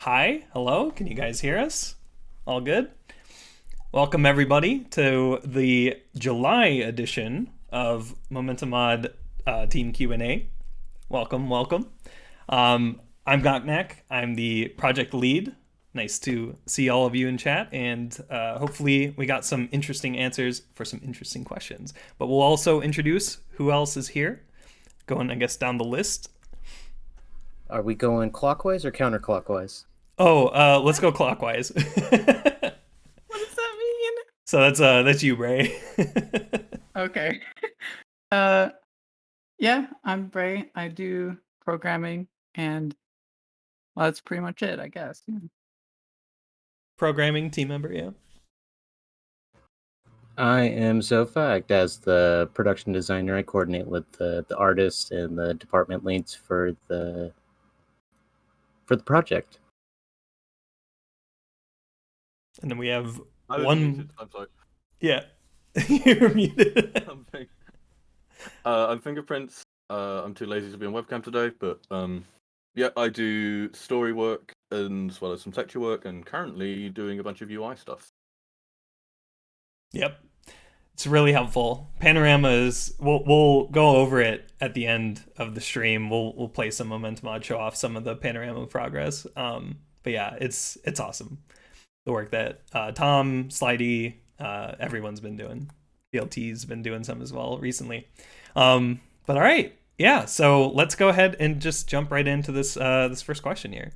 Hi, hello, can you guys hear us? All good? Welcome everybody to the July edition of Momentum Mod Team Q&A. Welcome, welcome. I'm knockback, I'm the project lead. Nice to see all of you in chat, and hopefully we got some interesting answers for some interesting questions. But we'll also introduce who else is here, going, I guess, down the list. Are we going clockwise or counterclockwise? Oh, let's go clockwise. What does that mean? So that's you, Bray. Okay. Yeah, I'm Bray. I do programming, and well, that's pretty much it, I guess. Programming team member, yeah. I am Zofag. As the production designer, I coordinate with the artists and the department leads for the project. And then we have I was one. muted. I'm sorry. Yeah, you're muted. I'm Fingerprints. I'm too lazy to be on webcam today, but yeah, I do story work as well as some texture work, and currently doing a bunch of UI stuff. Yep, it's really helpful. Panorama is. We'll go over it at the end of the stream. We'll play some Momentum Mod, show off some of the Panorama progress. But yeah, it's awesome. The work that Tom, Slidey, everyone's been doing. BLT's been doing some as well recently. But all right, yeah. So let's go ahead and just jump right into this this first question here.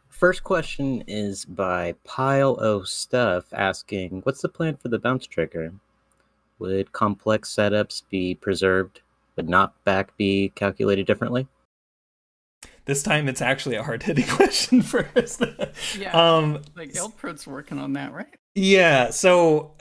First question is by Pile O Stuff asking, what's the plan for the bounce trigger? Would complex setups be preserved, but knockback be calculated differently? This time it's actually a hard-hitting question first. Yeah, like Ilprot's working on that, right? Yeah, so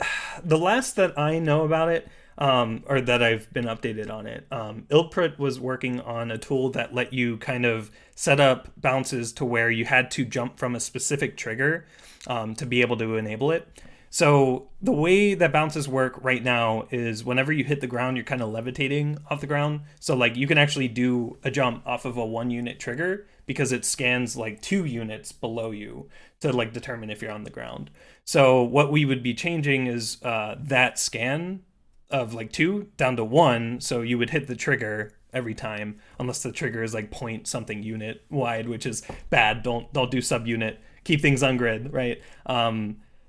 the last that I know about it, or that I've been updated on it, Ilprot was working on a tool that let you kind of set up bounces to where you had to jump from a specific trigger to be able to enable it. So the way that bounces work right now is whenever you hit the ground, you're kind of levitating off the ground. So like you can actually do a jump off of a 1-unit trigger because it scans like 2 units below you to like determine if you're on the ground. So what we would be changing is that scan of like 2 down to 1. So you would hit the trigger every time, unless the trigger is like point something unit wide, which is bad. Don't do subunit. Keep things on grid, right?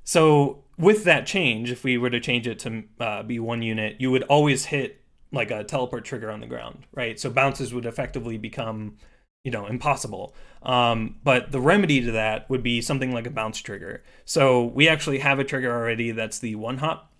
So with that change, if we were to change it to be 1 unit, you would always hit like a teleport trigger on the ground, right? So bounces would effectively become, impossible. But the remedy to that would be something like a bounce trigger. So we actually have a trigger already that's the 1-hop.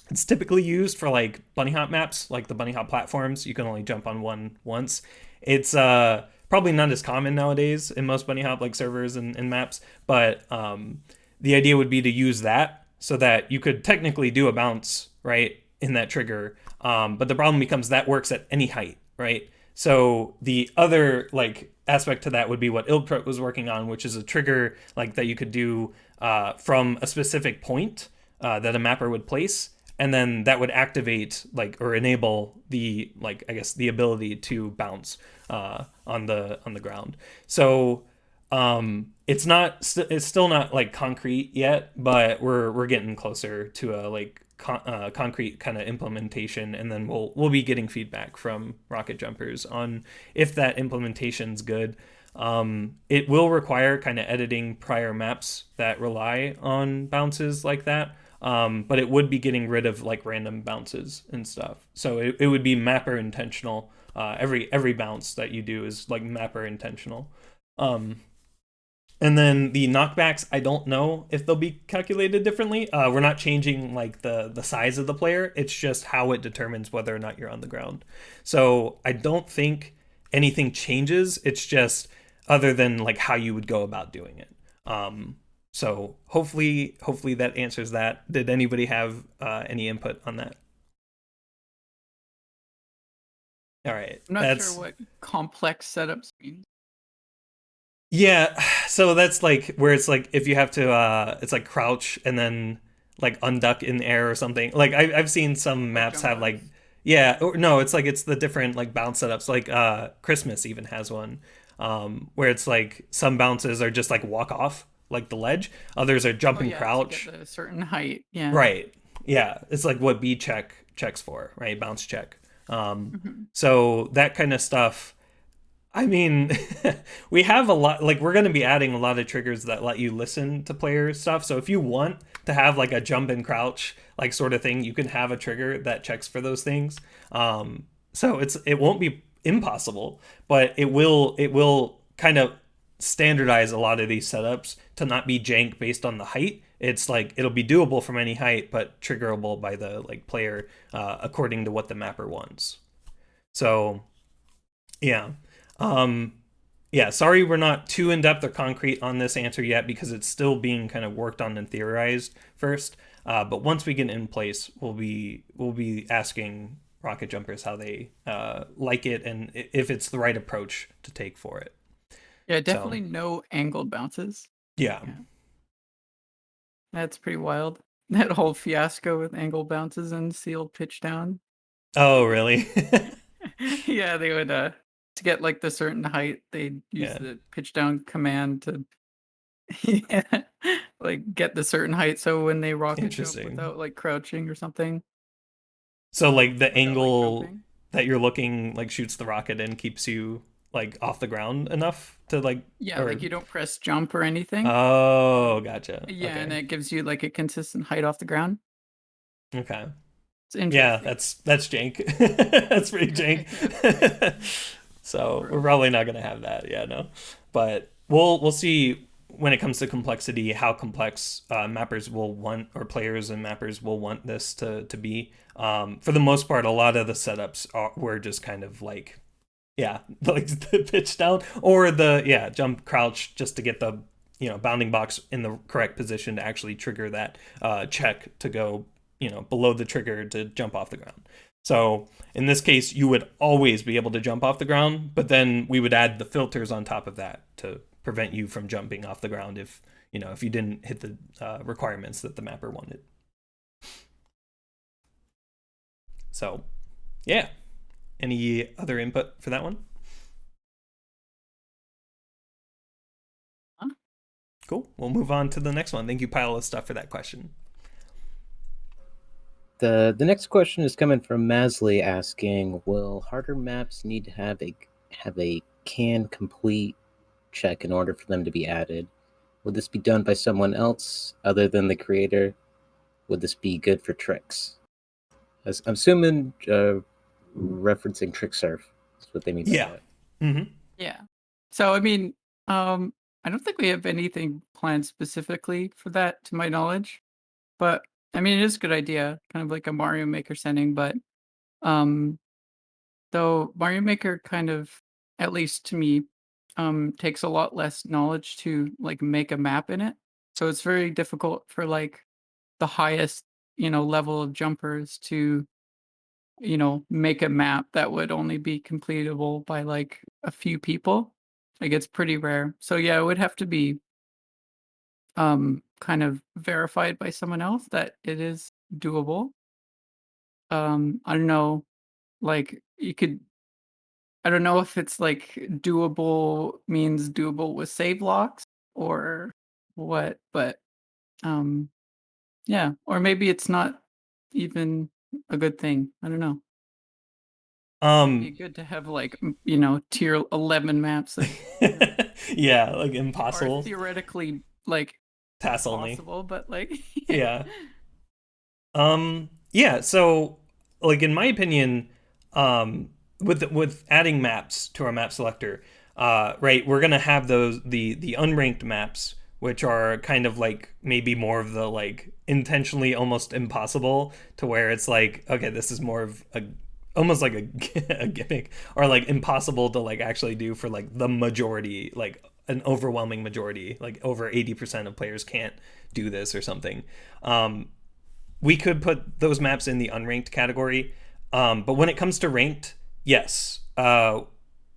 It's typically used for like bunny hop maps, like the bunny hop platforms. You can only jump on one once. It's probably not as common nowadays in most bunny hop like servers and maps, but the idea would be to use that so that you could technically do a bounce, right, in that trigger. But the problem becomes that works at any height, right? So the other like aspect to that would be what Ilprot was working on, which is a trigger like that you could do from a specific point that a mapper would place, and then that would activate like or enable the like I guess the ability to bounce on the ground. So it's still not like concrete yet, but we're getting closer to a like concrete kind of implementation, and then we'll be getting feedback from rocket jumpers on if that implementation's good. It will require kind of editing prior maps that rely on bounces like that, but it would be getting rid of like random bounces and stuff. So it would be mapper intentional. Every bounce that you do is like mapper intentional. And then the knockbacks, I don't know if they'll be calculated differently. We're not changing like the size of the player. It's just how it determines whether or not you're on the ground. So I don't think anything changes. It's just other than like how you would go about doing it. So hopefully that answers that. Did anybody have any input on that? All right. I'm not sure what complex setups mean. Yeah, so that's like where it's like if you have to it's like crouch and then like unduck in air or something. Like I've seen some maps have like yeah, or no, it's like it's the different like bounce setups. Like Christmas even has one. where it's like some bounces are just like walk off like the ledge, others are jump Oh and yeah, crouch. to get the certain height. Yeah. Right. Yeah. It's like what B checks for, right? Bounce check. Mhm. So that kind of stuff. I mean, we have a lot, like we're going to be adding a lot of triggers that let you listen to player stuff. So if you want to have like a jump and crouch like sort of thing, you can have a trigger that checks for those things. So it won't be impossible, but it will kind of standardize a lot of these setups to not be jank based on the height. It's like it'll be doable from any height, but triggerable by the like player according to what the mapper wants. So yeah. Yeah, sorry we're not too in-depth or concrete on this answer yet because it's still being kind of worked on and theorized first. But once we get in place, we'll be asking rocket jumpers how they like it and if it's the right approach to take for it. Yeah, definitely no angled bounces. Yeah. Yeah. That's pretty wild. That whole fiasco with angled bounces and sealed pitch down. Oh, really? Yeah, they would to get like the certain height, they'd use Yeah. the pitch down command to yeah, like get the certain height so when they rocket jump Interesting. without like crouching or something. So like the Without, like, angle jumping. that you're looking like shoots the rocket and keeps you like off the ground enough to like Yeah, or... like you don't press jump or anything. Oh, gotcha. Yeah, Okay. and it gives you like a consistent height off the ground. Okay. It's interesting. Yeah, that's jank. That's pretty jank. So we're probably not gonna have that. Yeah, no. But we'll see when it comes to complexity how complex mappers will want or players and mappers will want this to be. For the most part, a lot of the setups were just kind of like like the pitch down or the jump crouch just to get the bounding box in the correct position to actually trigger that check to go below the trigger to jump off the ground. So in this case, you would always be able to jump off the ground, but then we would add the filters on top of that to prevent you from jumping off the ground if you didn't hit the requirements that the mapper wanted. So yeah. Any other input for that one? Cool. We'll move on to the next one. Thank you, Pile of Stuff, for that question. The next question is coming from Mazlli asking, will harder maps need to have a can complete check in order for them to be added? Would this be done by someone else other than the creator? Would this be good for tricks? As I'm assuming referencing trick surf is what they mean by that. Mm-hmm. Yeah. So I mean, I don't think we have anything planned specifically for that to my knowledge. But I mean it is a good idea, kind of like a Mario Maker setting, but though Mario Maker kind of, at least to me, takes a lot less knowledge to like make a map in it. So it's very difficult for like the highest, level of jumpers to make a map that would only be completable by like a few people. Like it's pretty rare. So yeah, it would have to be kind of verified by someone else that it is doable. I don't know, like I don't know if it's like doable means doable with save locks or what, but yeah, or maybe it's not even a good thing. I don't know. It'd be good to have like tier 11 maps that yeah, like are impossible. theoretically like pass only. possible, but like yeah. Yeah, so like in my opinion, with adding maps to our map selector, right, we're gonna have the unranked maps, which are kind of like maybe more of the like intentionally almost impossible to where it's like, okay, this is more of a almost like a gimmick or like impossible to like actually do for like the majority, like an overwhelming majority, like over 80% of players can't do this or something. We could put those maps in the unranked category. But when it comes to ranked, yes,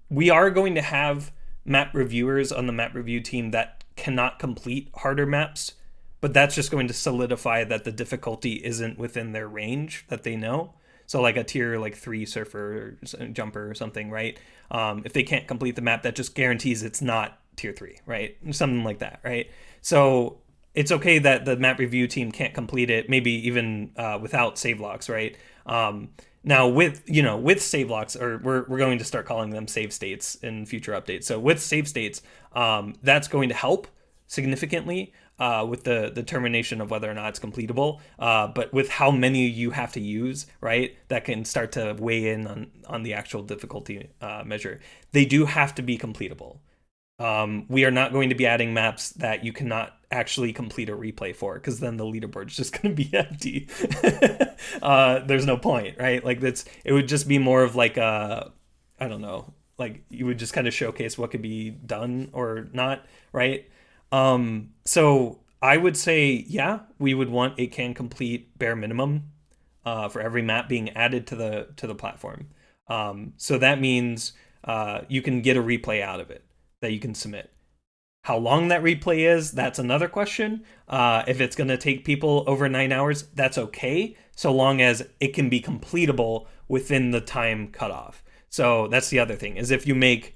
we are going to have map reviewers on the map review team that cannot complete harder maps, but that's just going to solidify that the difficulty isn't within their range that they know. So like a tier like 3 surfer or jumper or something, right? If they can't complete the map, that just guarantees it's not tier 3, right? Something like that, right? So it's okay that the map review team can't complete it, maybe even without save locks, right? Now with save locks, or we're going to start calling them save states in future updates. So with save states, that's going to help significantly with the determination of whether or not it's completable. But with how many you have to use, right, that can start to weigh in on the actual difficulty measure. They do have to be completable. We are not going to be adding maps that you cannot actually complete a replay for, because then the leaderboard is just going to be empty. There's no point, right? Like it would just be more of like I don't know, like you would just kind of showcase what could be done or not, right? So I would say, yeah, we would want a can complete bare minimum for every map being added to the platform. So that means you can get a replay out of it that you can submit. How long that replay is, that's another question. If it's going to take people over 9 hours, that's okay, so long as it can be completable within the time cutoff. So that's the other thing, is if you make,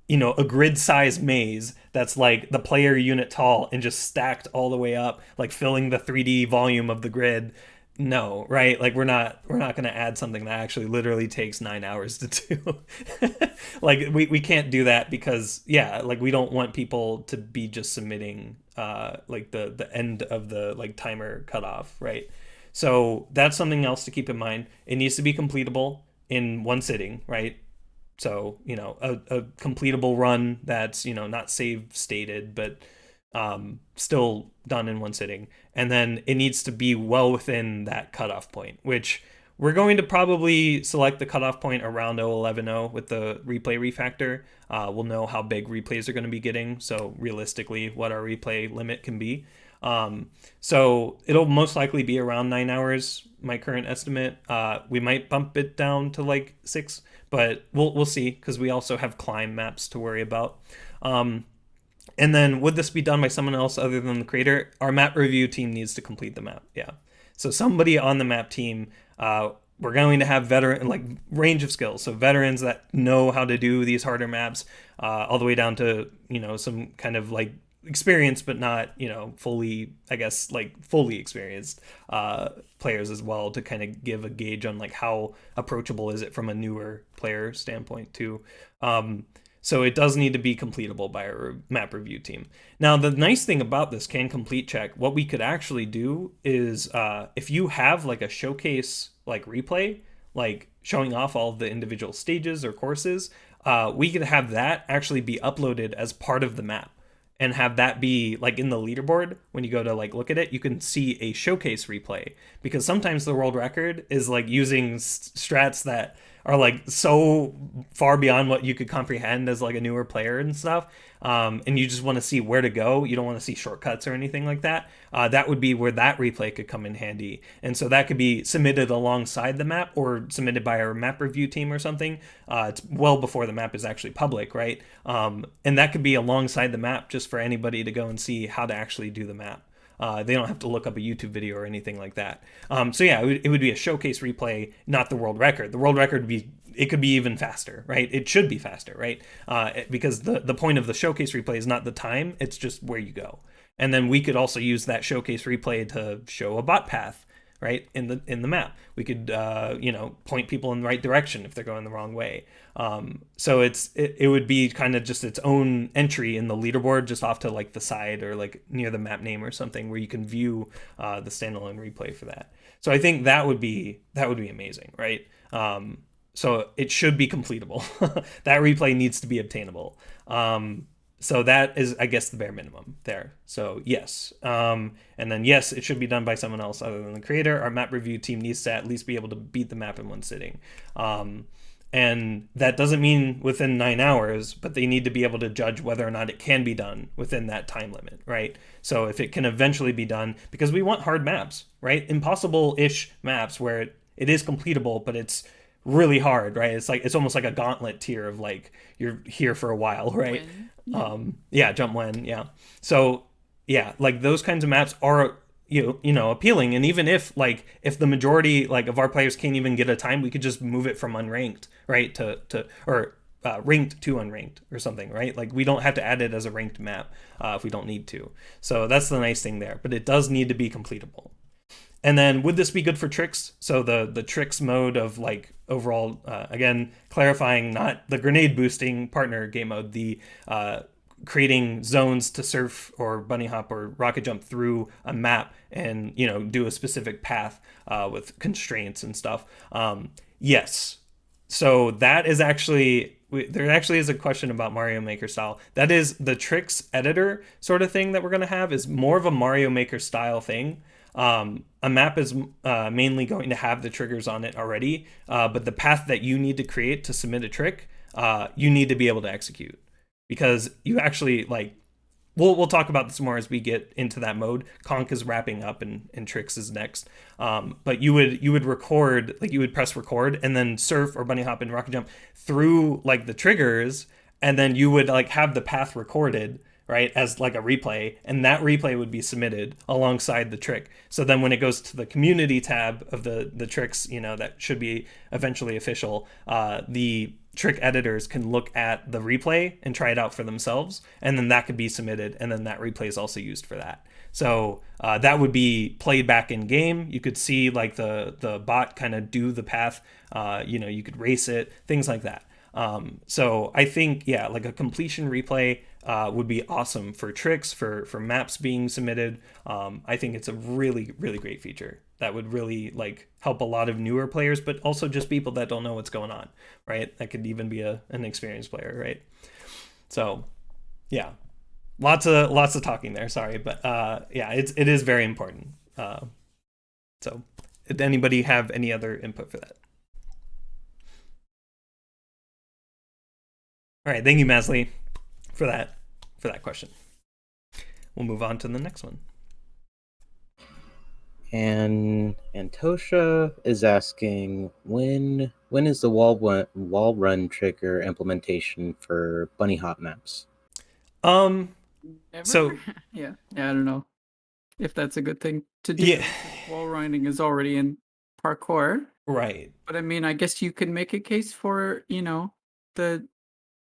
a grid-sized maze that's like the player unit tall and just stacked all the way up, like filling the 3D volume of the grid, no, right? Like we're not going to add something that actually literally takes 9 hours to do. Like we can't do that, because like we don't want people to be just submitting like the end of the like timer cutoff, right? So that's something else to keep in mind. It needs to be completable in one sitting, right? So a completable run that's not save stated, but still done in one sitting. And then it needs to be well within that cutoff point, which we're going to probably select the cutoff point around 0.11.0 with the replay refactor. We'll know how big replays are going to be getting, so realistically what our replay limit can be. So it'll most likely be around 9 hours, my current estimate. We might bump it down to like 6, but we'll see, because we also have climb maps to worry about. And then would this be done by someone else other than the creator? Our map review team needs to complete the map. Yeah. So somebody on the map team, we're going to have veteran, like range of skills. So veterans that know how to do these harder maps, all the way down to, some kind of like experience, but not, fully, I guess, like fully experienced players as well, to kind of give a gauge on like how approachable is it from a newer player standpoint too. So it does need to be completable by our map review team. Now, the nice thing about this can complete check, what we could actually do is if you have like a showcase like replay, like showing off all of the individual stages or courses, we could have that actually be uploaded as part of the map, and have that be like in the leaderboard. When you go to like look at it, you can see a showcase replay, because sometimes the world record is like using strats that are like so far beyond what you could comprehend as like a newer player and stuff. And you just want to see where to go. You don't want to see shortcuts or anything like that. That would be where that replay could come in handy. And so that could be submitted alongside the map, or submitted by our map review team or something. It's well before the map is actually public, right? And that could be alongside the map, just for anybody to go and see how to actually do the map. They don't have to look up a YouTube video or anything like that. So yeah, it would be a showcase replay, not the world record. The world record it could be even faster, right? It should be faster, right? Because the point of the showcase replay is not the time, it's just where you go. And then we could also use that showcase replay to show a bot path, right, in the map. We could point people in the right direction if they're going the wrong way. So it would be kind of just its own entry in the leaderboard, just off to like the side or like near the map name or something, where you can view the standalone replay for that. So I think that would be amazing, right? So it should be completable. That replay needs to be obtainable. So that is, I guess, the bare minimum there. So yes. And then yes, it should be done by someone else other than the creator. Our map review team needs to at least be able to beat the map in one sitting. And that doesn't mean within 9 hours, but they need to be able to judge whether or not it can be done within that time limit, right? So if it can eventually be done, because we want hard maps, right? Impossible-ish maps where it is completable, but it's really hard, right? It's almost like a gauntlet tier of like, you're here for a while, right? When. Jump when, yeah. So yeah, like those kinds of maps are appealing. And even if the majority of our players can't even get a time, we could just move it from unranked, right, to or ranked to unranked or something, right? Like we don't have to add it as a ranked map if we don't need to. So that's the nice thing there. But it does need to be completable. And then would this be good for tricks? So the tricks mode of overall, again, clarifying, not the grenade boosting partner game mode, the creating zones to surf or bunny hop or rocket jump through a map and do a specific path with constraints and stuff. Yes. So that is actually, there actually is a question about Mario Maker style. That is the tricks editor sort of thing that we're going to have is more of a Mario Maker style thing. A map is mainly going to have the triggers on it already, but the path that you need to create to submit a trick, you need to be able to execute, because you actually we'll talk about this more as we get into that mode. Conc is wrapping up and tricks is next. But you would record, you would press record and then surf or bunny hop and rocket jump through the triggers, and then you would have the path recorded, right, as a replay, and that replay would be submitted alongside the trick. So then when it goes to the community tab of the tricks, that should be eventually official, the trick editors can look at the replay and try it out for themselves, and then that could be submitted, and then that replay is also used for that. So that would be played back in game. You could see the bot kind of do the path, you could race it, things like that. So I think, a completion replay would be awesome for tricks, for maps being submitted. I think it's a really, really great feature that would really help a lot of newer players, but also just people that don't know what's going on, right? That could even be an experienced player, right? So yeah, lots of talking there, sorry, but it is very important. So did anybody have any other input for that? All right, thank you, Mazlli, for that question. We'll move on to the next one. And Antosha is asking, when is the wall run trigger implementation for bunny hop maps? Never? So yeah, I don't know if that's a good thing to do. Yeah. Wall running is already in parkour, right. but I mean, I guess you could make a case for the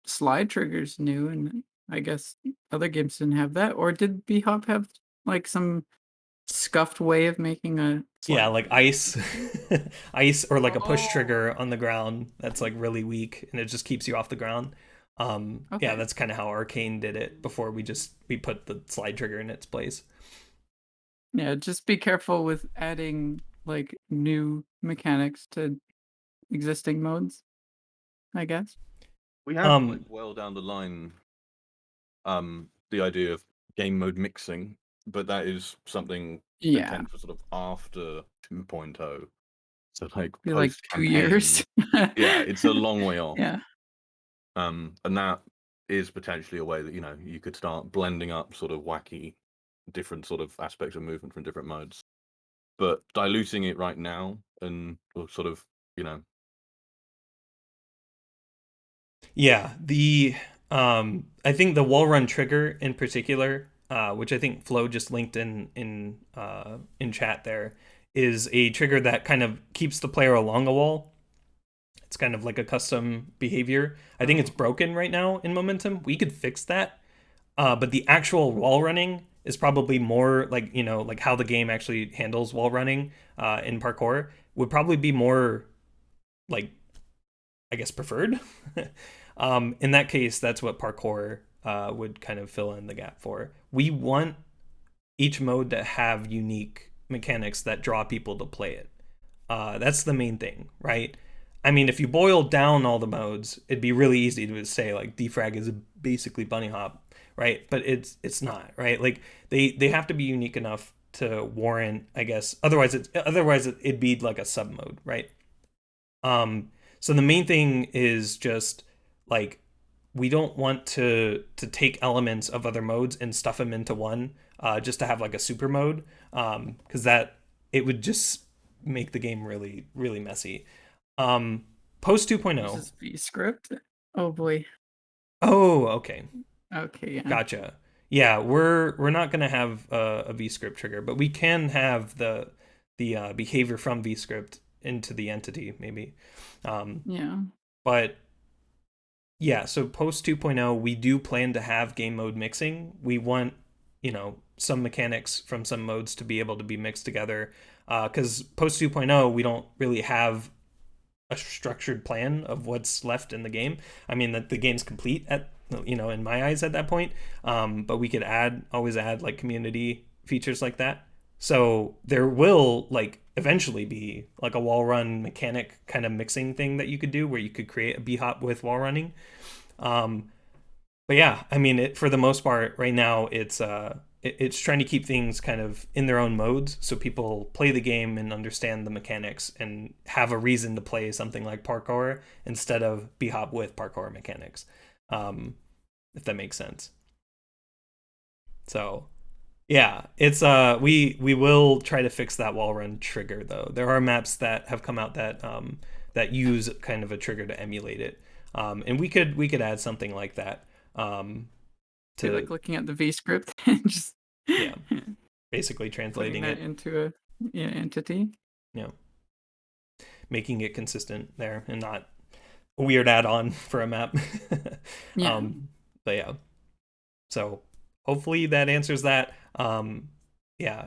slide triggers new, and I guess other games didn't have that. Or did Bhop have some scuffed way of making a slide ice ice, or a push Oh. trigger on the ground that's really weak and it just keeps you off the ground. Okay. That's kind of how Arcane did it before we put the slide trigger in its place. Yeah, just be careful with adding new mechanics to existing modes, I guess. We have well down the line the idea of game mode mixing, but that is something intended for sort of after 2.0. So Be post 2 years. Yeah, it's a long way off. Yeah. And that is potentially a way that you could start blending up sort of wacky different sort of aspects of movement from different modes, but diluting it right now and sort of I think the wall run trigger in particular, which I think Flo just linked in chat there, is a trigger that kind of keeps the player along a wall. It's kind of like a custom behavior. I think it's broken right now in Momentum. We could fix that, but the actual wall running is probably more how the game actually handles wall running in parkour would probably be more I guess preferred. In that case, that's what parkour would kind of fill in the gap for. We want each mode to have unique mechanics that draw people to play it. That's the main thing, right? I mean, if you boil down all the modes, it'd be really easy to say defrag is basically bunny hop, right? But it's not, right? They have to be unique enough to warrant, I guess. Otherwise it'd be like a sub mode, right? So the main thing is just we don't want to take elements of other modes and stuff them into one just to have a super mode, because that it would just make the game really, really messy. Post 2.0. This is V script. Oh boy. Oh, okay. Okay. Yeah. Gotcha. Yeah, we're not going to have a vscript trigger, but we can have the behavior from vscript into the entity maybe. Yeah. But yeah, so post 2.0, we do plan to have game mode mixing. We want, some mechanics from some modes to be able to be mixed together. Because post 2.0, we don't really have a structured plan of what's left in the game. I mean, that the game's complete in my eyes at that point. But we could always add like community features like that. So there will eventually be like a wall run mechanic kind of mixing thing that you could do where you could create a Bhop with wall running. But yeah, I mean, for the most part right now, it's trying to keep things kind of in their own modes so people play the game and understand the mechanics and have a reason to play something like parkour instead of Bhop with parkour mechanics, if that makes sense. So yeah, it's we will try to fix that wall run trigger though. There are maps that have come out that use kind of a trigger to emulate it, and we could add something like that. To like looking at the vscript and just basically translating it into a entity. Yeah, making it consistent there and not a weird add-on for a map. Yeah. But yeah, so hopefully that answers that. Yeah,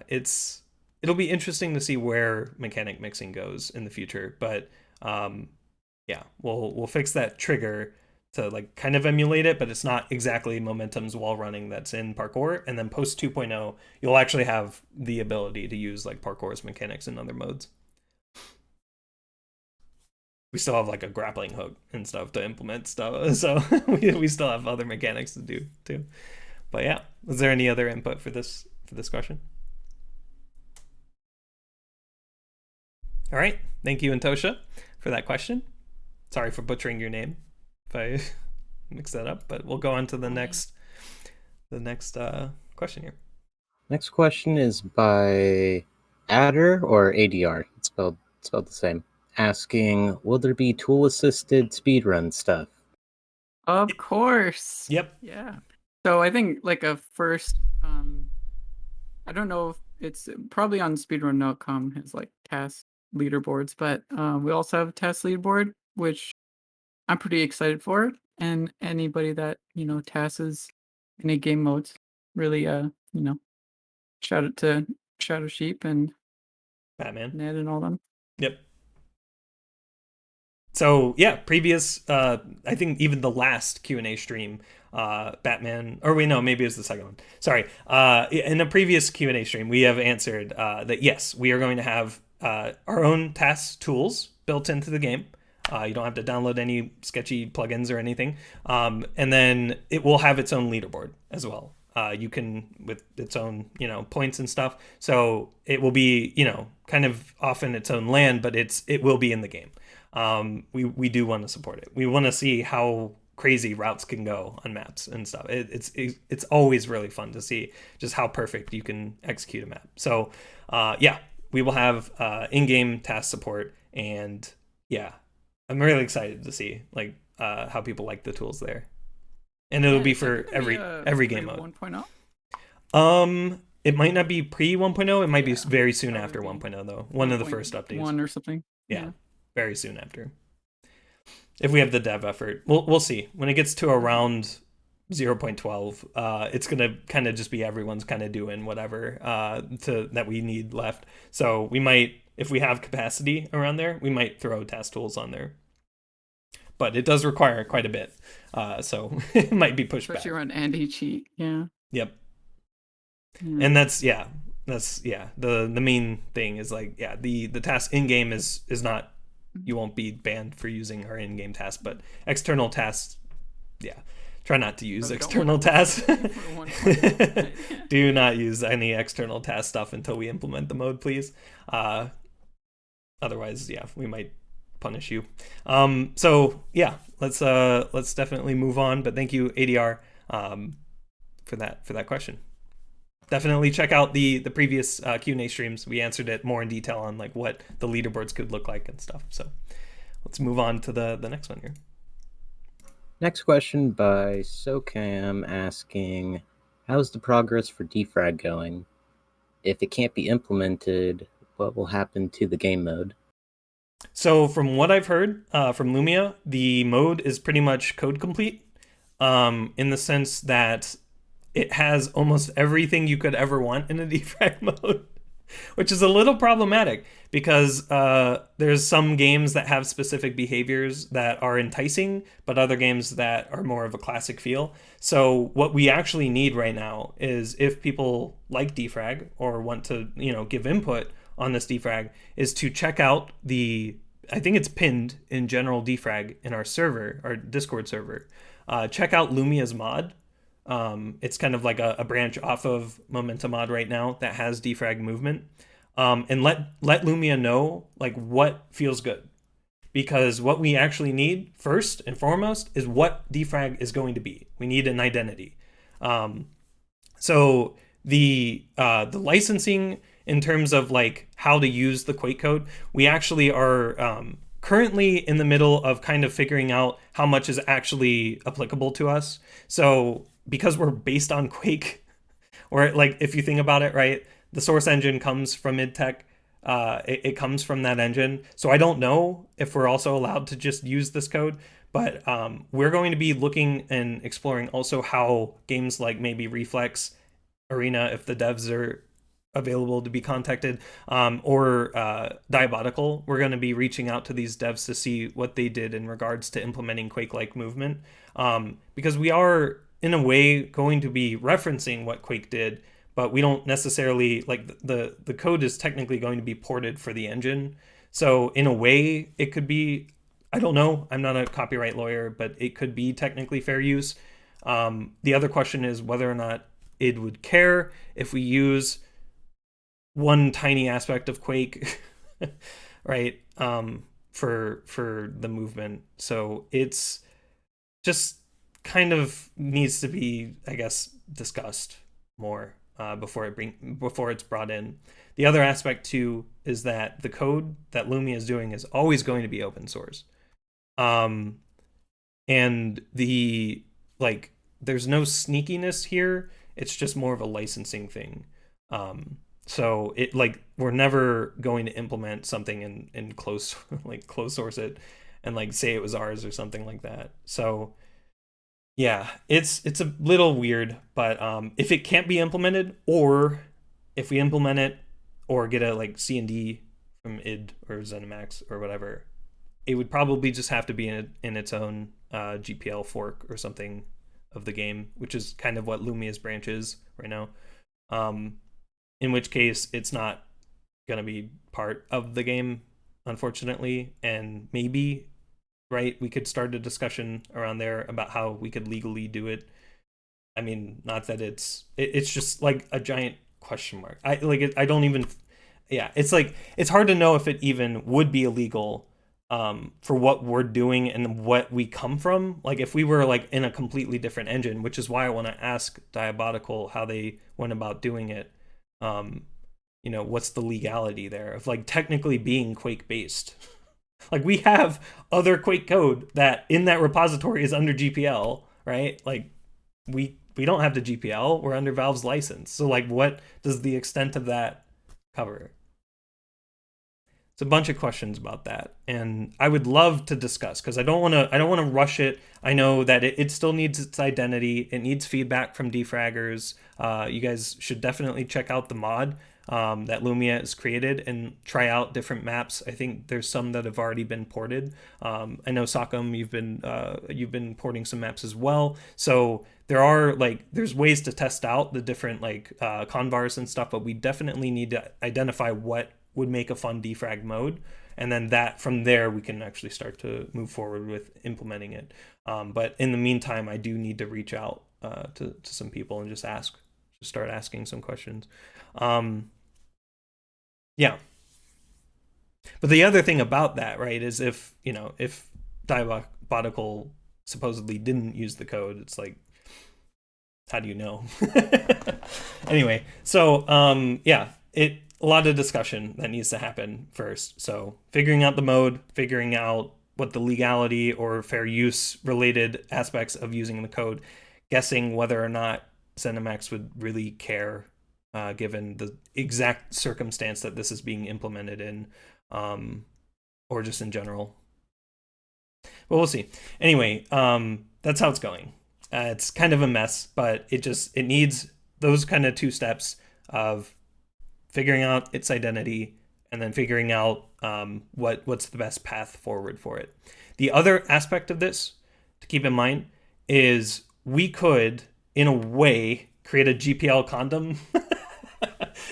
it'll be interesting to see where mechanic mixing goes in the future, but yeah, we'll fix that trigger to like kind of emulate it, but it's not exactly Momentum's wall running that's in parkour. And then post 2.0, you'll actually have the ability to use like parkour's mechanics in other modes. We still have like a grappling hook and stuff to implement stuff, so we still have other mechanics to do too. But yeah, is there any other input for this question? All right, thank you, Antosha, for that question. Sorry for butchering your name if I mix that up, but we'll go on to the next question here. Next question is by Adder or ADR. It's spelled the same. Asking, will there be tool-assisted speedrun stuff? Of course. Yep. Yeah. So I think like a first, I don't know if it's probably on speedrun.com has like task leaderboards, but we also have a task leaderboard, which I'm pretty excited for. And anybody that, tasks in a game modes, really, shout out to Shadow Sheep and Batman, Ned and all them. Yep. So yeah, previous, I think even the last Q&A stream, Batman, or wait, no, maybe it was the second one. Sorry. In a previous Q&A stream, we have answered that yes, we are going to have our own task tools built into the game. You don't have to download any sketchy plugins or anything. And then it will have its own leaderboard as well. You can, with its own, points and stuff. So it will be, kind of off in its own land, but it will be in the game. We do want to support it. We want to see how crazy routes can go on maps and stuff. It's always really fun to see just how perfect you can execute a map. So yeah, we will have in-game task support, and yeah, I'm really excited to see like how people like the tools there, and it'll be for every game mode. 1.0. It might not be pre 1.0. It might be very soon after 1.0 though. One of the first updates. 1 or something. Yeah, very soon after. If we have the dev effort, we'll see. When it gets to around 0.12, it's gonna kind of just be everyone's kind of doing whatever that we need left. So we might, if we have capacity around there, we might throw task tools on there. But it does require quite a bit, so it might be pushed Especially back. around anti-cheat, yeah. Yep. And that's the main thing is like the task in game is not, you won't be banned for using our in-game tasks, but external tasks, try not to use external tasks. Do not use any external task stuff until we implement the mode, please. Otherwise, we might punish you. So yeah, let's definitely move on. But thank you, ADR, for that question. Definitely check out the previous Q&A streams. We answered it more in detail on like what the leaderboards could look like and stuff. So let's move on to the next one here. Next question by Sokam asking, How's the progress for defrag going? If it can't be implemented, what will happen to the game mode? So from what I've heard from Lumia, the mode is pretty much code complete, in the sense that it has almost everything you could ever want in a defrag mode, which is a little problematic because there's some games that have specific behaviors that are enticing, but other games that are more of a classic feel. So what we actually need right now is, if people like defrag or want to, give input on this defrag, is to check out I think it's pinned in general defrag in our server, our Discord server. Check out Lumia's mod. It's kind of like a branch off of Momentum mod right now that has defrag movement. And let Lumia know like what feels good, because what we actually need first and foremost is what defrag is going to be. We need an identity. So the licensing in terms of like how to use the Quake code, we actually are currently in the middle of kind of figuring out how much is actually applicable to us. So because we're based on Quake, or like if you think about it, right, the source engine comes from Midtech. It comes from that engine. So I don't know if we're also allowed to just use this code, but we're going to be looking and exploring also how games like maybe Reflex, Arena, if the devs are available to be contacted, or Diabolical, we're going to be reaching out to these devs to see what they did in regards to implementing Quake-like movement, because we are in a way going to be referencing what Quake did, but we don't necessarily like the code is technically going to be ported for the engine. So in a way it could be, I don't know, I'm not a copyright lawyer, but it could be technically fair use. The other question is whether or not id would care if we use one tiny aspect of Quake, right, for the movement. So it's just kind of needs to be, I guess, discussed more before it's brought in. The other aspect too is that the code that Lumia is doing is always going to be open source, and there's no sneakiness here. It's just more of a licensing thing. So it like we're never going to implement something in close source it and like say it was ours or something like that. So yeah, it's a little weird, but if it can't be implemented, or if we implement it or get a like C&D from id or ZeniMax or whatever, it would probably just have to be in its own GPL fork or something of the game, which is kind of what Lumia's branch is right now. In which case it's not going to be part of the game, unfortunately, and maybe, right, we could start a discussion around there about how we could legally do it. I mean, not that it's just like a giant question mark. I don't even, yeah, it's like it's hard to know if it even would be illegal for what we're doing and what we come from. Like if we were like in a completely different engine, which is why I want to ask Diabolical how they went about doing it. What's the legality there of like technically being Quake based? Like we have other Quake code that in that repository is under GPL, right? Like we don't have the GPL, we're under Valve's license. So like what does the extent of that cover? It's a bunch of questions about that, and I would love to discuss because I don't want to rush it. I know that it still needs its identity. It needs feedback from defraggers. You guys should definitely check out the mod that Lumia has created and try out different maps. I think there's some that have already been ported. I know Sokam, you've been porting some maps as well. So there's ways to test out the different convars and stuff, but we definitely need to identify what would make a fun defrag mode, and then from there we can actually start to move forward with implementing it. But in the meantime, I do need to reach out to some people and just start asking some questions. Yeah. But the other thing about that, right, is if Diabolical supposedly didn't use the code, it's like, how do you know? Anyway, so a lot of discussion that needs to happen first. So figuring out the mode, figuring out what the legality or fair use related aspects of using the code, guessing whether or not ZeniMax would really care, given the exact circumstance that this is being implemented in, or just in general. But we'll see. Anyway, that's how it's going. It's kind of a mess, but it needs those kind of 2 steps of figuring out its identity and then figuring out what's the best path forward for it. The other aspect of this to keep in mind is we could, in a way, create a GPL condom.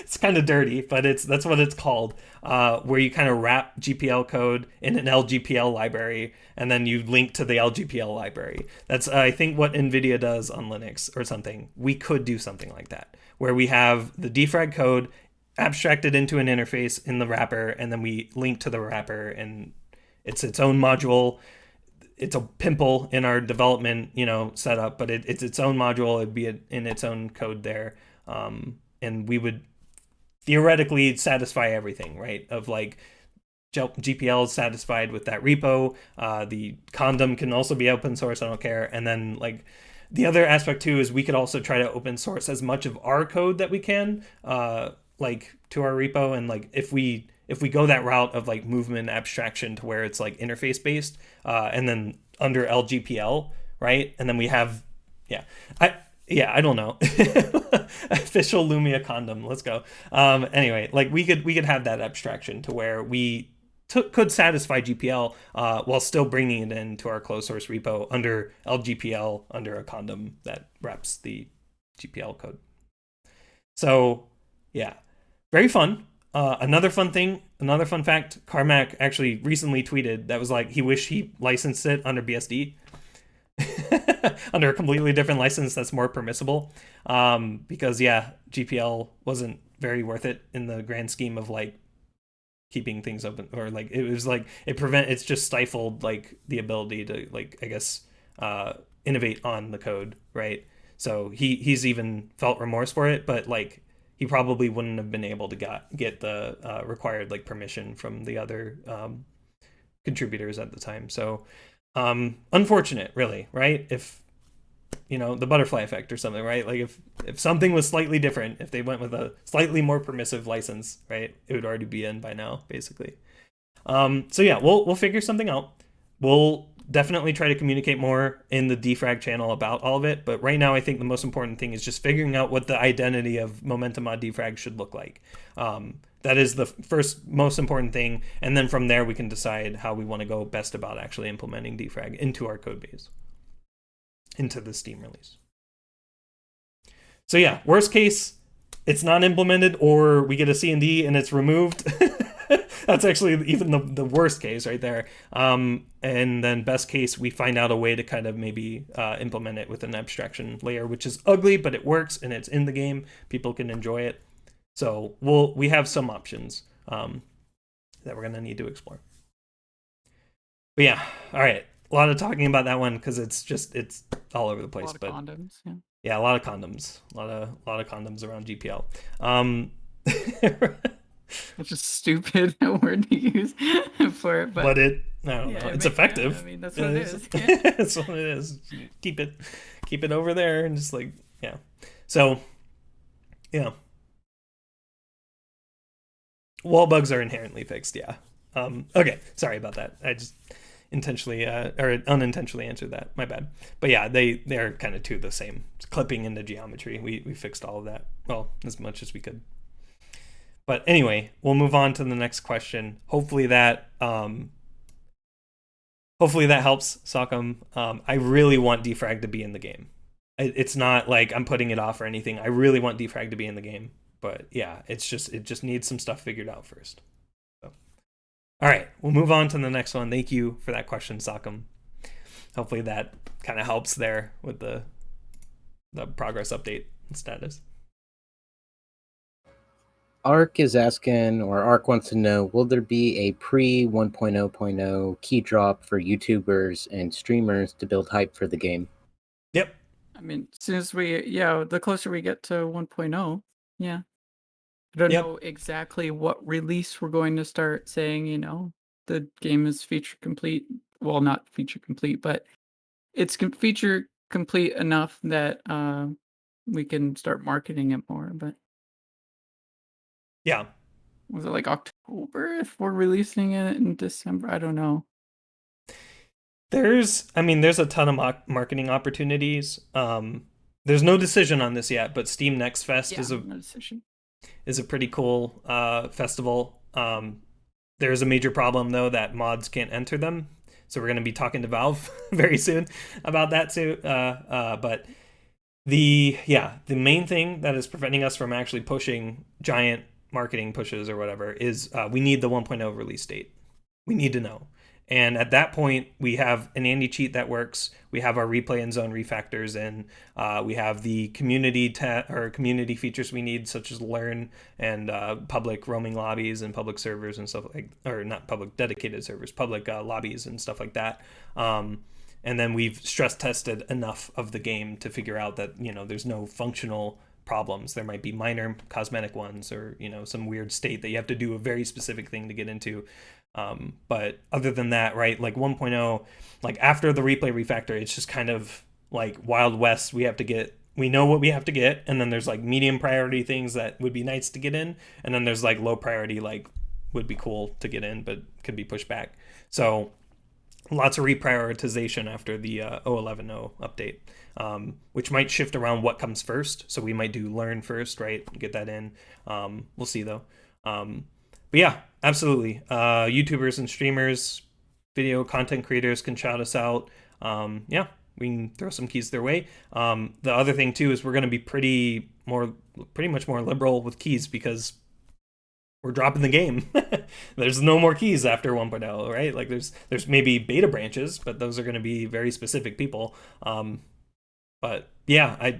It's kind of dirty, but that's what it's called, where you kind of wrap GPL code in an LGPL library, and then you link to the LGPL library. That's, I think, what NVIDIA does on Linux or something. We could do something like that, where we have the defrag code abstracted into an interface in the wrapper, and then we link to the wrapper, and it's its own module. It's a pimple in our development, setup, but it's its own module. It'd be in its own code there, and we would theoretically satisfy everything, right? Of like GPL is satisfied with that repo. The condom can also be open source. I don't care. And then like the other aspect too is we could also try to open source as much of our code that we can, like to our repo. And like if we go that route of like movement abstraction to where it's like interface based, and then under LGPL, right? And then we have, I don't know. Official Lumia condom. Let's go. Anyway, like we could have that abstraction to where we could satisfy GPL while still bringing it into our closed source repo under LGPL under a condom that wraps the GPL code. So yeah, very fun. Another fun fact, Carmack actually recently tweeted that was like he wished he licensed it under BSD. Under a completely different license that's more permissible, because GPL wasn't very worth it in the grand scheme of like keeping things open, or like it was like it's just stifled like the ability to like, I guess, innovate on the code, right? So he's even felt remorse for it, but like he probably wouldn't have been able to get the required like permission from the other contributors at the time. So unfortunate, really, right? If the butterfly effect or something, right? Like if something was slightly different, if they went with a slightly more permissive license, right, it would already be in by now, basically. So yeah, we'll figure something out. We'll definitely try to communicate more in the defrag channel about all of it, but right now I think the most important thing is just figuring out what the identity of Momentum Mod defrag should look like. That is the first most important thing, and then from there we can decide how we want to go best about actually implementing defrag into our code base, into the Steam release. So yeah, worst case, it's not implemented, or we get a C&D and it's removed. That's actually even the worst case right there. And then best case, we find out a way to kind of maybe implement it with an abstraction layer, which is ugly, but it works and it's in the game. People can enjoy it. So we have some options that we're going to need to explore. But yeah, all right. A lot of talking about that one because it's all over the place. A lot of condoms, yeah. Yeah, a lot of condoms. A lot of condoms around GPL. It's just stupid word to use for it, but I don't know. It's effective. Yeah, I mean, that's what it is. That's what it is. Keep it over there and just like, yeah. So, yeah. Wall bugs are inherently fixed, yeah. Okay, sorry about that. I just intentionally or unintentionally answered that. My bad. But yeah, they're kind of two the same. It's clipping into geometry. We fixed all of that. Well, as much as we could. But anyway, we'll move on to the next question. Hopefully that helps, Sokam. I really want defrag to be in the game. It's not like I'm putting it off or anything. I really want defrag to be in the game. But yeah, it just needs some stuff figured out first. So, all right, we'll move on to the next one. Thank you for that question, Sokam. Hopefully that kind of helps there with the progress update and status. Arc is asking, or Arc wants to know, will there be a pre 1.0.0 key drop for YouTubers and streamers to build hype for the game? Yep. I mean, since the closer we get to 1.0, yeah. I don't know exactly what release we're going to start saying, the game is feature complete. Well, not feature complete, but it's feature complete enough that we can start marketing it more. But Yeah. was it like October if we're releasing it in December? I don't know. There's a ton of marketing opportunities. There's no decision on this yet, but Steam Next Fest is No decision. a pretty cool festival. There's a major problem though that mods can't enter them, so we're going to be talking to Valve very soon about that too. But the main thing that is preventing us from actually pushing giant marketing pushes or whatever is we need the 1.0 release date. We need to know. And at that point, we have an anti-cheat that works. We have our replay and zone refactors, and we have the community community features we need, such as learn and public roaming lobbies and public servers and stuff like, or not public dedicated servers, public lobbies and stuff like that. And then we've stress tested enough of the game to figure out that there's no functional problems. There might be minor cosmetic ones, or some weird state that you have to do a very specific thing to get into. But other than that, right, like 1.0, like after the replay refactor, it's just kind of like Wild West. We know what we have to get, and then there's like medium priority things that would be nice to get in, and then there's like low priority, like would be cool to get in but could be pushed back. So lots of reprioritization after the 0.11.0 update, which might shift around what comes first. So we might do learn first, right, get that in. We'll see though. But yeah, absolutely. YouTubers and streamers, video content creators can shout us out. Yeah, we can throw some keys their way. The other thing too is we're going to be pretty much more liberal with keys because we're dropping the game. There's no more keys after 1.0, right? Like there's maybe beta branches, but those are going to be very specific people. But yeah,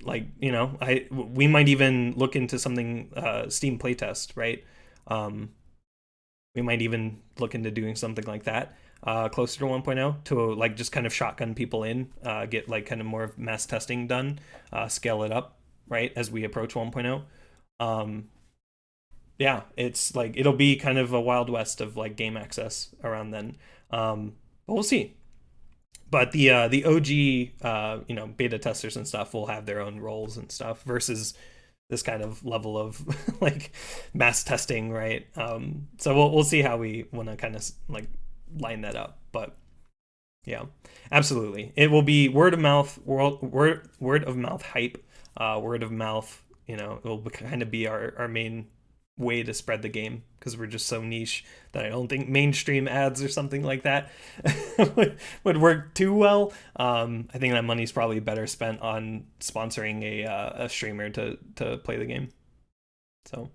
we might even look into something Steam playtest, right? We might even look into doing something like that closer to 1.0 to like just kind of shotgun people in, get like kind of more mass testing done, scale it up, right, as we approach 1.0. Yeah, it's like it'll be kind of a Wild West of like game access around then. But we'll see. But the OG beta testers and stuff will have their own roles and stuff versus this kind of level of like mass testing, right? So we'll see how we want to kind of like line that up. But yeah, absolutely, it will be word of mouth hype, word of mouth. It will kind of be our main way to spread the game because we're just so niche that I don't think mainstream ads or something like that would work too well. I think that money's probably better spent on sponsoring a streamer to play the game. So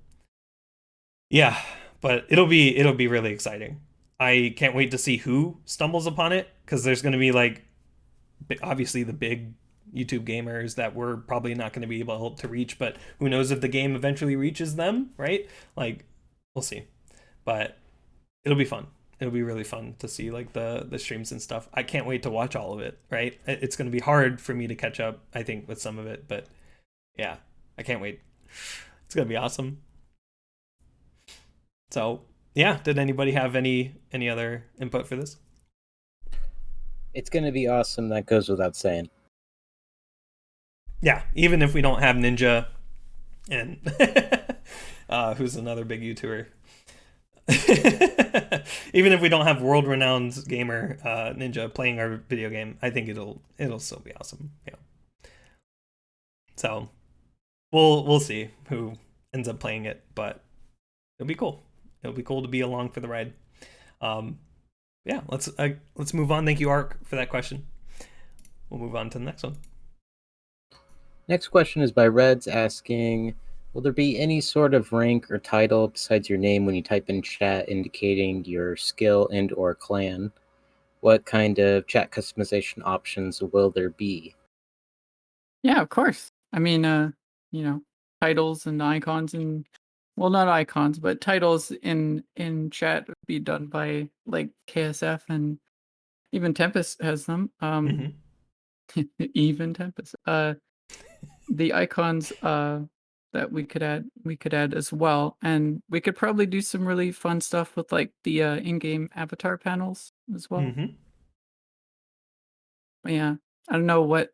yeah, but it'll be really exciting. I can't wait to see who stumbles upon it because there's going to be like obviously the big YouTube gamers that we're probably not going to be able to reach, but who knows if the game eventually reaches them, right? Like we'll see, but it'll be fun. It'll be really fun to see like the streams and stuff. I can't wait to watch all of it, right? It's going to be hard for me to catch up, I think, with some of it, but yeah, I can't wait. It's going to be awesome. So yeah, did anybody have any other input for this? It's going to be awesome. That goes without saying. Yeah, even if we don't have Ninja and who's another big YouTuber. Even if we don't have world-renowned gamer Ninja playing our video game, I think it'll still be awesome. Yeah. So we'll see who ends up playing it, but it'll be cool. It'll be cool to be along for the ride. Yeah, let's move on. Thank you, Ark, for that question. We'll move on to the next one. Next question is by Redz asking, will there be any sort of rank or title besides your name when you type in chat indicating your skill and or clan? What kind of chat customization options will there be? Yeah, of course. I mean, titles and icons and well, not icons, but titles in chat would be done by like KSF and even Tempest has them. Even Tempest. The icons that we could add as well, and we could probably do some really fun stuff with like the in-game avatar panels as well. Mm-hmm. Yeah, I don't know what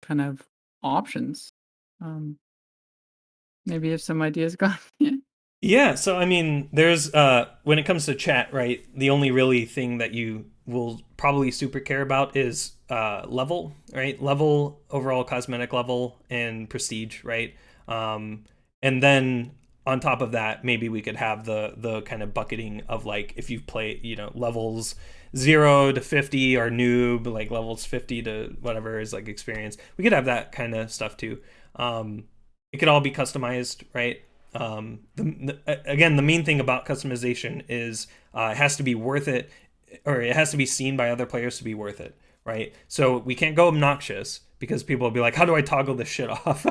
kind of options. Maybe if some ideas gone. Yeah. Yeah, so I mean, there's when it comes to chat, right? The only really thing that you will probably super care about is level, right? Level, overall cosmetic level, and prestige, right? And then on top of that, maybe we could have the kind of bucketing of like if you've played, levels 0 to 50 are noob, like levels 50 to whatever is like experience. We could have that kind of stuff too. It could all be customized, right? Again, the main thing about customization is it has to be worth it, or it has to be seen by other players to be worth it, right? So we can't go obnoxious because people will be like, how do I toggle this shit off?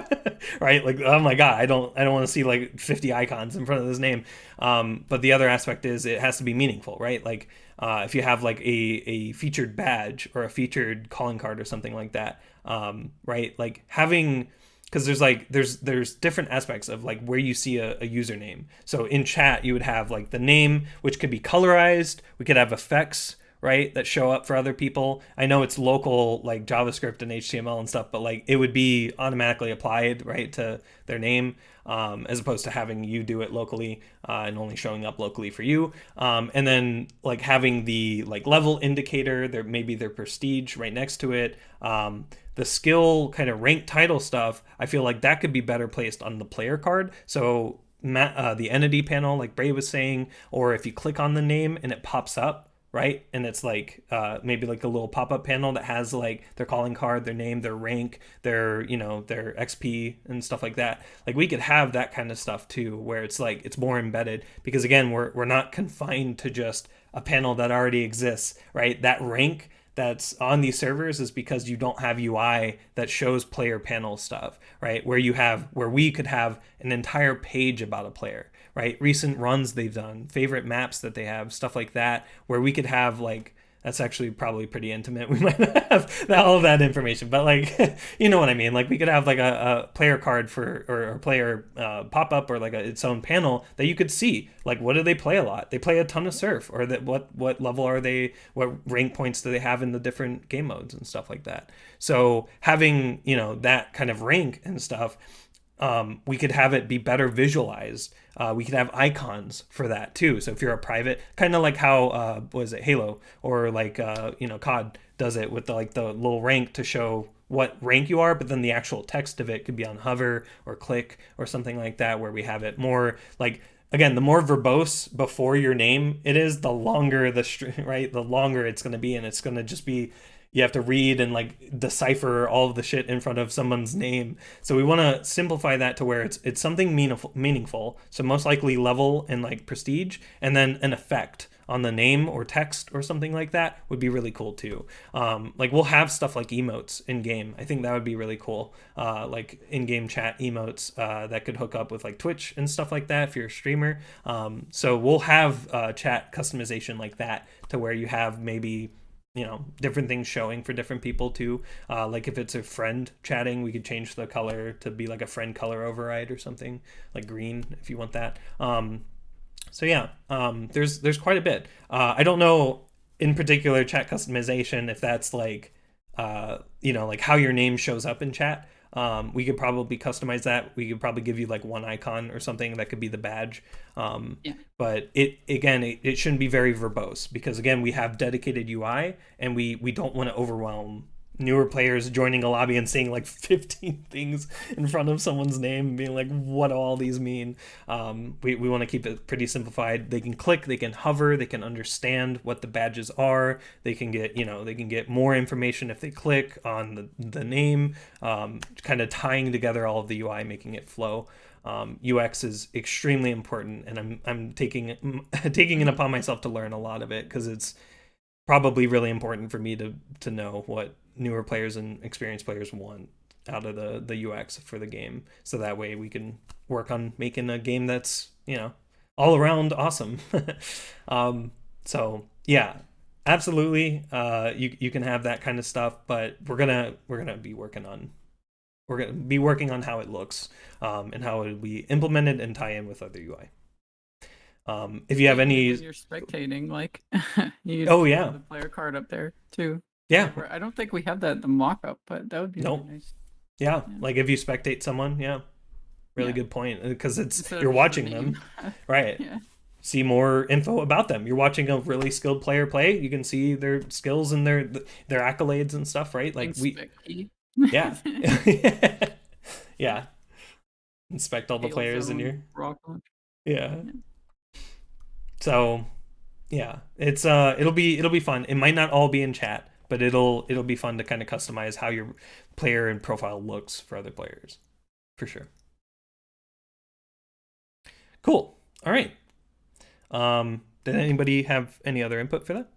Right? Like, oh my god, I don't want to see like 50 icons in front of this name. But the other aspect is it has to be meaningful, right? Like if you have like a featured badge or a featured calling card or something like that, right? Like having, because there's different aspects of like where you see a username. So in chat you would have like the name, which could be colorized. We could have effects, right, that show up for other people. I know it's local like JavaScript and HTML and stuff, but like it would be automatically applied, right, to their name, as opposed to having you do it locally and only showing up locally for you. And then like having the like level indicator, there maybe their prestige right next to it. The skill kind of rank title stuff, I feel like that could be better placed on the player card. So the entity panel, like Bray was saying, or if you click on the name and it pops up, right? And it's like maybe like a little pop-up panel that has like their calling card, their name, their rank, their their XP and stuff like that. Like we could have that kind of stuff too, where it's like it's more embedded, because again, we're not confined to just a panel that already exists, right? That rank that's on these servers is because you don't have UI that shows player panel stuff, right? Where we could have an entire page about a player, right? Recent runs they've done, favorite maps that they have, stuff like that, where we could have like, that's actually probably pretty intimate. We might not have all of that information, but like, you know what I mean? Like we could have like a player card for, or a player pop up, or like its own panel that you could see. Like, what do they play a lot? They play a ton of surf, or that what level are they? What rank points do they have in the different game modes and stuff like that? So having, that kind of rank and stuff, we could have it be better visualized. We could have icons for that too. So if you're a private, kind of like how was it Halo, or like COD does it with the little rank to show what rank you are, but then the actual text of it could be on hover or click or something like that, where we have it more like, again, the more verbose before your name it is, the longer the longer it's going to be, and it's going to just be, you have to read and like decipher all of the shit in front of someone's name. So we want to simplify that to where it's something meaningful. So most likely level and like prestige, and then an effect on the name or text or something like that would be really cool too. Like we'll have stuff like emotes in game. I think that would be really cool. Like in-game chat emotes that could hook up with like Twitch and stuff like that if you're a streamer. So we'll have chat customization like that, to where you have maybe different things showing for different people too. Like if it's a friend chatting, we could change the color to be like a friend color override or something, like green if you want that. So yeah, there's quite a bit. I don't know in particular chat customization if that's like like how your name shows up in chat. We could probably customize that. We could probably give you like one icon or something that could be the badge. But it shouldn't be very verbose, because again, we have dedicated UI, and we don't want to overwhelm newer players joining a lobby and seeing like 15 things in front of someone's name and being like, what do all these mean? We want to keep it pretty simplified. They can click, they can hover, they can understand what the badges are. They can get more information if they click on the name, kind of tying together all of the UI, making it flow. UX is extremely important, and I'm taking it upon myself to learn a lot of it, because it's probably really important for me to know what newer players and experienced players want out of the UX for the game, so that way we can work on making a game that's all around awesome. So yeah, absolutely, you can have that kind of stuff, but we're gonna be working on how it looks, and how it will be implemented and tie in with other UI. If you have any, when you're spectating, like you oh yeah, the player card up there too. Yeah. I don't think we have that in the mock-up, but that would be Nope. really nice. Yeah, like if you spectate someone, really good point, because you're watching them, right? Yeah. See more info about them. You're watching a really skilled player play. You can see their skills and their accolades and stuff, right? Like yeah, yeah. Inspect all the players in your yeah. So yeah, it's it'll be fun. It might not all be in chat, but it'll be fun to kind of customize how your player and profile looks for other players, for sure. Cool. All right. Did anybody have any other input for that?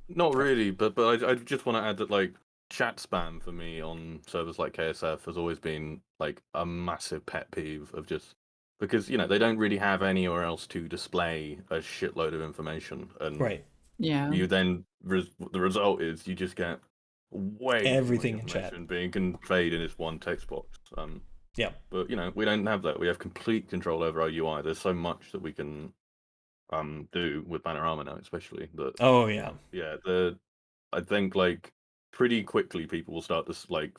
Not really, but I just want to add that like chat spam for me on servers like KSF has always been like a massive pet peeve of just because they don't really have anywhere else to display a shitload of information, and right. Yeah. You then the result is you just get way everything too much in chat information being conveyed in this one text box. Yeah. But we don't have that. We have complete control over our UI. There's so much that we can do with Panorama now, especially that. Oh yeah. Yeah. I think like pretty quickly people will start to like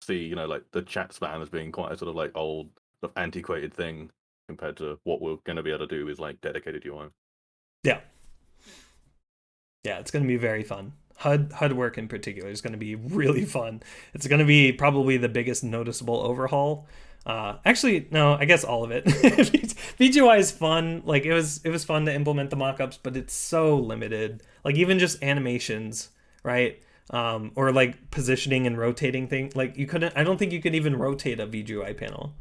see like the chat spam as being quite a sort of like old sort of antiquated thing compared to what we're going to be able to do with like dedicated UI. Yeah. Yeah, it's going to be very fun. HUD work in particular is going to be really fun. It's going to be probably the biggest noticeable overhaul. Actually, no, I guess all of it. VGUI is fun. Like it was fun to implement the mockups, but it's so limited. Like even just animations, right? Or like positioning and rotating things. Like I don't think you could even rotate a VGUI panel.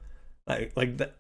Like that.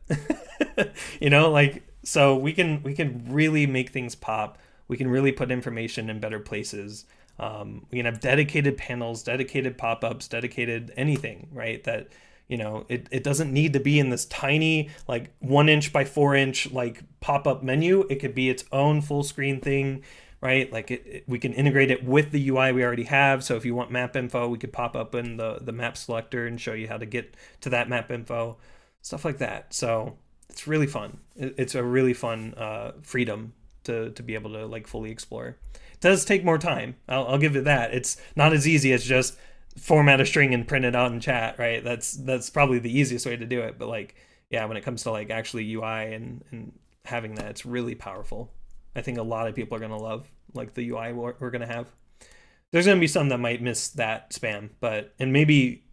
Like so we can really make things pop. We can really put information in better places. We can have dedicated panels, dedicated pop-ups, dedicated anything, right? That, it doesn't need to be in this tiny, like 1 inch by 4 inch, like pop-up menu. It could be its own full screen thing, right? Like we can integrate it with the UI we already have. So if you want map info, we could pop up in the map selector and show you how to get to that map info, stuff like that. So it's really fun. It's a really fun freedom to be able to like fully explore. It does take more time. I'll give it that. It's not as easy as just format a string and print it out in chat, right? That's probably the easiest way to do it. But like, yeah, when it comes to like actually UI and having that, it's really powerful. I think a lot of people are gonna love like the UI we're gonna have. There's gonna be some that might miss that spam, and maybe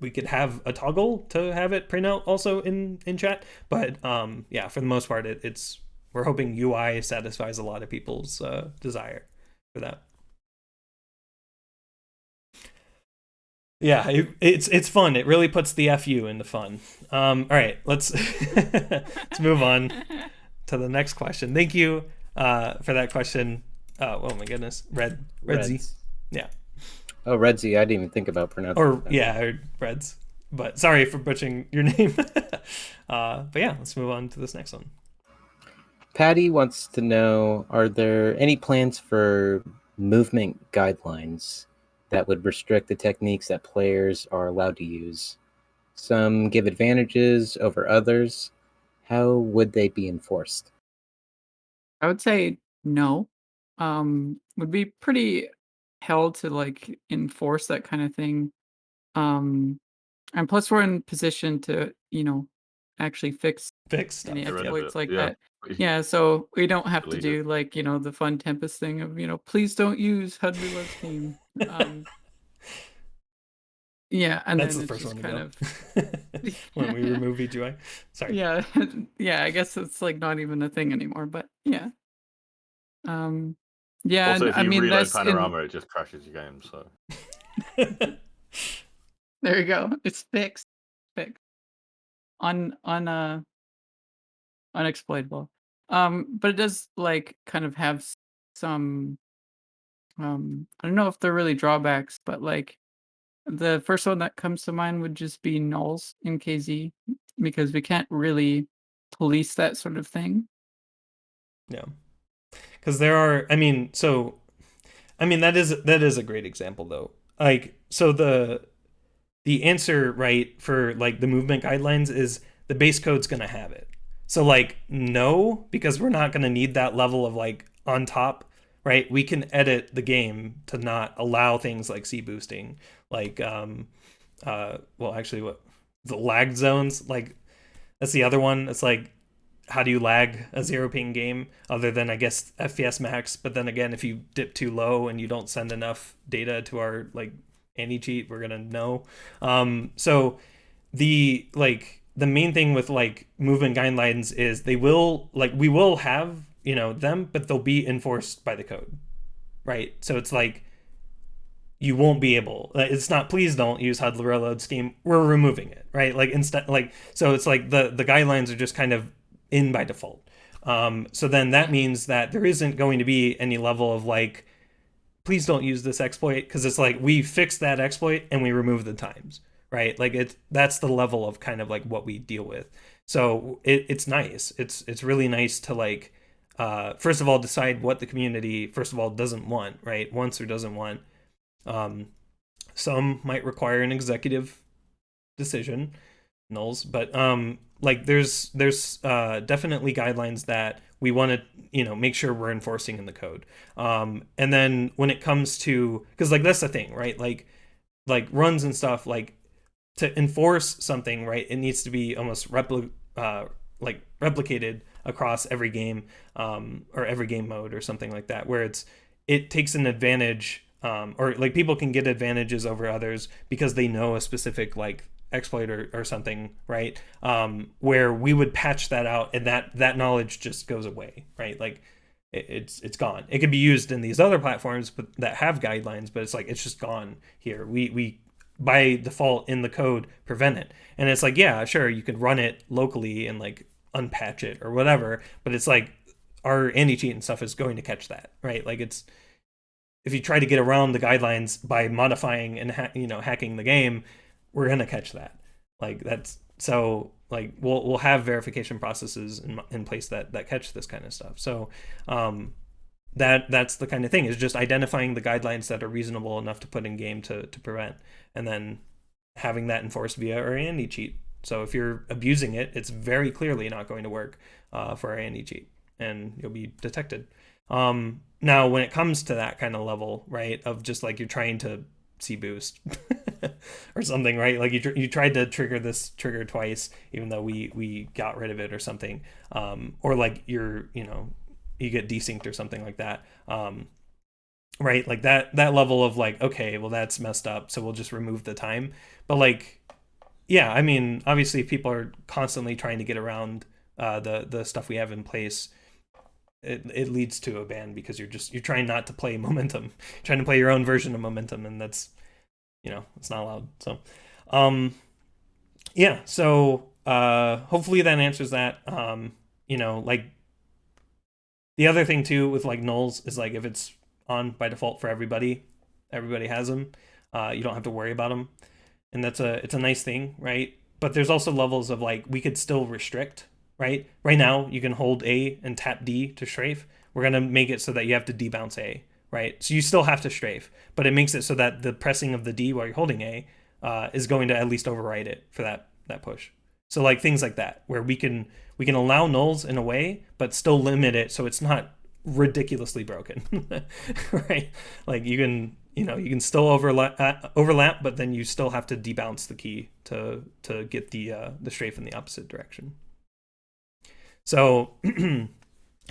we could have a toggle to have it print out also in chat. But yeah, for the most part, we're hoping UI satisfies a lot of people's desire for that. Yeah, it's fun. It really puts the FU into fun. All right, let's move on to the next question. Thank you for that question. Oh my goodness, Redz. Yeah. Oh, Redz. I didn't even think about pronouncing. Or Redz. But sorry for butchering your name. But yeah, let's move on to this next one. Paddy wants to know, are there any plans for movement guidelines that would restrict the techniques that players are allowed to use? Some give advantages over others. How would they be enforced? I would say no. Would be pretty hell to like enforce that kind of thing. And plus we're in position to, actually fix stuff. any exploits like that. Yeah, so we don't have to do like, the fun Tempest thing of, please don't use HUD reload scheme. Yeah, and that's then the first one kind of when we remove VGUI. Sorry. Yeah, yeah, I guess it's like not even a thing anymore, but yeah. Yeah, also, if you reload that's Panorama, it just crashes your game. So there you go. It's fixed. Unexploitable. But it does like kind of have some I don't know if they're really drawbacks, but like the first one that comes to mind would just be nulls in KZ because we can't really police that sort of thing. Yeah. Because there are, that is a great example though. Like, so the answer, right, for like the movement guidelines is the base code's going to have it. So like, no, because we're not going to need that level of like on top, right? We can edit the game to not allow things like C boosting, like well, actually, what the lag zones, like that's the other one. It's like, how do you lag a zero ping game other than, I guess, FPS max? But then again, if you dip too low and you don't send enough data to our like anti-cheat, we're gonna know. So the main thing with like movement guidelines is we will have, you know, them, but they'll be enforced by the code, right? So it's like, you won't be able, it's not, please don't use HUD reload scheme, we're removing it, right? Like instead, like, so it's like the guidelines are just kind of in by default. So then that means that there isn't going to be any level of like, please don't use this exploit, because it's like we fix that exploit and we remove the times, right? Like that's the level of kind of like what we deal with. So it's nice. It's really nice to like, first of all, decide what the community first of all doesn't want, right? Wants or doesn't want. Some might require an executive decision, nulls, but like there's definitely guidelines that we want to, you know, make sure we're enforcing in the code. And then when it comes to, because like that's the thing, right? Like runs and stuff, like to enforce something, right, it needs to be almost replicated across every game, or every game mode or something like that, where it takes an advantage, or like people can get advantages over others because they know a specific like exploit or something, right? Where we would patch that out and that knowledge just goes away, right? Like it's gone. It can be used in these other platforms but that have guidelines, but it's like it's just gone here. We by default in the code prevent it. And it's like, yeah, sure, you could run it locally and like unpatch it or whatever, but it's like our anti-cheat and stuff is going to catch that, right? Like it's, if you try to get around the guidelines by modifying and hacking the game, we're gonna catch that. Like that's, so like we'll have verification processes in place that catch this kind of stuff. So that's the kind of thing, is just identifying the guidelines that are reasonable enough to put in game to prevent, and then having that enforced via our anti-cheat. So if you're abusing it, it's very clearly not going to work for our anti-cheat, and you'll be detected. Now, when it comes to that kind of level, right, of just like you're trying to C boost or something, right? Like you tried to trigger this trigger twice, even though we got rid of it or something, or like you get desynced or something like that, right? Like that level of like, okay, well that's messed up, so we'll just remove the time. But like, yeah, I mean, obviously if people are constantly trying to get around the stuff we have in place, it leads to a ban, because you're trying not to play momentum, trying to play your own version of momentum, and that's, it's not allowed. So yeah, so hopefully that answers that. Like the other thing too with like nulls is like, if it's on by default for everybody has them, you don't have to worry about them, and it's a nice thing, right? But there's also levels of like, we could still restrict. Right now you can hold A and tap D to strafe. We're going to make it so that you have to debounce A, right? So you still have to strafe, but it makes it so that the pressing of the D while you're holding A is going to at least override it for that push. So like things like that, where we can allow nulls in a way, but still limit it so it's not ridiculously broken, right? Like you can still overlap, but then you still have to debounce the key to get the strafe in the opposite direction. So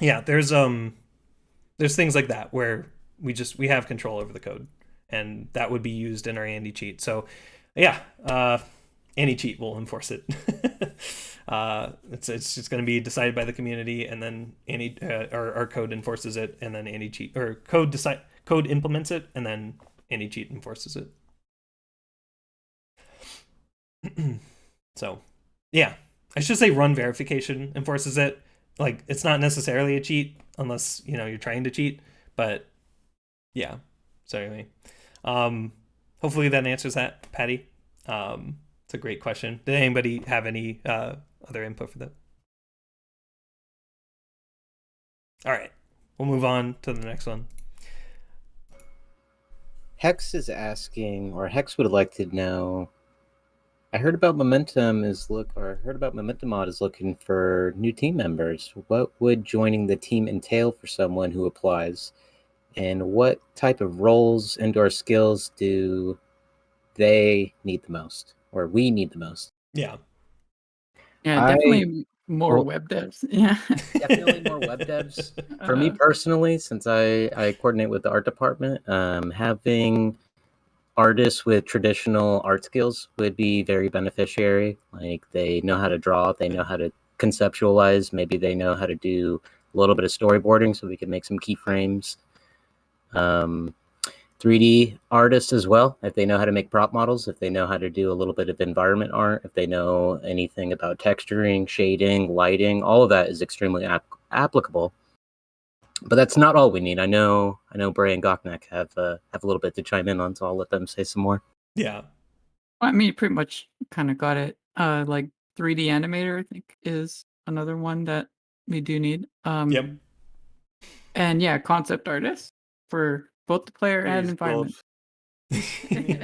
yeah, there's things like that where we have control over the code, and that would be used in our anti-cheat. So yeah, anti-cheat will enforce it. It's just going to be decided by the community, and then our code enforces it, and then anti-cheat, or code implements it, and then anti-cheat enforces it. So yeah, I should say run verification enforces it. Like, it's not necessarily a cheat unless, you're trying to cheat, but yeah. So anyway, hopefully that answers that, Paddy. It's a great question. Did anybody have any other input for that? All right, we'll move on to the next one. Hex is asking, or Hex would like to know, I heard about Momentum Mod is looking for new team members. What would joining the team entail for someone who applies? And what type of roles and/or skills do they need the most, or we need the most. Yeah. Yeah, definitely more well- web devs. Yeah. Definitely more web devs. For me personally, since I coordinate with the art department, having artists with traditional art skills would be very beneficiary. Like they know how to draw, they know how to conceptualize, maybe they know how to do a little bit of storyboarding so we can make some keyframes. 3D artists as well, if they know how to make prop models, if they know how to do a little bit of environment art, if they know anything about texturing, shading, lighting, all of that is extremely applicable. But that's not all we need. I know Bray and Goknak have a little bit to chime in on, so I'll let them say some more. Yeah. I mean, you pretty much kind of got it. Like 3D animator, I think, is another one that we do need. Yep. And yeah, concept artists for both the player and Please, environment.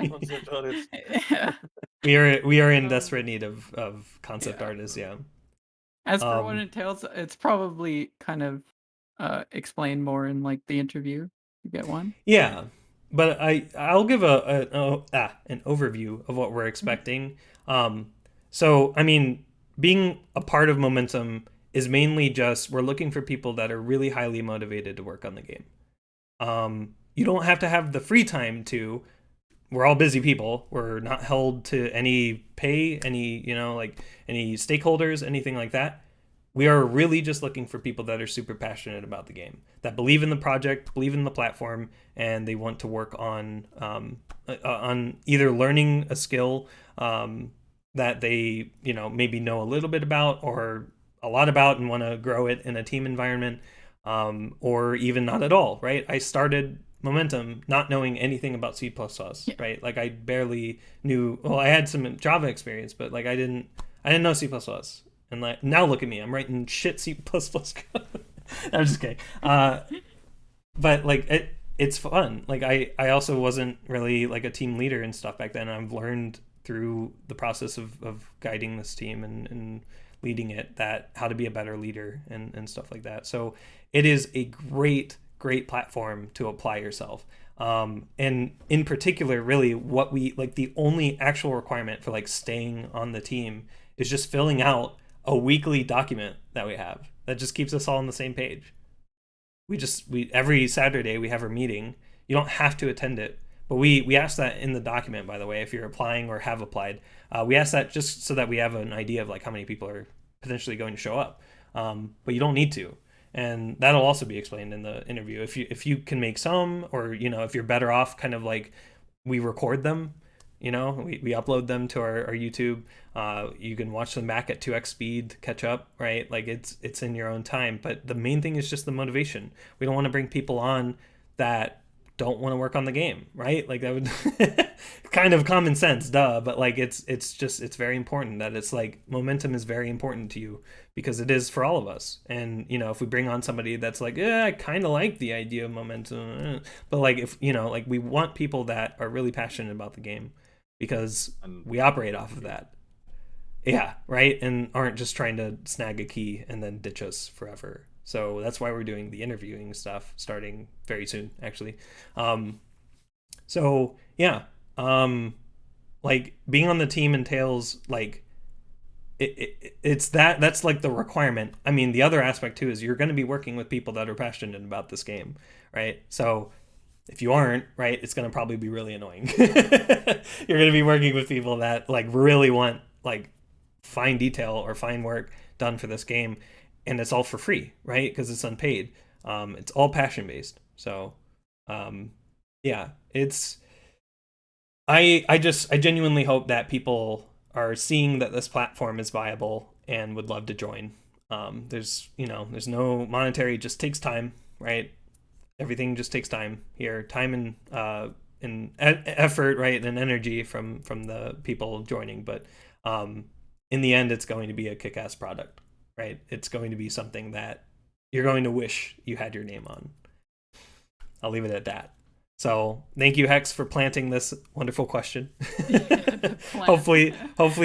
Concept artist. Yeah. We are in desperate need of concept artists. Yeah. As for what it entails, it's probably kind of explained more in like the interview. You get one. Yeah, but I'll give an overview of what we're expecting. So I mean, being a part of Momentum is mainly just we're looking for people that are really highly motivated to work on the game. You don't have to have the free time to. We're all busy people. We're not held to any pay, any any stakeholders, anything like that. We are really just looking for people that are super passionate about the game, that believe in the project, believe in the platform, and they want to work on either learning a skill that they maybe know a little bit about or a lot about and want to grow it in a team environment, or even not at all. Right? I started Momentum not knowing anything about C++. Right? Like I barely knew. Well, I had some Java experience, but like I didn't know C++. And like now look at me, I'm writing shit C++ code. I'm just kidding. But like it's fun. Like I also wasn't really like a team leader and stuff back then. I've learned through the process of guiding this team and leading it that how to be a better leader and stuff like that. So it is a great platform to apply yourself. And in particular, really what we like the only actual requirement for like staying on the team is just filling out a weekly document that we have that just keeps us all on the same page. We every Saturday we have our meeting. You don't have to attend it, but we ask that in the document, by the way, if you're applying or have applied. We ask that just so that we have an idea of like how many people are potentially going to show up. But you don't need to. And that'll also be explained in the interview. If you can make some, or if you're better off, kind of like we record them, we upload them to our YouTube. You can watch them back at 2x speed, catch up, right? Like it's in your own time. But the main thing is just the motivation. We don't want to bring people on that don't want to work on the game, right? Like that would kind of common sense, duh. But like it's very important that it's like Momentum is very important to you because it is for all of us. And if we bring on somebody that's like, I kind of like the idea of Momentum, but like if like we want people that are really passionate about the game because we operate off of that. Yeah, right? And aren't just trying to snag a key and then ditch us forever. So that's why we're doing the interviewing stuff starting very soon, actually. So yeah, like being on the team entails like that's like the requirement. I mean, the other aspect too is you're going to be working with people that are passionate about this game, right? So if you aren't, right, it's going to probably be really annoying. You're going to be working with people that like really want like fine detail or fine work done for this game. And it's all for free, right? Because it's unpaid. It's all passion based. So, yeah, I genuinely hope that people are seeing that this platform is viable and would love to join. There's no monetary, it just takes time, right? Everything just takes time here, time and effort, right, and energy from the people joining. But in the end, it's going to be a kick-ass product. Right? It's going to be something that you're going to wish you had your name on. I'll leave it at that. So thank you, Hex, for planting this wonderful question. Hopefully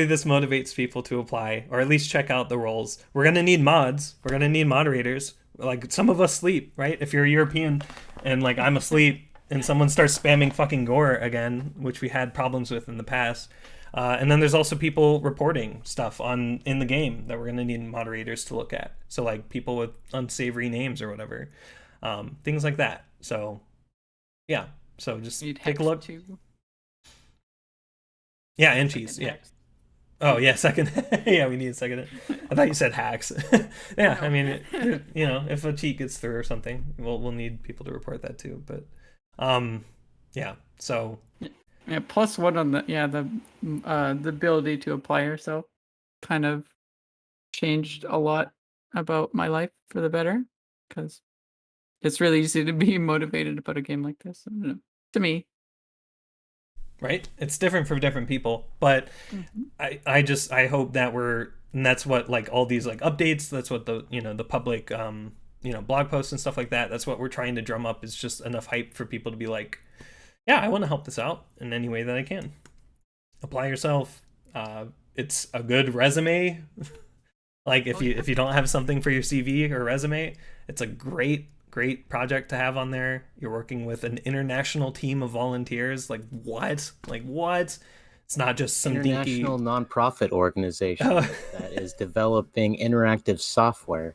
this motivates people to apply or at least check out the roles. We're going to need mods. We're going to need moderators. Like some of us sleep, right? If you're European and like I'm asleep, and someone starts spamming fucking gore again, which we had problems with in the past. And then there's also people reporting stuff in the game that we're going to need moderators to look at. So like people with unsavory names or whatever, things like that. So yeah, so just take a look. Too. Yeah, and cheese. Yeah. Hex. Oh yeah, second. Yeah, we need a second. I thought you said hacks. Yeah, No. I mean, if a cheat gets through or something, we'll need people to report that too. But, yeah. So. Yeah, +1 on the ability to apply yourself kind of changed a lot about my life for the better, because it's really easy to be motivated about a game like this. I don't know, to me. Right, it's different for different people, but I hope that and that's what like all these like updates. That's what the public blog posts and stuff like that. That's what we're trying to drum up, is just enough hype for people to be like, yeah, I want to help this out in any way that I can. Apply yourself. It's a good resume. Like if you don't have something for your CV or resume, it's a great project to have on there. You're working with an international team of volunteers. Like what? It's not just some international nonprofit organization that is developing interactive software.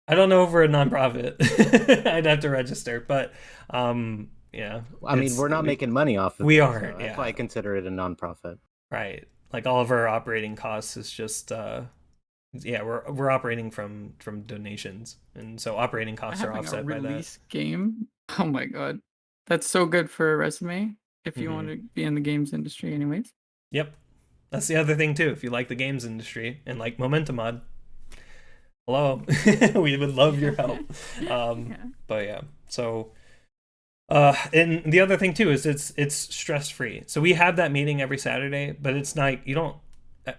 I don't know if we're a nonprofit. I'd have to register, but yeah. I mean, we're not making money off of it. We aren't. So that's why I consider it a nonprofit. Right. Like all of our operating costs is just we're operating from donations, and so operating costs are offset by that. Release game. Oh my god, that's so good for a resume if you want to be in the games industry, anyways. Yep, that's the other thing too. If you like the games industry and like Momentum Mod, hello, we would love your help. But yeah, so. And the other thing too is it's stress free. So we have that meeting every Saturday, but it's not, you don't,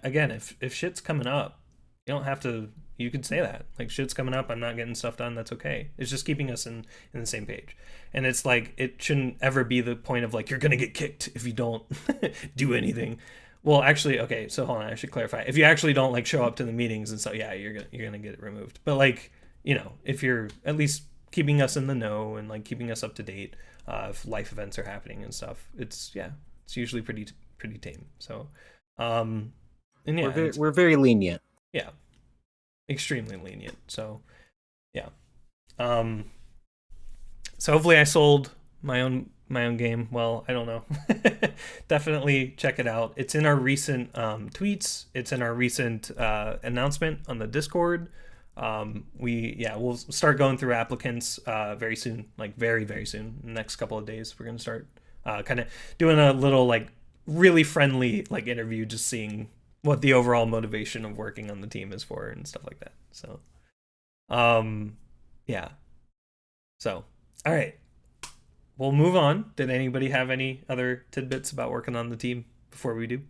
again, if shit's coming up, you don't have to, you can say that like shit's coming up, I'm not getting stuff done. That's okay. It's just keeping us in the same page. And it's like, it shouldn't ever be the point of like, you're going to get kicked if you don't do anything. Well, actually, okay. So hold on, I should clarify. If you actually don't like show up to the meetings and so, yeah, you're going to get it removed. But like, if you're at least keeping us in the know and like keeping us up to date if life events are happening and stuff, it's usually pretty tame. So and yeah, we're very lenient. Yeah, extremely lenient. So yeah, so hopefully I sold my own game well. I don't know. Definitely check it out. It's in our recent tweets. It's in our recent announcement on the Discord. We'll start going through applicants very soon, like very, very soon. In the next couple of days, we're gonna start kind of doing a little like really friendly like interview, just seeing what the overall motivation of working on the team is for and stuff like that. So yeah. So all right, we'll move on. Did anybody have any other tidbits about working on the team before we do?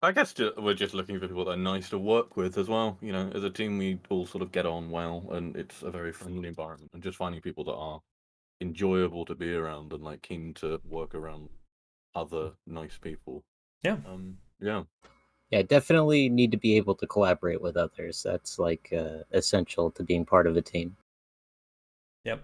I guess we're just looking for people that are nice to work with as well. As a team, we all sort of get on well, and it's a very friendly environment. And just finding people that are enjoyable to be around and like keen to work around other nice people. Yeah. Yeah, definitely need to be able to collaborate with others. That's like essential to being part of a team. Yep.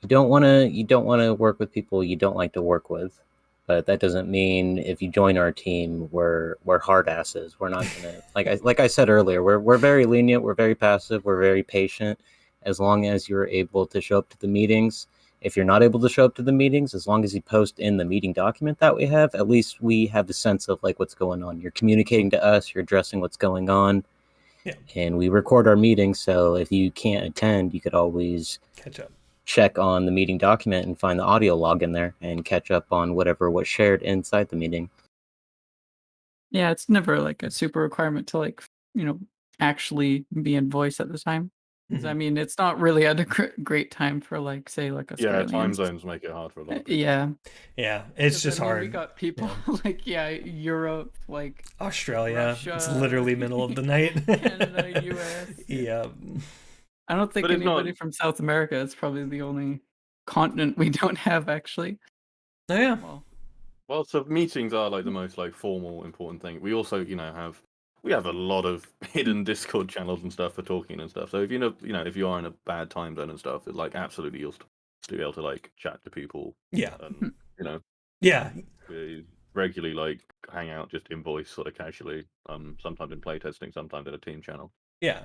You don't want to work with people you don't like to work with. But that doesn't mean if you join our team, we're hard asses. We're not gonna like I said earlier. We're very lenient. We're very passive. We're very patient. As long as you're able to show up to the meetings. If you're not able to show up to the meetings, as long as you post in the meeting document that we have, at least we have the sense of like what's going on. You're communicating to us. You're addressing what's going on. Yeah. And we record our meetings, so if you can't attend, you could always catch up. Check on the meeting document and find the audio log in there and catch up on whatever was shared inside the meeting. Yeah, it's never like a super requirement to like, actually be in voice at the time. Because I mean, it's not really at a great time for like, say, like Australians. Yeah, time zones make it hard for a lot of people. Yeah, it's just hard. We got people like Europe, like Australia. Russia, it's literally middle of the night. Canada, US. Yeah. I don't think anybody from South America. It's probably the only continent we don't have, actually. Oh yeah. Well, so meetings are like the most like formal, important thing. We also, have we have a lot of hidden Discord channels and stuff for talking and stuff. So if if you are in a bad time zone and stuff, it like absolutely you'll still be able to like chat to people. Yeah. And Yeah. we regularly like hang out just in voice sort of casually. Sometimes in playtesting, sometimes in a team channel. Yeah.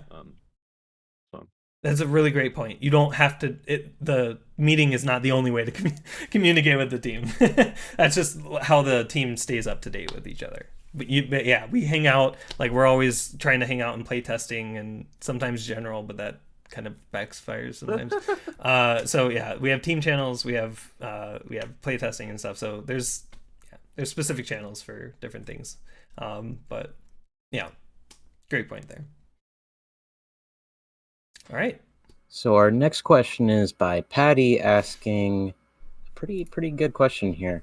So that's a really great point. You don't have to. The meeting is not the only way to communicate with the team. That's just how the team stays up to date with each other. But yeah, we hang out. Like we're always trying to hang out in play testing and sometimes general, but that kind of backfires sometimes. So yeah, we have team channels. We have play testing and stuff. So there's specific channels for different things. But yeah, great point there. All right. So our next question is by Paddy, asking a pretty good question here.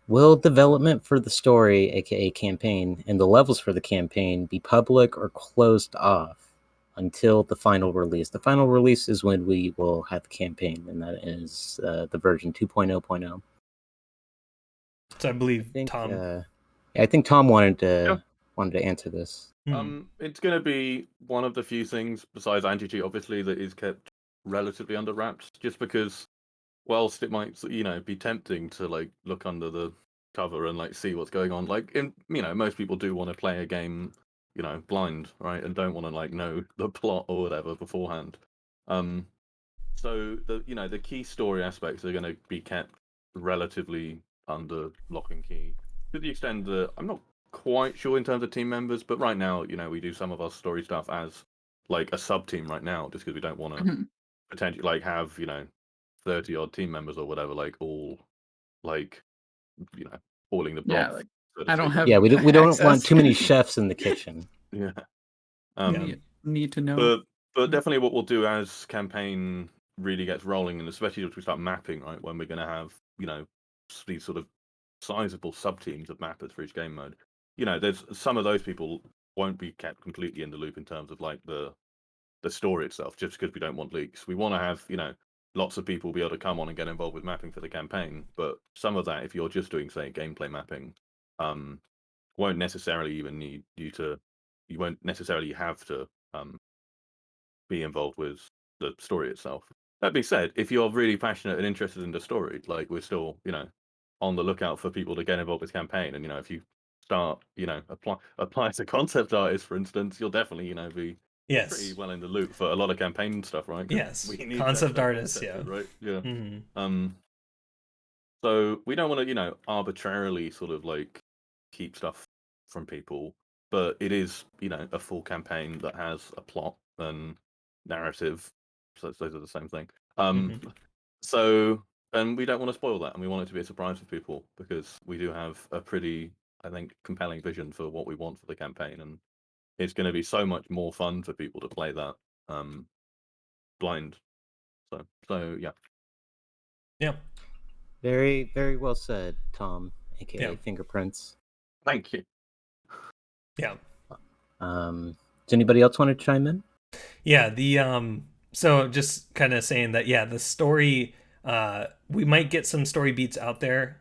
Will development for the story, aka campaign, and the levels for the campaign be public or closed off until the final release? The final release is when we will have the campaign, and that is the version 2.0.0. So I believe I Tom. think Tom wanted to answer this. It's going to be one of the few things besides anti-cheat, obviously, that is kept relatively under wraps, just because whilst it might be tempting to like look under the cover and like see what's going on, like most people do want to play a game blind, right, and don't want to like know the plot or whatever beforehand. So the key story aspects are going to be kept relatively under lock and key, to the extent that I'm not quite sure in terms of team members, but right now we do some of our story stuff as like a sub team right now, just because we don't want to potentially like have 30 odd team members or whatever, like all like boiling the broth. Yeah, like so to I don't speak. have. Yeah, we don't access. want too many chefs in the kitchen. Yeah. Need to know. But definitely what we'll do as campaign really gets rolling, and especially if we start mapping, right, when we're going to have these sort of sizable sub teams of mappers for each game mode. There's some of those people won't be kept completely in the loop in terms of like the story itself, just because we don't want leaks. We want to have lots of people be able to come on and get involved with mapping for the campaign, but some of that, if you're just doing say gameplay mapping, won't necessarily even need you won't necessarily have to be involved with the story itself. That being said, if you're really passionate and interested in the story, like we're still on the lookout for people to get involved with campaign, and if you start apply as a concept artist, for instance, you'll definitely be pretty well in the loop for a lot of campaign stuff, right? Yes. We need concept that artists, concept, right? Yeah. Mm-hmm. So we don't want to arbitrarily sort of like keep stuff from people, but it is a full campaign that has a plot and narrative. So those are the same thing. So, and we don't want to spoil that, and we want it to be a surprise for people, because we do have a pretty, I think, compelling vision for what we want for the campaign, and it's going to be so much more fun for people to play that blind. So yeah. Yeah. Very, very well said, Tom, aka Fingerprints. Thank you. Yeah. Does anybody else want to chime in? Yeah, so just kind of saying that, the story, we might get some story beats out there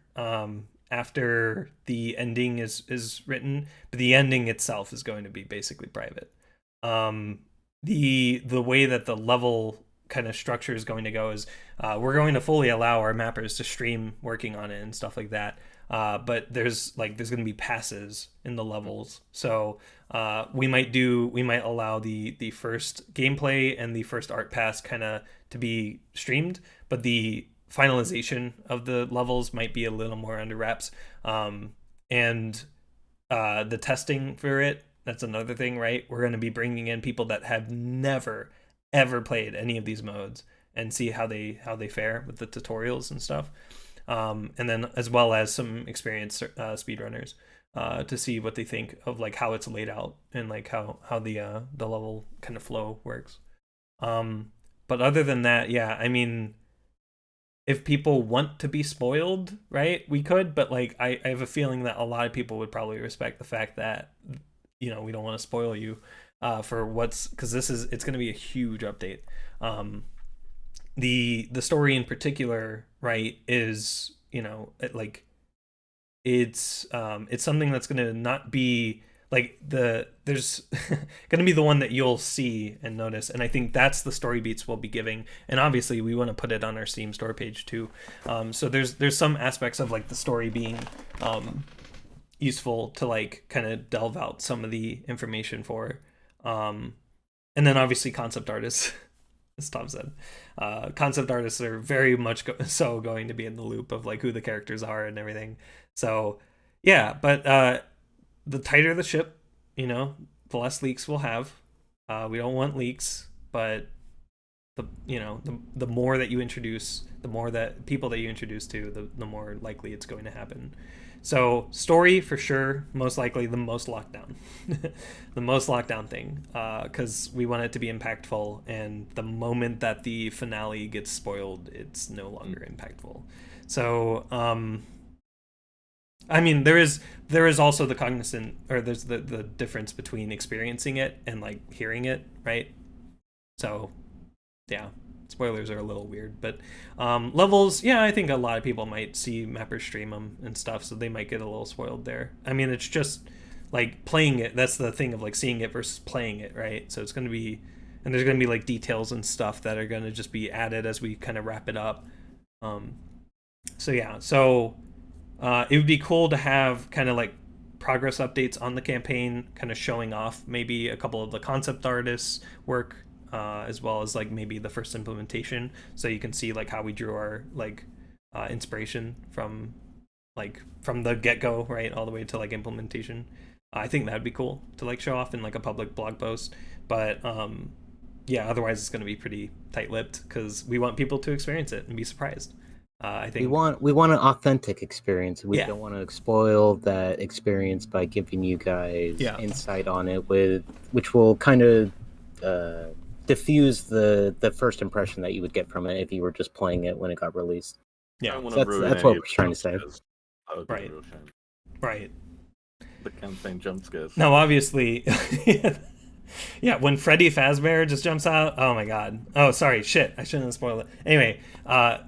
after the ending is written, but the ending itself is going to be basically private. The way that the level kind of structure is going to go is we're going to fully allow our mappers to stream working on it and stuff like that. But there's going to be passes in the levels, so we might allow the first gameplay and the first art pass kind of to be streamed, but the finalization of the levels might be a little more under wraps. And the testing for it, that's another thing, right? We're going to be bringing in people that have never ever played any of these modes and see how they fare with the tutorials and stuff. And then as well as some experienced speedrunners to see what they think of like how it's laid out and like how the level kind of flow works. But other than that, I mean, if people want to be spoiled, right, we could, but like I have a feeling that a lot of people would probably respect the fact that we don't want to spoil you for because it's going to be a huge update. The story in particular, right, is it's something that's going to not be like there's going to be the one that you'll see and notice, and I think that's the story beats we'll be giving. And obviously we want to put it on our Steam store page too. So there's some aspects of like the story being useful to like kind of delve out some of the information for. And then obviously concept artists, as Tom said, concept artists are very much going to be in the loop of like who the characters are and everything. So yeah, but the tighter the ship, you know, the less leaks we'll have. We don't want leaks, but the more that you introduce, the more that people that you introduce to, the more likely it's going to happen. So story for sure, most likely the most lockdown, the most lockdown thing, because we want it to be impactful. And the moment that the finale gets spoiled, it's no longer impactful. So I mean, there is also the cognizant, or there's the difference between experiencing it and like hearing it, right? So yeah, spoilers are a little weird, but levels, yeah, I think a lot of people might see mappers stream them and stuff, so they might get a little spoiled there. I mean, it's just like playing it. That's the thing of like seeing it versus playing it, right? So it's going to be, and there's going to be like details and stuff that are going to just be added as we kind of wrap it up. So yeah, so it would be cool to have kind of like progress updates on the campaign, kind of showing off maybe a couple of the concept artists' work, as well as like maybe the first implementation, so you can see like how we drew our like inspiration from the get-go, right, all the way to like implementation. I think that'd be cool to like show off in like a public blog post, but yeah, otherwise it's going to be pretty tight-lipped because we want people to experience it and be surprised. I think we want an authentic experience. We don't want to spoil that experience by giving you guys insight on it, which will kind of diffuse the first impression that you would get from it if you were just playing it when it got released. Yeah, that's what we're trying to say. That would be a real shame. Right. The campaign jump scares. No, obviously. Yeah, when Freddy Fazbear just jumps out, oh my god. Oh, sorry, shit, I shouldn't have spoiled it. Anyway,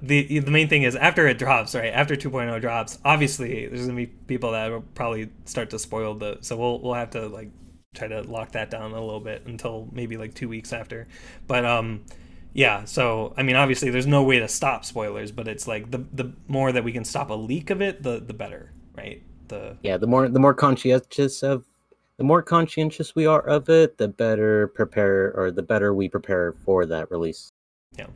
the main thing is after it drops, right, after 2.0 drops, obviously there's gonna be people that will probably start to spoil so we'll have to like try to lock that down a little bit until maybe like 2 weeks after. But yeah, so I mean obviously there's no way to stop spoilers, but it's like the more that we can stop a leak of it, the better, right? The more conscientious we are of it, the better we prepare for that release. Yeah.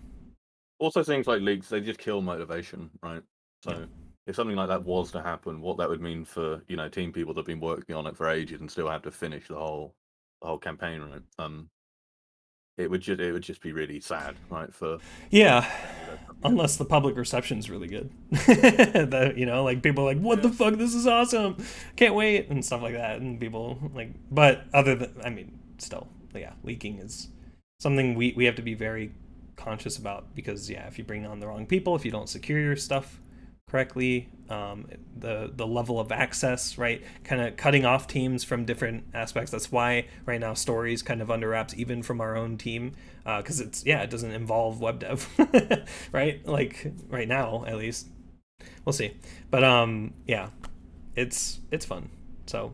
Also, things like leaks, they just kill motivation, right? So if something like that was to happen, what that would mean for team people that've been working on it for ages and still have to finish the whole campaign, right? It would just be really sad, right? Unless the public reception is really good. Like people are like, what the fuck, this is awesome, can't wait, and stuff like that, and people like, but other than, I mean, still, yeah, leaking is something we have to be very conscious about, because if you bring on the wrong people, if you don't secure your stuff correctly, the level of access, right, kind of cutting off teams from different aspects. That's why right now stories kind of under wraps even from our own team, because it doesn't involve web dev. Right, like right now at least. We'll see, but it's fun, so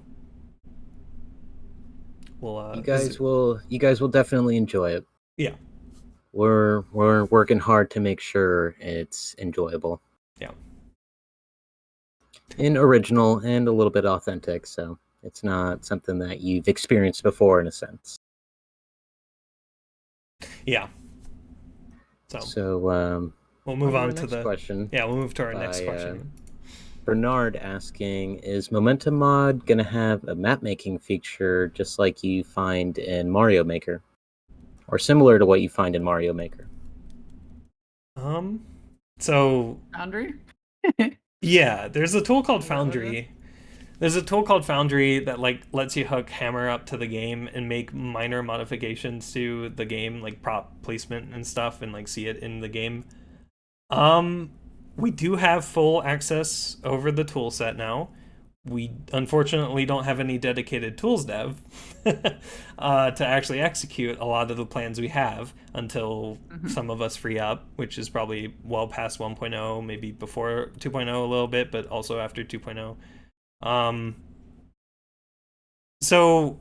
we'll you guys will definitely enjoy it. Yeah, we're working hard to make sure it's enjoyable. Yeah. And original and a little bit authentic, so it's not something that you've experienced before in a sense. Yeah. So we'll move on to the question. Yeah, we'll move to our next question. Bernard asking, is Momentum Mod going to have a map making feature just like you find in Mario Maker? Or similar to what you find in Mario Maker? So Foundry? Yeah, there's a tool called Foundry. There's a tool called Foundry that like lets you hook Hammer up to the game and make minor modifications to the game, like prop placement and stuff, and like see it in the game. We do have full access over the tool set now. We unfortunately don't have any dedicated tools dev to actually execute a lot of the plans we have until some of us free up, which is probably well past 1.0, maybe before 2.0 a little bit, but also after 2.0. So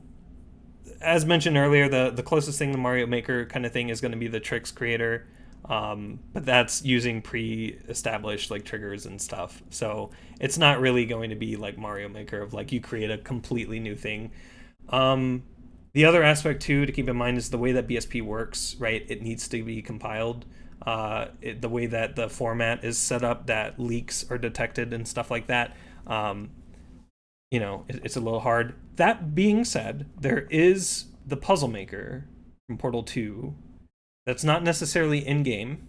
as mentioned earlier, the closest thing to Mario Maker kind of thing is going to be the tricks creator, but that's using pre-established like triggers and stuff. So it's not really going to be like Mario Maker of like you create a completely new thing. The other aspect too to keep in mind is the way that BSP works. Right, it needs to be compiled. The way that the format is set up, that leaks are detected and stuff like that. It's a little hard. That being said, there is the puzzle maker from Portal 2 that's not necessarily in-game.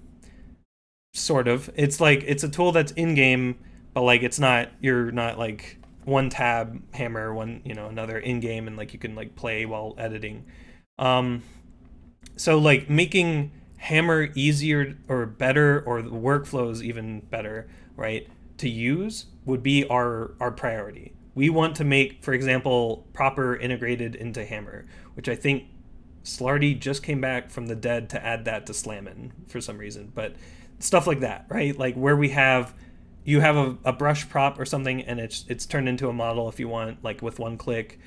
Sort of. It's like it's a tool that's in-game, but like you're not like one tab hammer, another in-game, and like you can like play while editing. So like making hammer easier or better, or the workflows even better, right, to use would be our priority. We want to make, for example, proper integrated into hammer, which I think Slarty just came back from the dead to add that to Slammin' for some reason. But stuff like that, right? Like where you have a brush prop or something and it's turned into a model if you want, like with one click.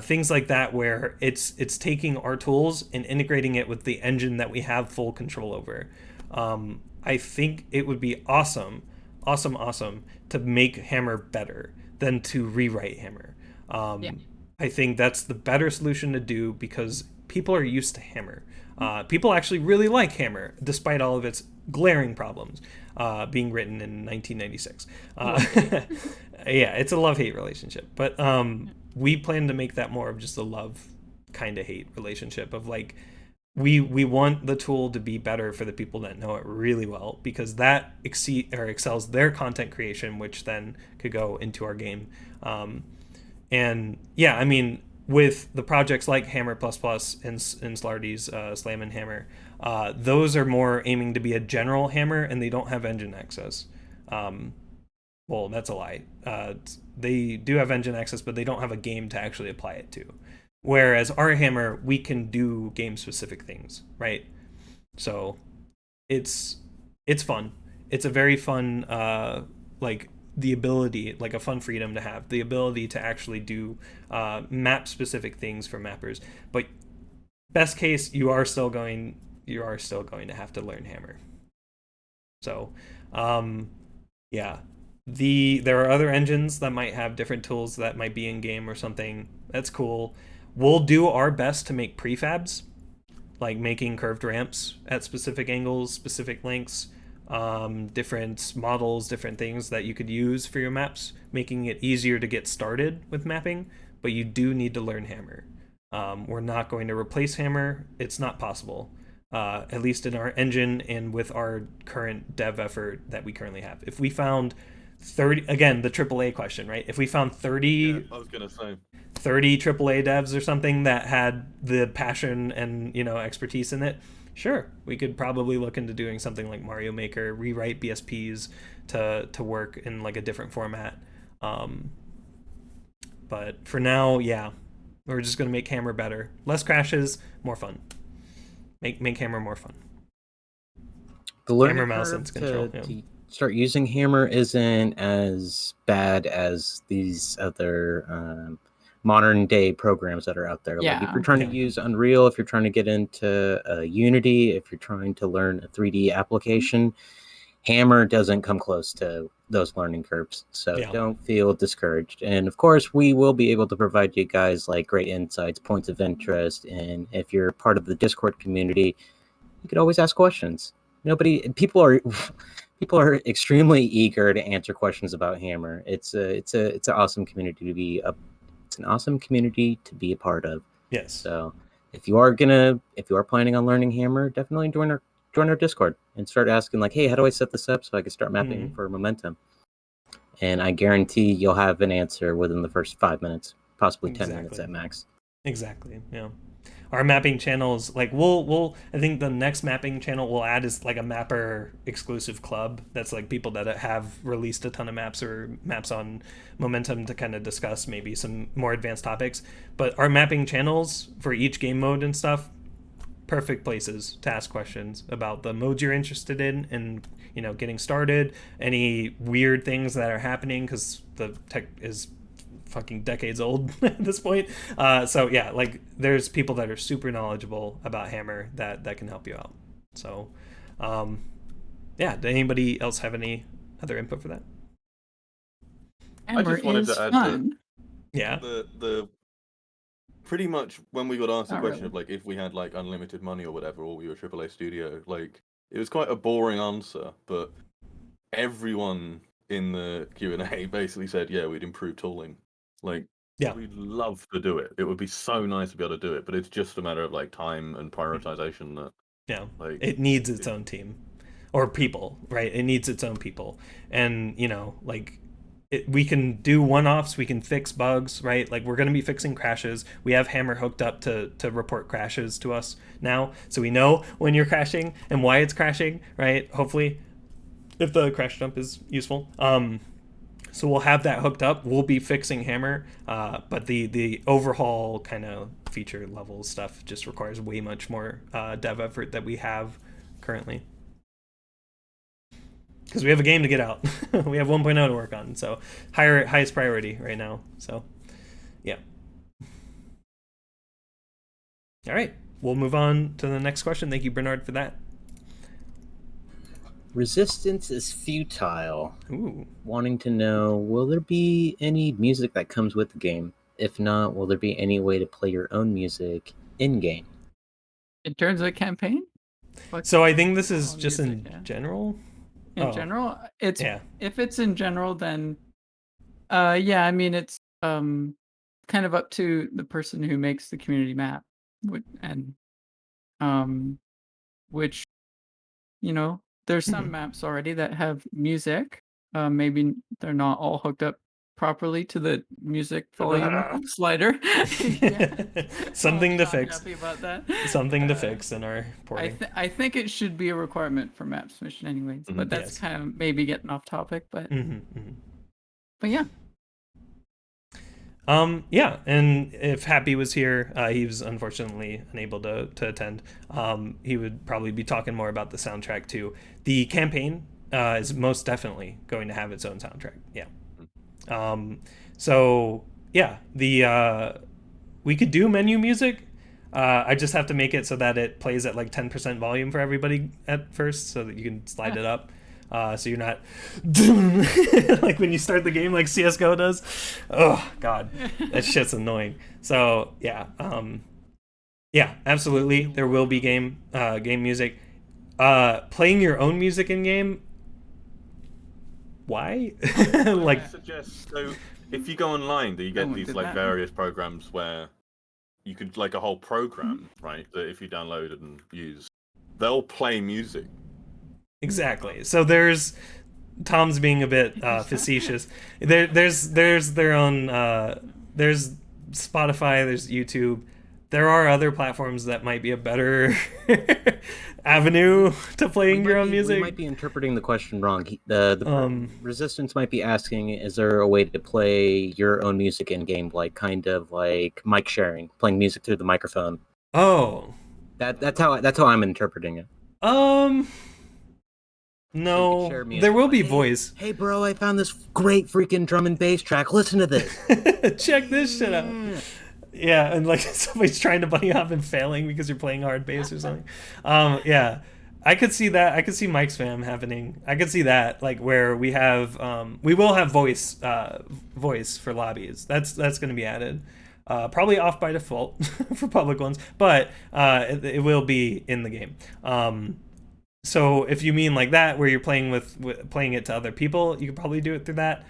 Things like that where it's taking our tools and integrating it with the engine that we have full control over. I think it would be awesome to make Hammer better than to rewrite Hammer. I think that's the better solution to do because people are used to Hammer. People actually really like Hammer, despite all of its glaring problems being written in 1996. Yeah, it's a love-hate relationship. But we plan to make that more of just a love kind of hate relationship of like, we want the tool to be better for the people that know it really well, because that excels their content creation, which then could go into our game. And yeah, I mean, with the projects like Hammer++ and Slarty's Slammin' Hammer, those are more aiming to be a general hammer, and they don't have engine access. Well, that's a lie. They do have engine access, but they don't have a game to actually apply it to. Whereas our hammer, we can do game-specific things, right? So it's fun. It's a very fun, like the ability, like a fun freedom to have, the ability to actually do map-specific things for mappers. But best case, you are still going to have to learn hammer. So, yeah. There are other engines that might have different tools that might be in game or something. That's cool. We'll do our best to make prefabs, like making curved ramps at specific angles, specific lengths, different models, different things that you could use for your maps, making it easier to get started with mapping. But you do need to learn Hammer. We're not going to replace Hammer. It's not possible, at least in our engine and with our current dev effort that we currently have. If we found 30, again, the AAA question, right? If we found 30, Yeah, I was gonna say 30 AAA devs or something that had the passion and expertise in it, sure, we could probably look into doing something like Mario Maker, rewrite BSPs to work in like a different format. But for now, yeah, we're just gonna make Hammer better, less crashes, more fun. Make Hammer more fun. The learning Hammer, mouse, curve and control. to start using Hammer isn't as bad as these other modern day programs that are out there. Like if you're trying to use Unreal, if you're trying to get into Unity, if you're trying to learn a 3D application, Hammer doesn't come close to those learning curves. So don't feel discouraged. And of course, we will be able to provide you guys like great insights, points of interest. And if you're part of the Discord community, you could always ask questions. People are extremely eager to answer questions about Hammer. It's an awesome community to be a part of. Yes. So if you are planning on learning Hammer, definitely join our Discord and start asking like, hey, how do I set this up so I can start mapping for momentum? And I guarantee you'll have an answer within the first 5 minutes, possibly 10 minutes at max. Exactly. Yeah. Our mapping channels, like we'll I think the next mapping channel we'll add is like a mapper exclusive club that's like people that have released a ton of maps or maps on momentum to kind of discuss maybe some more advanced topics. But our mapping channels for each game mode and stuff, perfect places to ask questions about the modes you're interested in and getting started, any weird things that are happening because the tech is fucking decades old at this point. So yeah, like there's people that are super knowledgeable about Hammer that can help you out. So yeah, did anybody else have any other input for that? Hammer just wanted is to add fun. Yeah. The pretty much when we got asked the Not question really. of like if we had like unlimited money or whatever, or we were a AAA studio, like it was quite a boring answer, but everyone in the Q&A basically said, yeah, we'd improve tooling. Like, Yeah. we'd love to do it. It would be so nice to be able to do it, but it's just a matter of like time and prioritization that Yeah. like It needs its own team or people, right? It needs its own people. And, you know, like we can do one-offs, we can fix bugs, right? Like we're going to be fixing crashes. We have Hammer hooked up to report crashes to us now, so we know when you're crashing and why it's crashing, right? Hopefully, if the crash dump is useful. So we'll have that hooked up. We'll be fixing Hammer, but the overhaul kind of feature level stuff just requires way much more dev effort that we have currently. Because we have a game to get out. We have 1.0 to work on, so highest priority right now. So, yeah. All right, we'll move on to the next question. Thank you, Bernard, for that. Resistance is futile. Ooh. Wanting to know, will there be any music that comes with the game? If not, will there be any way to play your own music in-game? In terms of campaign? So I think this is just music, in yeah. general. In general, it's Yeah. if it's in general, then yeah, I mean it's kind of up to the person who makes the community map, and which, you know, there's some maps already that have music. Maybe they're not all hooked up properly to the music volume slider. Yeah. Something to Not fix. happy about that. Something to fix in our porting. I think it should be a requirement for map submission anyways, but that's Yes. kind of maybe getting off topic, but but yeah. Yeah, and if Happy was here, he was unfortunately unable to attend. He would probably be talking more about the soundtrack too. The campaign is most definitely going to have its own soundtrack. Yeah. So yeah, we could do menu music. I just have to make it so that it plays at like 10% volume for everybody at first, so that you can slide it up. So you're not like when you start the game like CSGO does. Oh god, that shit's annoying. So yeah, yeah, absolutely, there will be game music. Playing your own music in game. Why? Like, I suggest so if you go online, you get these like various programs where you could like a whole program, right? That if you download and use, they'll play music. Exactly. So there's Tom's being a bit facetious. There's their own. There's Spotify. There's YouTube. There are other platforms that might be a better avenue to playing your own music. We might be interpreting the question wrong. The Resistance might be asking, is there a way to play your own music in game, like kind of like mic sharing, playing music through the microphone? Oh, that's how I'm interpreting it. No, there will be voice. Hey, bro, I found this great freaking drum and bass track. Listen to this. Check this shit out. Yeah, and like somebody's trying to bunny hop and failing because you're playing hard bass or something. Yeah, I could see that. I could see mic spam happening. I could see that, like where we have, we will have voice for lobbies. That's going to be added. Probably off by default for public ones, but it will be in the game. So if you mean like that, where you're playing playing it to other people, you could probably do it through that.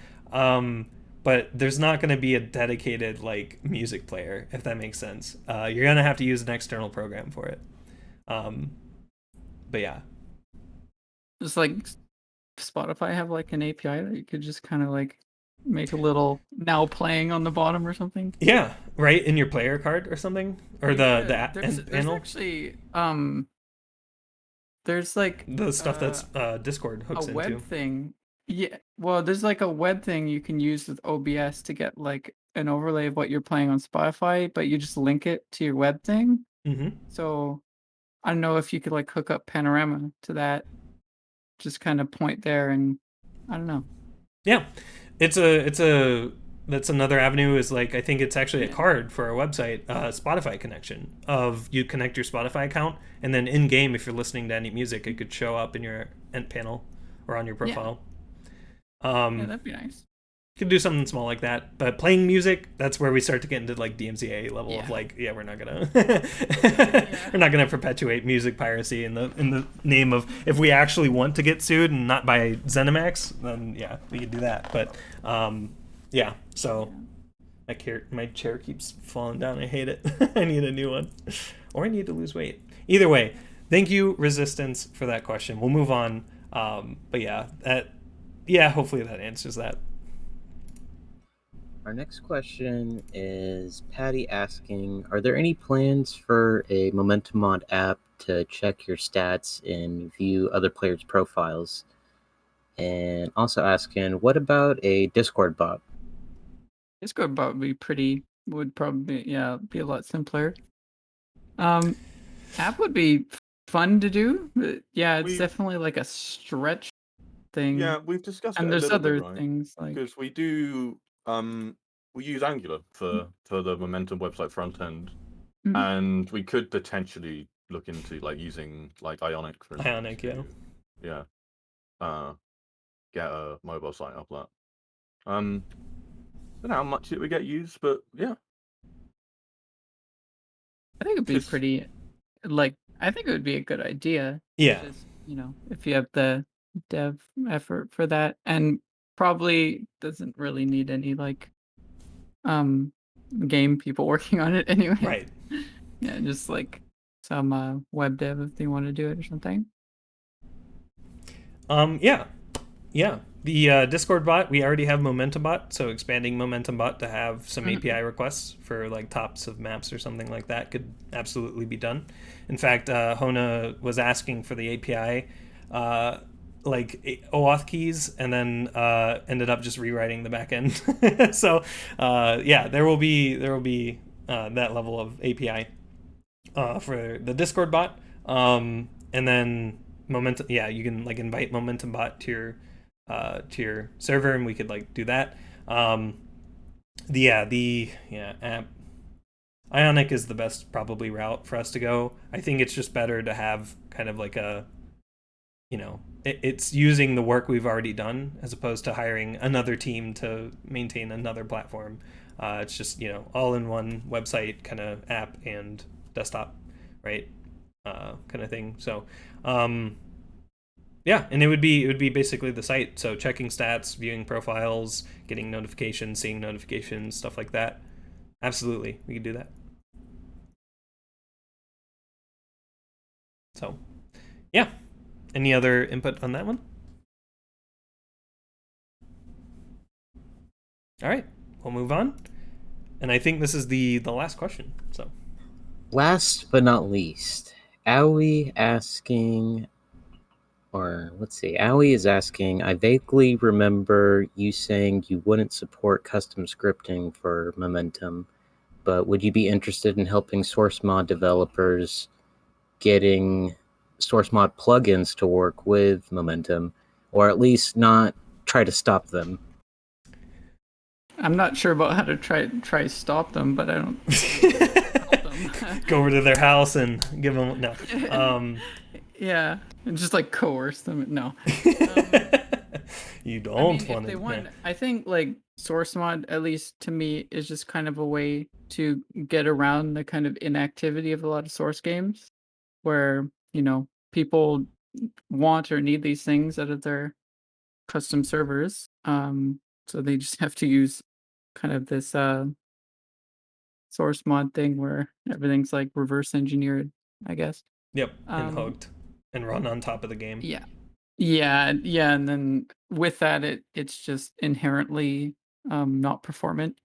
But there's not going to be a dedicated like music player, if that makes sense. You're going to have to use an external program for it. But yeah. Just like Spotify have like an API that you could just kind of like make a little now playing on the bottom or something. Yeah, right, in your player card or something, or there's panel. Actually there's like the stuff that's Discord hooks a web into. thing. Yeah, well, there's like a web thing you can use with OBS to get like an overlay of what you're playing on Spotify, but you just link it to your web thing. So I don't know if you could like hook up Panorama to that, just kind of point there, and I don't know. Yeah, it's a that's another avenue. Is like, I think it's actually a Yeah. card for our website, Spotify connection. Of you connect your Spotify account, and then in game, if you're listening to any music, it could show up in your end panel or on your profile. Yeah, that'd be nice. Could do something small like that, but playing music, that's where we start to get into like DMCA level of Yeah. like, yeah, we're not gonna Yeah. we're not gonna perpetuate music piracy in the name of, if we actually want to get sued and not by ZeniMax, then yeah, we could do that. But yeah, so my chair keeps falling down. I hate it. I need a new one, or I need to lose weight. Either way, thank you, Resistance, for that question. We'll move on. But yeah, hopefully that answers that. Our next question is Paddy asking, are there any plans for a Momentum Mod app to check your stats and view other players' profiles? And also asking, what about a Discord bot? Discord bot would probably be a lot simpler. App would be fun to do, but yeah, it's definitely like a stretch thing. Yeah, we've discussed it And a there's little bit, other right? things like Because we do we use Angular for the Momentum website front end, and we could potentially look into like using like Ionic for instance, Ionic, yeah. Get a mobile site up that. I don't know how much it would get used, but yeah. I think it'd be pretty, like, I think it would be a good idea. Yeah. Just, if you have the dev effort for that, and probably doesn't really need any like game people working on it anyway. Right. Yeah, just like some web dev if they want to do it or something. Yeah. The Discord bot, we already have Momentum bot, so expanding Momentum bot to have some API requests for like tops of maps or something like that could absolutely be done. In fact, Hona was asking for the API like OAuth keys, and then ended up just rewriting the backend. So yeah, there will be that level of API for the Discord bot, and then Momentum. Yeah, you can like invite Momentum bot to your server, and we could like do that. The app Ionic is the best probably route for us to go. I think it's just better to have kind of like a, it's using the work we've already done as opposed to hiring another team to maintain another platform. It's just, all in one website kind of app and desktop, right? Kind of thing. So yeah, and it would be basically the site. So checking stats, viewing profiles, getting notifications, seeing notifications, stuff like that. Absolutely, we could do that. So, yeah. Any other input on that one? All right, we'll move on. And I think this is the last question. So, last but not least, Owie asking, or let's see, Owie is asking, I vaguely remember you saying you wouldn't support custom scripting for Momentum, but would you be interested in helping sourcemod developers getting sourcemod plugins to work with Momentum, or at least not try to stop them? I'm not sure about how to try stop them, but I don't help them. Go over to their house and give them no. Yeah, and just like coerce them. No. You don't want to. Yeah. I think like sourcemod, at least to me, is just kind of a way to get around the kind of inactivity of a lot of source games, where people want or need these things out of their custom servers. So they just have to use kind of this source mod thing where everything's like reverse engineered, I guess. Yep, and hooked and run on top of the game. Yeah, and then with that, it's just inherently not performant.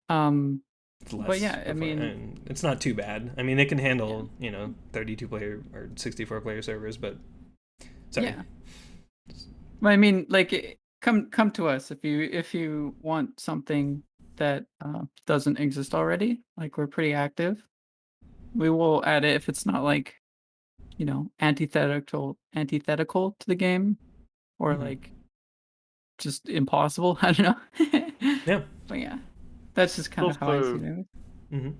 But yeah, I mean, it's not too bad. I mean, it can handle 32 player or 64 player servers, but sorry. Yeah. But I mean, like, come to us if you want something that doesn't exist already. Like, we're pretty active. We will add it if it's not like antithetical to the game, or like just impossible. I don't know. Yeah. But yeah, that's just kind of how I see Also, it. Mm-hmm.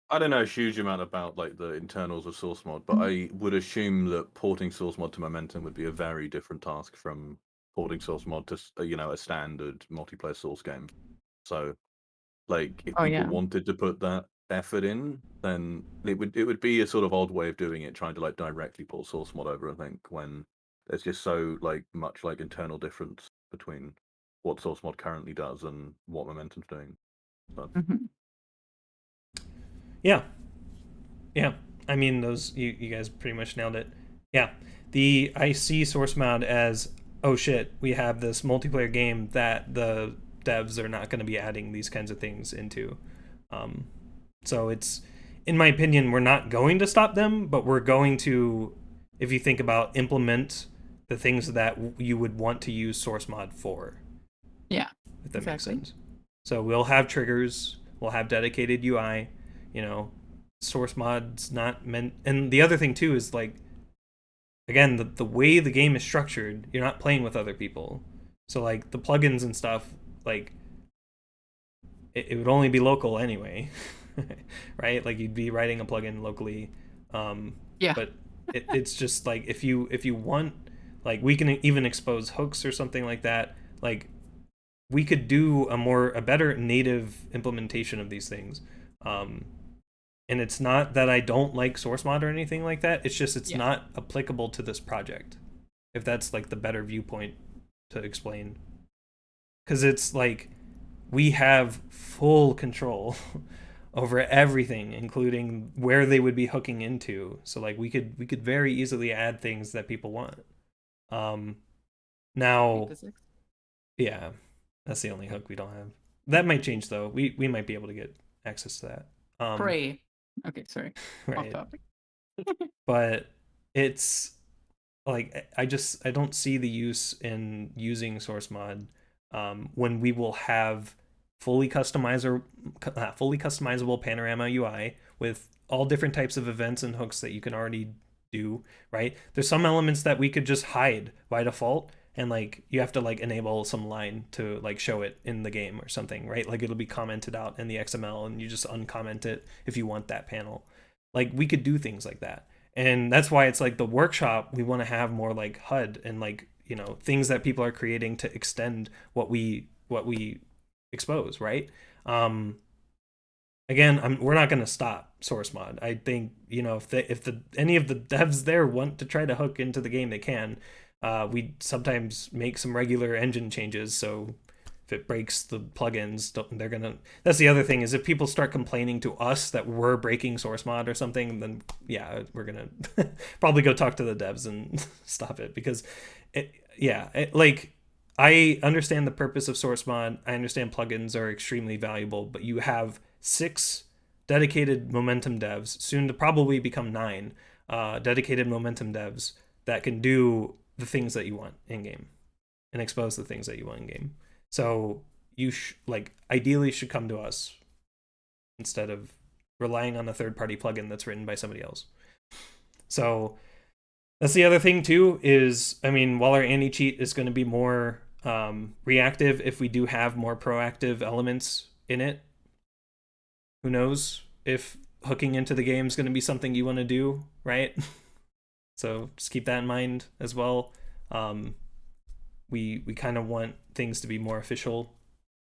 I don't know a huge amount about like the internals of sourcemod, but I would assume that porting sourcemod to Momentum would be a very different task from porting sourcemod to a standard multiplayer source game. So, like, if Oh people yeah. wanted to put that effort in, then it would be a sort of odd way of doing it, trying to like directly port sourcemod over. I think when there's just so like much like internal difference between what sourcemod currently does and what Momentum's doing. So, Mhm. Yeah. Yeah. I mean, those you guys pretty much nailed it. Yeah. I see source mod as, oh shit, we have this multiplayer game that the devs are not going to be adding these kinds of things into. Um, so it's, in my opinion, we're not going to stop them, but we're going to, if you think about, implement the things that you would want to use source mod for. Yeah. If that makes Exactly. sense. So we'll have triggers, we'll have dedicated UI, source mod's not meant. And the other thing too is like, again, the way the game is structured, you're not playing with other people. So like the plugins and stuff, like it would only be local anyway, right? Like you'd be writing a plugin locally, Yeah. but it's just like if you want, like we can even expose hooks or something like that. Like we could do a better native implementation of these things. And it's not that I don't like source mod or anything like that. It's just it's Yeah. not applicable to this project. If that's like the better viewpoint to explain. Cuz it's like we have full control over everything, including where they would be hooking into. So like we could very easily add things that people want. Now, yeah, that's the only hook we don't have. That might change though. We might be able to get access to that. Pray. Okay, sorry. Off Right. topic. But it's like I don't see the use in using source mod when we will have fully customizable panorama UI with all different types of events and hooks that you can already do, right? There's some elements that we could just hide by default, and like you have to like enable some line to like show it in the game or something, right? Like it'll be commented out in the XML and you just uncomment it if you want that panel. Like we could do things like that. And that's why it's like the workshop, we want to have more like HUD and like, things that people are creating to extend what we expose, right? Again, we're not going to stop source mod. I think if any of the devs there want to try to hook into the game, they can. We sometimes make some regular engine changes, so if it breaks the plugins, they're gonna. That's the other thing is if people start complaining to us that we're breaking source mod or something, then yeah, we're gonna probably go talk to the devs and stop it because, like I understand the purpose of source mod. I understand plugins are extremely valuable, but you have 6 dedicated momentum devs, soon to probably become 9 dedicated momentum devs that can do the things that you want in game and expose the things that you want in game. So you ideally should come to us instead of relying on a third-party plugin that's written by somebody else. So that's the other thing too is, I mean, while our anti-cheat is going to be more reactive, if we do have more proactive elements in it, who knows if hooking into the game is going to be something you want to do, right? So just keep that in mind as well. We kind of want things to be more official,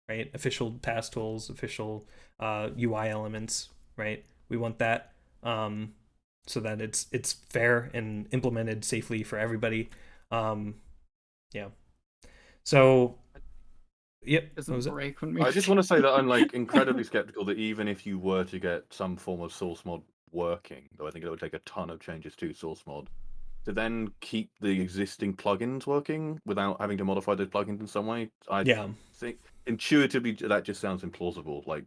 right? Official task tools, official UI elements, right? We want that so that it's fair and implemented safely for everybody. Yeah. So, yep. Doesn't break when we. I just want to say that I'm like incredibly skeptical that even if you were to get some form of source mod working, though I think it would take a ton of changes to source mod, to then keep the existing plugins working without having to modify those plugins in some way. I think intuitively that just sounds implausible. Like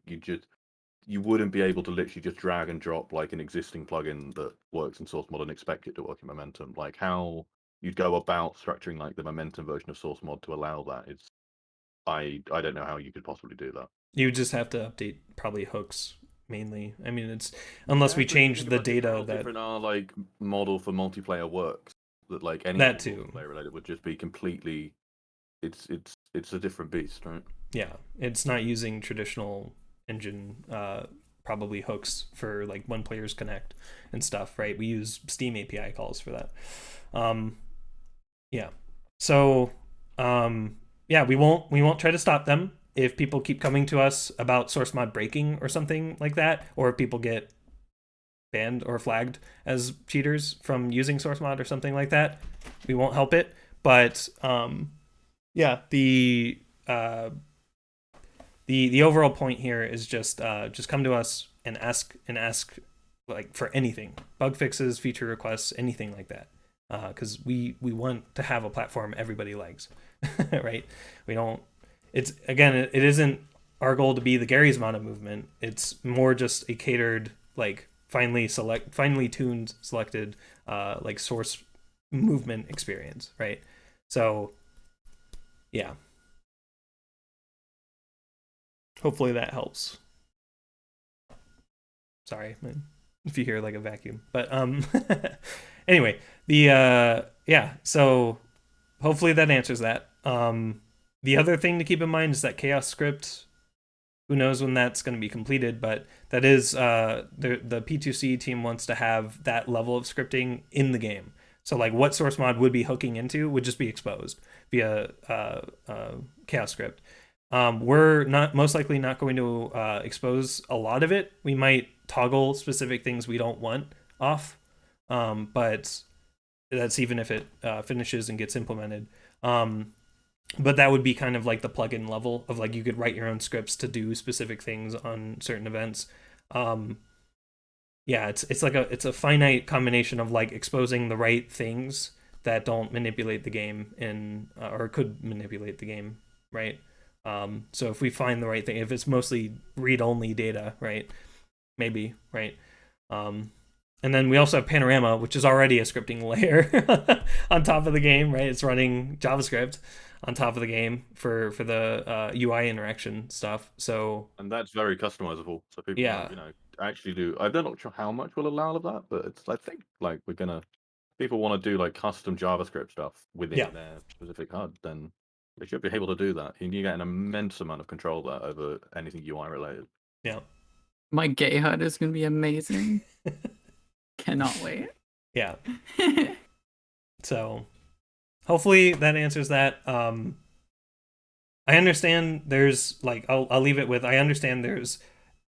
you wouldn't be able to literally just drag and drop like an existing plugin that works in source mod and expect it to work in Momentum. Like how you'd go about structuring like the Momentum version of source mod to allow that is I don't know how you could possibly do that. You just have to update probably hooks mainly. I mean, it's unless we change the data that different our like model for multiplayer works, that like anything that too multiplayer related would just be completely it's a different beast, right? Yeah, it's not using traditional engine, probably hooks for like when players connect and stuff, right? We use Steam API calls for that. Yeah. So, yeah, we won't try to stop them if people keep coming to us about source mod breaking or something like that, or if people get banned or flagged as cheaters from using source mod or something like that. We won't help it, but yeah, the overall point here is just come to us and ask like for anything, bug fixes, feature requests, anything like that, because we want to have a platform everybody likes. Right? We don't. It's again, it isn't our goal to be the Gary's Mono movement. It's more just a catered, like finely tuned, selected, like source movement experience, right? So, yeah. Hopefully that helps. Sorry, if you hear like a vacuum, but anyway, the yeah. So hopefully that answers that. The other thing to keep in mind is that chaos script, who knows when that's going to be completed, but that is the P2C team wants to have that level of scripting in the game. So like what source mod would be hooking into would just be exposed via chaos script. We're most likely not going to expose a lot of it. We might toggle specific things we don't want off, but that's even if it finishes and gets implemented. But that would be kind of like the plugin level of like you could write your own scripts to do specific things on certain events. Yeah, it's like it's a finite combination of like exposing the right things that don't manipulate the game or could manipulate the game, right? So if we find the right thing, if it's mostly read-only data, right? Maybe, right? And then we also have Panorama, which is already a scripting layer on top of the game, right? It's running JavaScript on top of the game for the UI interaction stuff. So and that's very customizable. So people, yeah, actually do. I'm not sure how much we'll allow of that, but I think like people want to do like custom JavaScript stuff within their specific HUD, then they should be able to do that. You get an immense amount of control there over anything UI related. Yeah. My gay HUD is going to be amazing. Cannot wait. Yeah. So hopefully that answers that. I understand there's like, I'll leave it with, I understand there's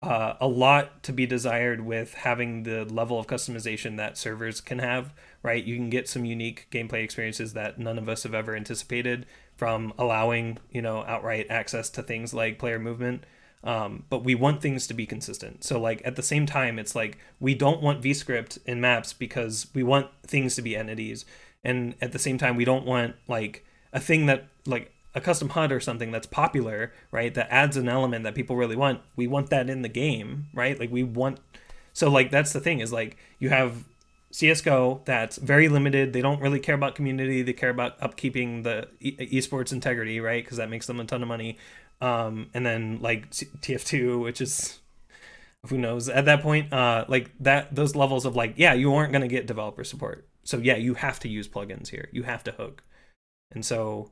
a lot to be desired with having the level of customization that servers can have, right? You can get some unique gameplay experiences that none of us have ever anticipated from allowing, outright access to things like player movement. But we want things to be consistent. So like at the same time, it's like we don't want VScript in maps because we want things to be entities. And at the same time, we don't want like a thing that like a custom HUD or something that's popular, right? That adds an element that people really want. We want that in the game, right? Like so like that's the thing is like you have CSGO that's very limited. They don't really care about community. They care about upkeeping the esports integrity, right? Because that makes them a ton of money. And then like TF2, which is who knows at that point, like those levels of like, yeah, you aren't going to get developer support. So yeah, you have to use plugins here. You have to hook. And so,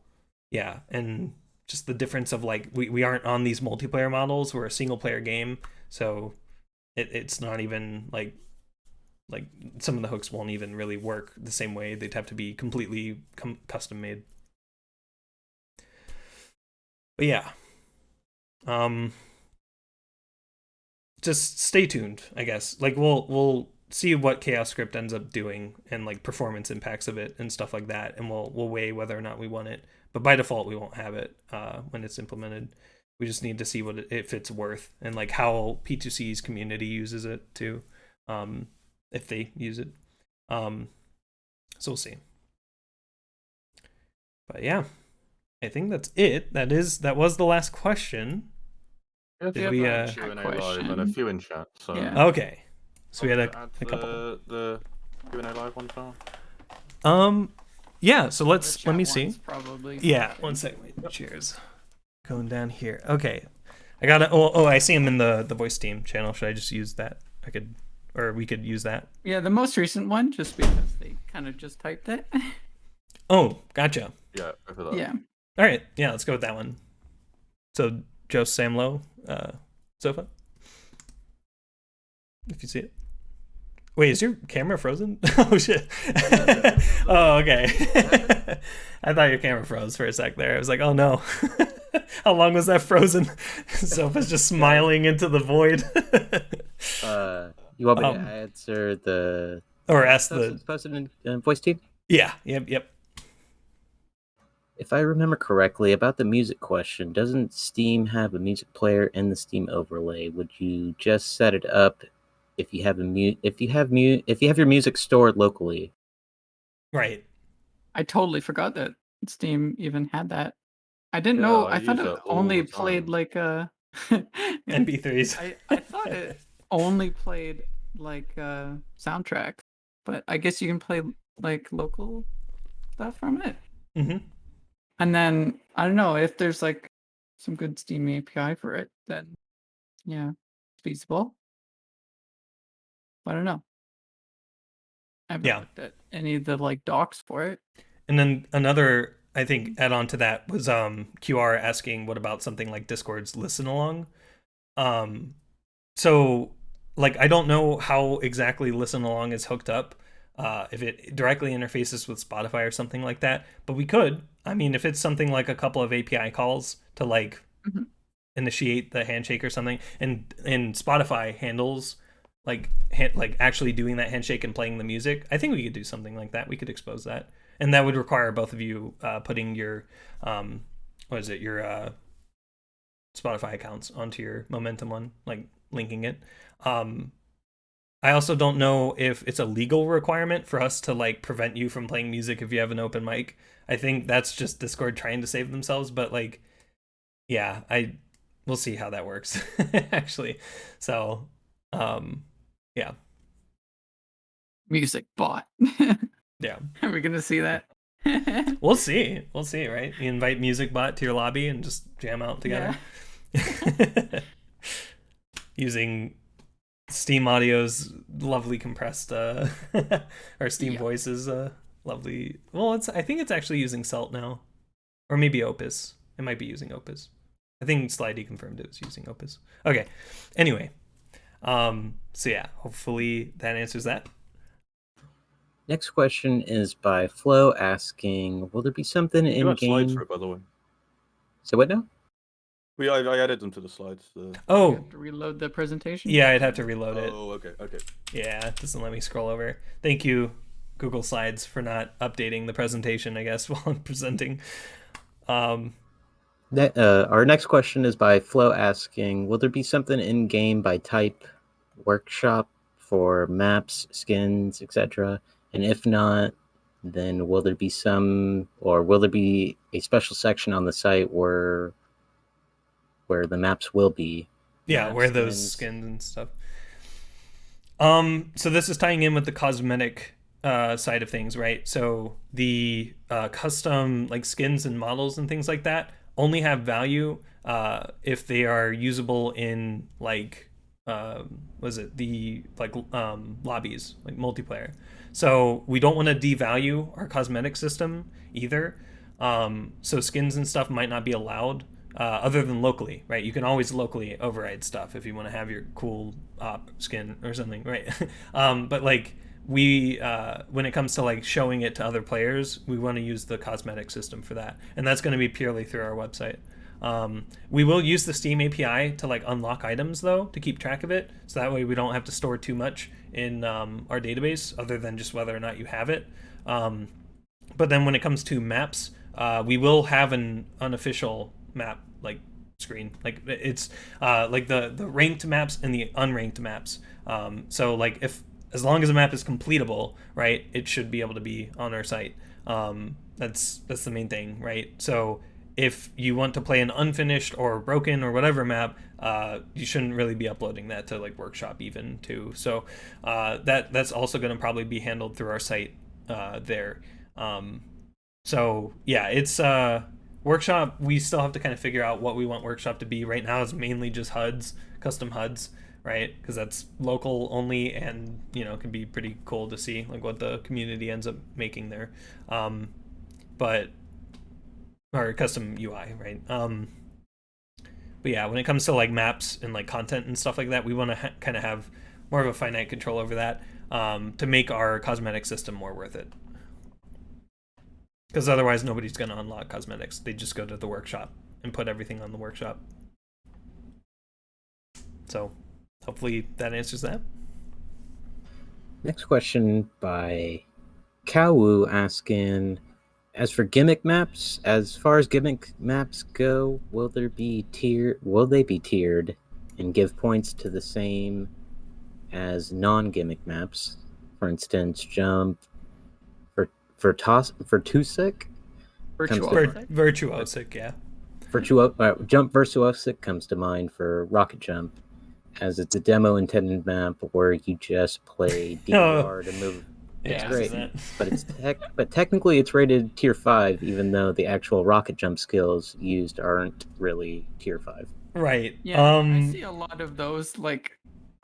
yeah. And just the difference of like, we aren't on these multiplayer models. We're a single player game. So it's not even like some of the hooks won't even really work the same way. They'd have to be completely custom made. But yeah. Just stay tuned, I guess. Like we'll see what chaos script ends up doing and like performance impacts of it and stuff like that, and we'll weigh whether or not we want it. But by default, we won't have it when it's implemented. We just need to see if it's worth and like how P2C's community uses it too, if they use it. So we'll see. But yeah, I think that's it. That was the last question. Did we Q&A live and a few in chat? So yeah. Okay, so we had a couple. The Q&A live one time. Yeah. So let me see. Probably. Yeah. 1 second. Wait, cheers. Going down here. Okay. I got it. Oh, I see him in the voice team channel. Should I just use that? We could use that. Yeah, the most recent one, just because they kind of just typed it. Oh, gotcha. Yeah, I feel that. Yeah. All right, yeah, let's go with that one. So JosSamLoh, Sofa, if you see it. Wait, is your camera frozen? Oh shit. Oh, okay. I thought your camera froze for a sec there. I was like, oh no. How long was that frozen? Sofa's just smiling into the void. You want me to answer the or ask the posted in voice team? Yeah, yep. If I remember correctly, about the music question, doesn't Steam have a music player in the Steam overlay? Would you just set it up if you have your music stored locally? Right. I totally forgot that Steam even had that. I didn't Yeah, know. I I thought use it that all only the time. played like MP3s. I thought it only played like soundtracks, but I guess you can play like local stuff from it. Mm-hmm. And then I don't know if there's like some good Steam API for it, then yeah, it's feasible. I don't know. I haven't looked at any of the like docs for it. And then another, I think, add on to that was QR asking what about something like Discord's listen along. So like I don't know how exactly listen along is hooked up. If it directly interfaces with Spotify or something like that, but we could. I mean, if it's something like a couple of API calls to like initiate the handshake or something, and Spotify handles like actually doing that handshake and playing the music, I think we could do something like that. We could expose that, and that would require both of you putting your your Spotify accounts onto your Momentum one, like linking it. I also don't know if it's a legal requirement for us to like prevent you from playing music if you have an open mic. I think that's just Discord trying to save themselves, but like, yeah, we'll see how that works actually. So, yeah. Music bot. Yeah. Are we gonna see that? We'll see, right? You invite Music Bot to your lobby and just jam out together. Yeah. Using Steam Audio's lovely compressed or Steam Voice's lovely. Well, I think it's actually using Celt now, or maybe Opus. It might be using Opus. I think Slidey confirmed it was using Opus. Okay. Anyway, so yeah, hopefully that answers that. Next question is by Flo asking, will there be something in game? Slides for it, by the way. So what now? I added them to the slides. Oh, you have to reload the presentation. Yeah, I'd have to reload it. Oh, okay. Yeah, it doesn't let me scroll over. Thank you, Google Slides, for not updating the presentation, I guess, while I'm presenting. Our next question is by Flo asking, will there be something in game by type workshop for maps, skins, etc.? And if not, then will there be a special section on the site where the maps will be? Yeah, where those skins and stuff. So this is tying in with the cosmetic side of things, right? So the custom like skins and models and things like that only have value if they are usable in like lobbies, like multiplayer. So we don't want to devalue our cosmetic system either. So skins and stuff might not be allowed other than locally, right? You can always locally override stuff if you want to have your cool skin or something, right? But like we when it comes to like showing it to other players, we want to use the cosmetic system for that, and that's going to be purely through our website. We will use the Steam API to like unlock items though, to keep track of it, so that way we don't have to store too much in our database other than just whether or not you have it. But then when it comes to maps, we will have an unofficial map like screen, like it's like the ranked maps and the unranked maps. So like as long as a map is completable, right, it should be able to be on our site. That's the main thing, right? So if you want to play an unfinished or broken or whatever map, you shouldn't really be uploading that to like workshop even too. So that's also going to probably be handled through our site there. So yeah, it's workshop. We still have to kind of figure out what we want workshop to be. Right now it's mainly just HUDs, custom HUDs, right? Because that's local only, and it can be pretty cool to see like what the community ends up making there. But or custom UI, right? But yeah, when it comes to like maps and like content and stuff like that, we want to kind of have more of a finite control over that to make our cosmetic system more worth it. Because otherwise, nobody's going to unlock cosmetics. They just go to the workshop and put everything on the workshop. So hopefully that answers that. Next question by CaWU asking, as for gimmick maps, as far as gimmick maps go, will they be tiered and give points to the same as non-gimmick maps? For instance, jump for Tusik? Virtuosic, yeah. Jump Virtuosic comes to mind for Rocket Jump, as it's a demo intended map where you just play DDR to move. Yeah, it's great, but technically it's rated tier 5, even though the actual rocket jump skills used aren't really tier 5. Right. Yeah, I see a lot of those like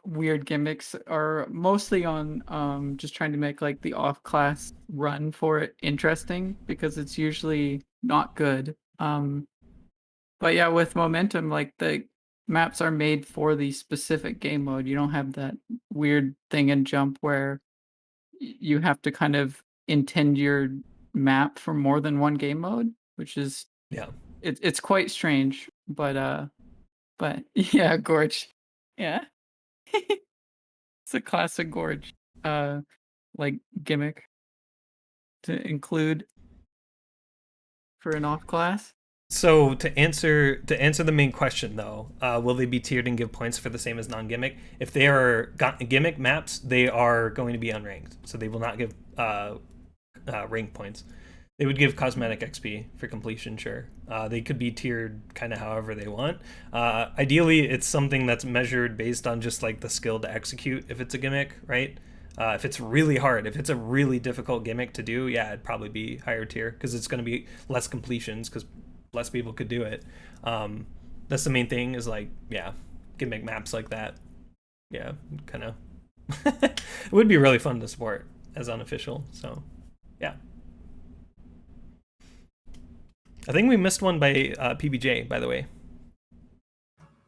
weird gimmicks are mostly on just trying to make like the off class run for it interesting, because it's usually not good. But yeah, with momentum, like the maps are made for the specific game mode. You don't have that weird thing in jump where you have to kind of intend your map for more than one game mode, which is it's quite strange. But yeah, Gorge. Yeah. It's a classic Gorge like gimmick to include for an off class. So to answer the main question though, will they be tiered and give points for the same as non-gimmick? If they are gimmick maps, they are going to be unranked, so they will not give rank points. They would give cosmetic XP for completion, sure. They could be tiered kind of however they want. Ideally, it's something that's measured based on just like the skill to execute if it's a gimmick, right? If it's really hard, if it's a really difficult gimmick to do, yeah, it'd probably be higher tier because it's going to be less completions because less people could do it. That's the main thing is like, yeah, gimmick maps like that. Yeah, kind of. It would be really fun to support as unofficial, so yeah. I think we missed one by PBJ, by the way.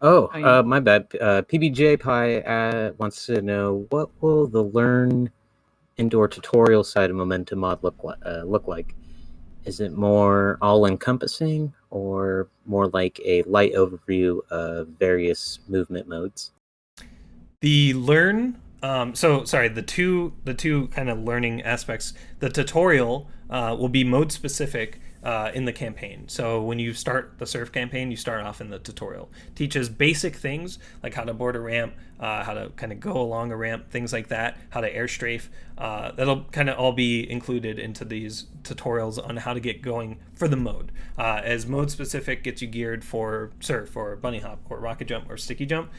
Oh, my bad. pbjpie wants to know, what will the learn indoor tutorial side of Momentum Mod look like? Is it more all-encompassing or more like a light overview of various movement modes? The learn, the two kind of learning aspects. The tutorial will be mode specific in the campaign. So when you start the surf campaign, you start off in the tutorial. Teaches basic things like how to board a ramp, how to kind of go along a ramp, things like that, how to air strafe. That'll kind of all be included into these tutorials on how to get going for the mode. As mode specific gets you geared for surf or bunny hop or rocket jump or sticky jump.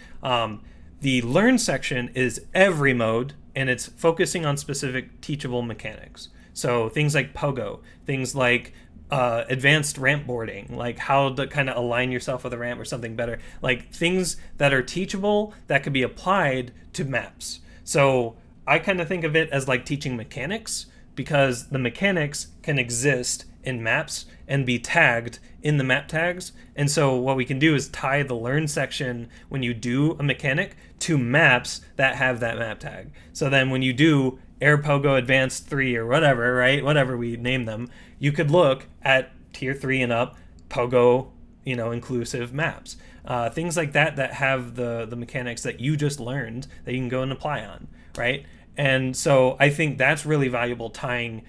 The learn section is every mode, and it's focusing on specific teachable mechanics. So things like pogo, things like advanced ramp boarding, like how to kind of align yourself with a ramp or something better, like things that are teachable that could be applied to maps. So I kind of think of it as like teaching mechanics, because the mechanics can exist in maps and be tagged in the map tags. And so what we can do is tie the learn section when you do a mechanic to maps that have that map tag. So then when you do Air Pogo Advanced 3 or whatever, right? Whatever we name them, you could look at tier 3 and up Pogo, inclusive maps. Things like that have the mechanics that you just learned that you can go and apply on, right? And so I think that's really valuable, tying,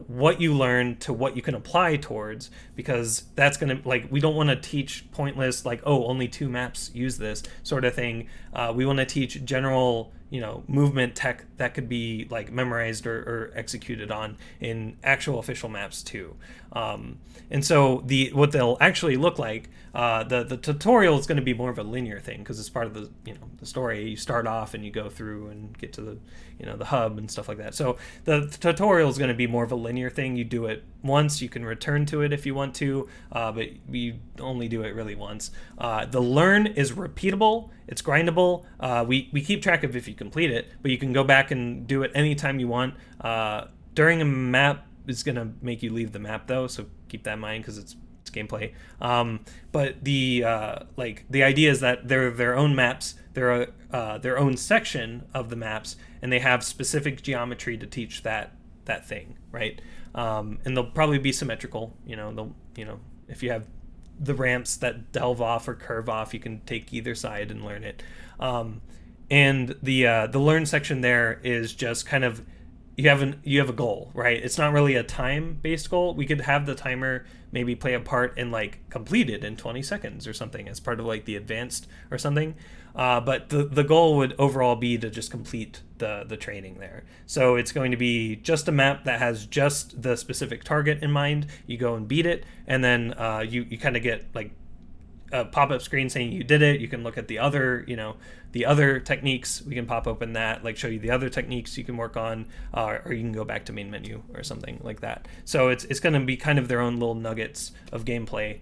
what you learn to what you can apply towards, because that's going to, like, we don't want to teach pointless, like, oh, only 2 maps use this sort of thing. We want to teach general, movement tech that could be like memorized or executed on in actual official maps too. And so what they'll actually look like, the tutorial is going to be more of a linear thing because it's part of the the story. You start off and you go through and get to the the hub and stuff like that. So the tutorial is going to be more of a linear thing. You do it once, you can return to it if you want to, but we only do it really once. The learn is repeatable. It's grindable. We keep track of if you complete it, but you can go back and do it anytime you want. During a map is going to make you leave the map though, so keep that in mind because it's gameplay. But the the idea is that they're their own maps, they're their own section of the maps, and they have specific geometry to teach that thing, right? And they'll probably be symmetrical. If you have the ramps that delve off or curve off, you can take either side and learn it. And the learn section there is just kind of you have a goal, right? It's not really a time-based goal. We could have the timer maybe play a part and complete it in 20 seconds or something as part of the advanced or something. But the goal would overall be to just complete the training there. So it's going to be just a map that has just the specific target in mind. You go and beat it, and then you kind of get a pop-up screen saying you did it. You can look at the other techniques. We can pop open that, show you the other techniques you can work on, or you can go back to main menu or something like that. So it's going to be kind of their own little nuggets of gameplay.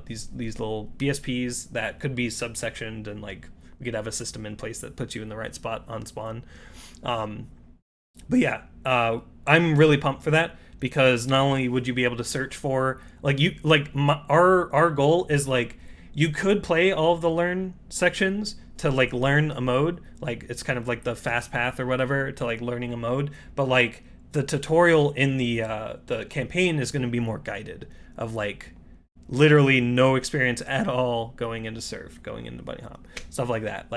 These little BSPs that could be subsectioned, and we could have a system in place that puts you in the right spot on spawn. But yeah, I'm really pumped for that, because not only would you be able to search for our goal is you could play all of the learn sections to learn a mode. It's kind of the fast path or whatever to learning a mode, but the tutorial in the campaign is going to be more guided, of literally no experience at all going into surf, going into bunny hop, stuff like that.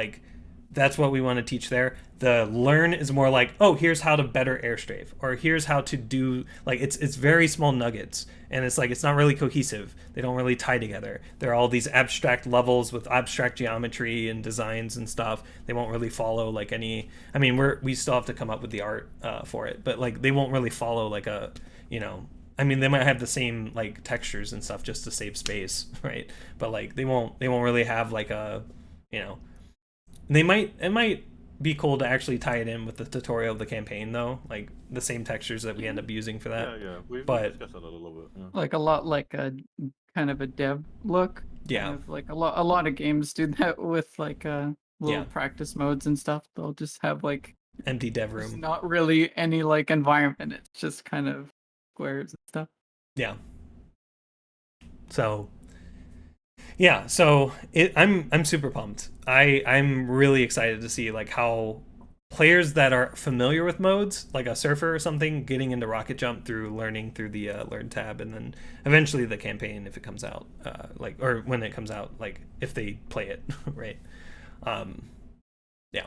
That's what we want to teach there. The learn is more oh, here's how to better airstrafe, or here's how to do it's very small nuggets, and it's not really cohesive. They don't really tie together. They're all these abstract levels with abstract geometry and designs and stuff. They won't really follow any. I mean, we still have to come up with the art for it, but they won't really follow a I mean, they might have the same textures and stuff just to save space, right? But they won't really have a it might be cool to actually tie it in with the tutorial of the campaign, though, the same textures that we end up using for that. Yeah, we've But discussed that a little bit. Yeah. A lot a kind of a dev look. Yeah. Kind of a lot of games do that with little practice modes and stuff. They'll just have empty dev there's room. not really any environment. It's just kind of squares and stuff. Yeah. So yeah, so I'm super pumped. I'm really excited to see how players that are familiar with modes, like a surfer or something, getting into rocket jump through learning through the learn tab, and then eventually the campaign if it comes out, or when it comes out, if they play it, right? Yeah.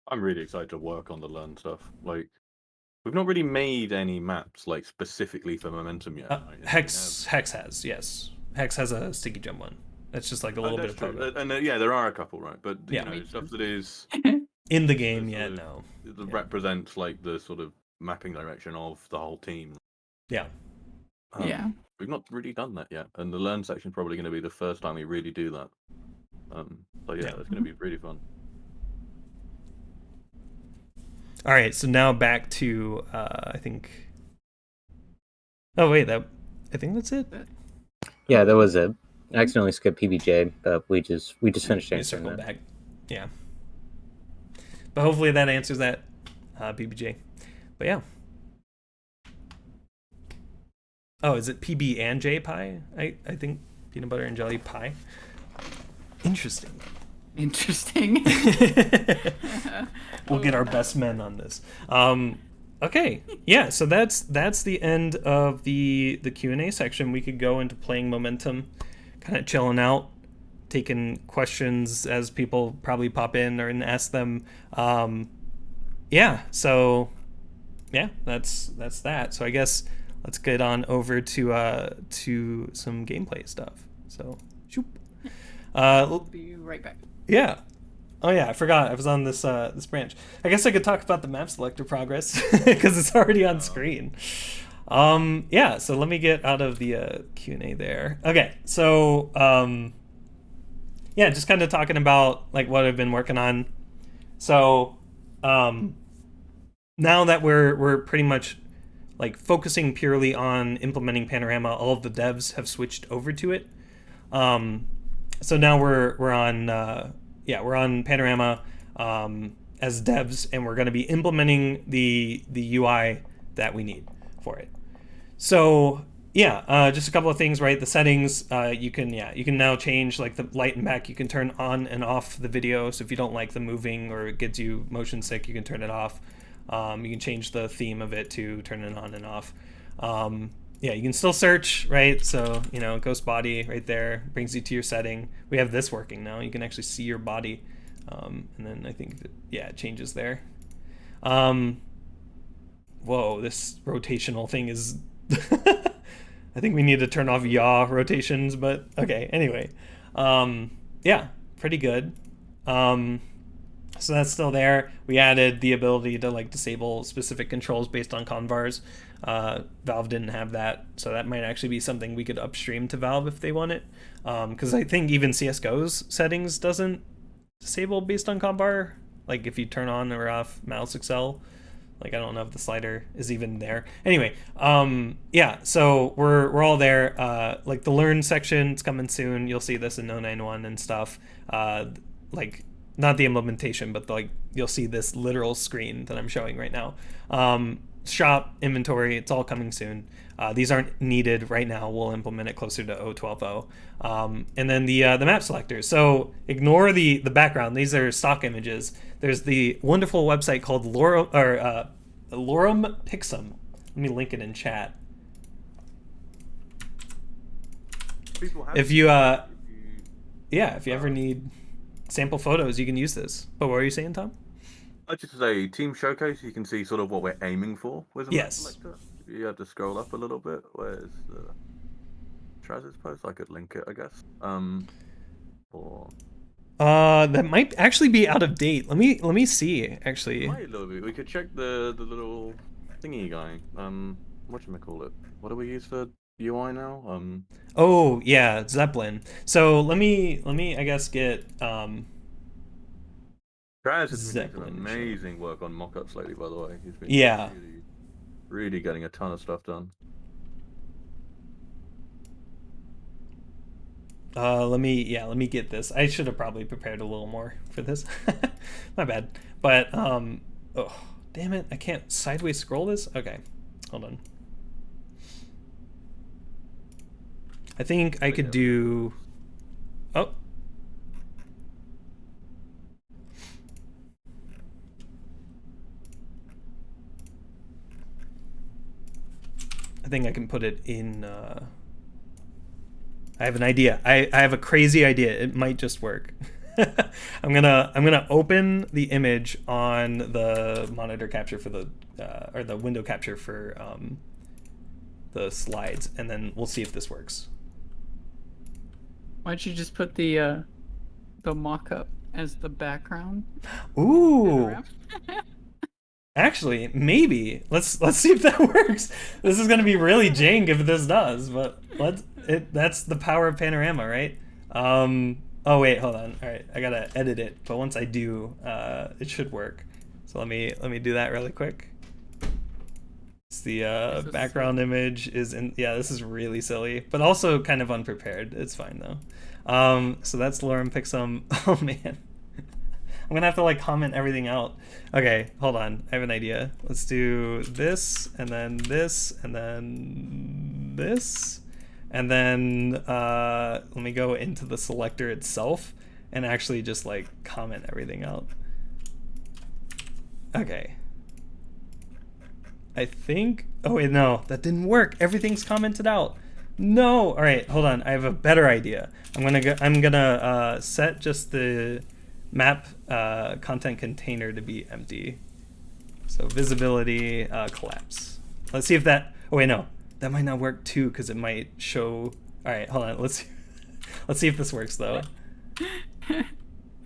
I'm really excited to work on the learn stuff. We've not really made any maps specifically for momentum yet. Right? Hex has, yes. Hex has a sticky jump one. That's just a little bit of proto. And there are a couple, right? But stuff that is in the game yet, no. That represents the sort of mapping direction of the whole team. Yeah. Yeah. We've not really done that yet, and the learn section is probably going to be the first time we really do that. So yeah, it's going to be really fun. All right, so now back to I think. Oh wait, I think that's it. Yeah, that was it. I accidentally skipped PBJ, but we just finished answering that. Back. Yeah. But hopefully that answers that, PBJ. But yeah. Oh, is it PB and J pie? I think peanut butter and jelly pie. Interesting. We'll get our best men on this. Okay, yeah, so that's the end of the Q&A section. We could go into playing momentum, kind of chilling out, taking questions as people probably pop in or and ask them. So that's that. So I guess let's get on over to some gameplay stuff. So shoop. We'll be right back. Yeah. Oh yeah, I forgot I was on this branch. I guess I could talk about the map selector progress because it's already on screen. Yeah, so let me get out of the Q&A there. Okay, so yeah, just kind of talking about what I've been working on. So now that we're pretty much focusing purely on implementing Panorama, all of the devs have switched over to it. So now we're on Panorama as devs, and we're going to be implementing the UI that we need for it. So Yeah, just a couple of things, right? The settings, you can now change like the light and back. You can turn on and off the video. So if you don't like the moving or it gets you motion sick, you can turn it off. You can change the theme of it to turn it on and off. Yeah, you can still search, right? So, ghost body right there brings you to your setting. We have this working now. You can actually see your body. And then I think that, it changes there. Whoa, this rotational thing is... I think we need to turn off yaw rotations, but okay, anyway. Yeah, pretty good. So that's still there. We added the ability to like disable specific controls based on convars. Valve didn't have that, so that might actually be something we could upstream to Valve if they want it. Because I think even CSGO's settings doesn't disable based on convar. Like if you turn on or off mouse accel. Like I don't know if the slider is even there. Anyway, yeah, so we're all there. Like the learn section, it's coming soon. You'll see this in 091 and stuff. Like not the implementation, but like you'll see this literal screen that I'm showing right now. Shop, inventory, it's all coming soon. These aren't needed right now. We'll implement it closer to 0.12.0. And then the map selectors. So ignore the background. These are stock images. There's the wonderful website called Lorem Pixum. Let me link it in chat. If you ever need sample photos, you can use this. But what were you saying, Tom? Just as a team showcase, you can see sort of what we're aiming for with a map selector. You have to scroll up a little bit. Where's the Traz's post? I could link it, I guess. That might actually be out of date. Let me see. Actually, might a little bit. We could check the little thingy guy. Whatchamacallit? What do we use for UI now? Oh yeah, Zeppelin. So let me I guess get Traz has been doing some amazing work on mock-ups lately, by the way. He's been really getting a ton of stuff done. Let me get this. I should have probably prepared a little more for this. My bad. But oh, damn it. I can't sideways scroll this. Okay. Hold on. I think I could do I think I can put it in I have an idea. I have a crazy idea. It might just work. I'm gonna open the image on the monitor capture for the or the window capture for the slides, and then we'll see if this works. Why don't you just put the mock-up as the background? Ooh. Actually, maybe. Let's see if that works. This is gonna be really jank if this does, but that's the power of Panorama, right? Oh wait, hold on. All right, I gotta edit it, but once I do, it should work. So let me do that really quick. It's the background image is in. Yeah, this is really silly, but also kind of unprepared. It's fine though. So that's Lorem Pixum. Oh man. I'm gonna have to like comment everything out. Okay, hold on. I have an idea. Let's do this, and then this, and then this, and then let me go into the selector itself and actually just like comment everything out. Okay. I think. Oh wait, no, that didn't work. Everything's commented out. No. All right, hold on. I have a better idea. I'm gonna set just the map content container to be empty. So visibility collapse. Let's see if that. Oh wait, no, that might not work too because it might show. All right, hold on. Let's see if this works though.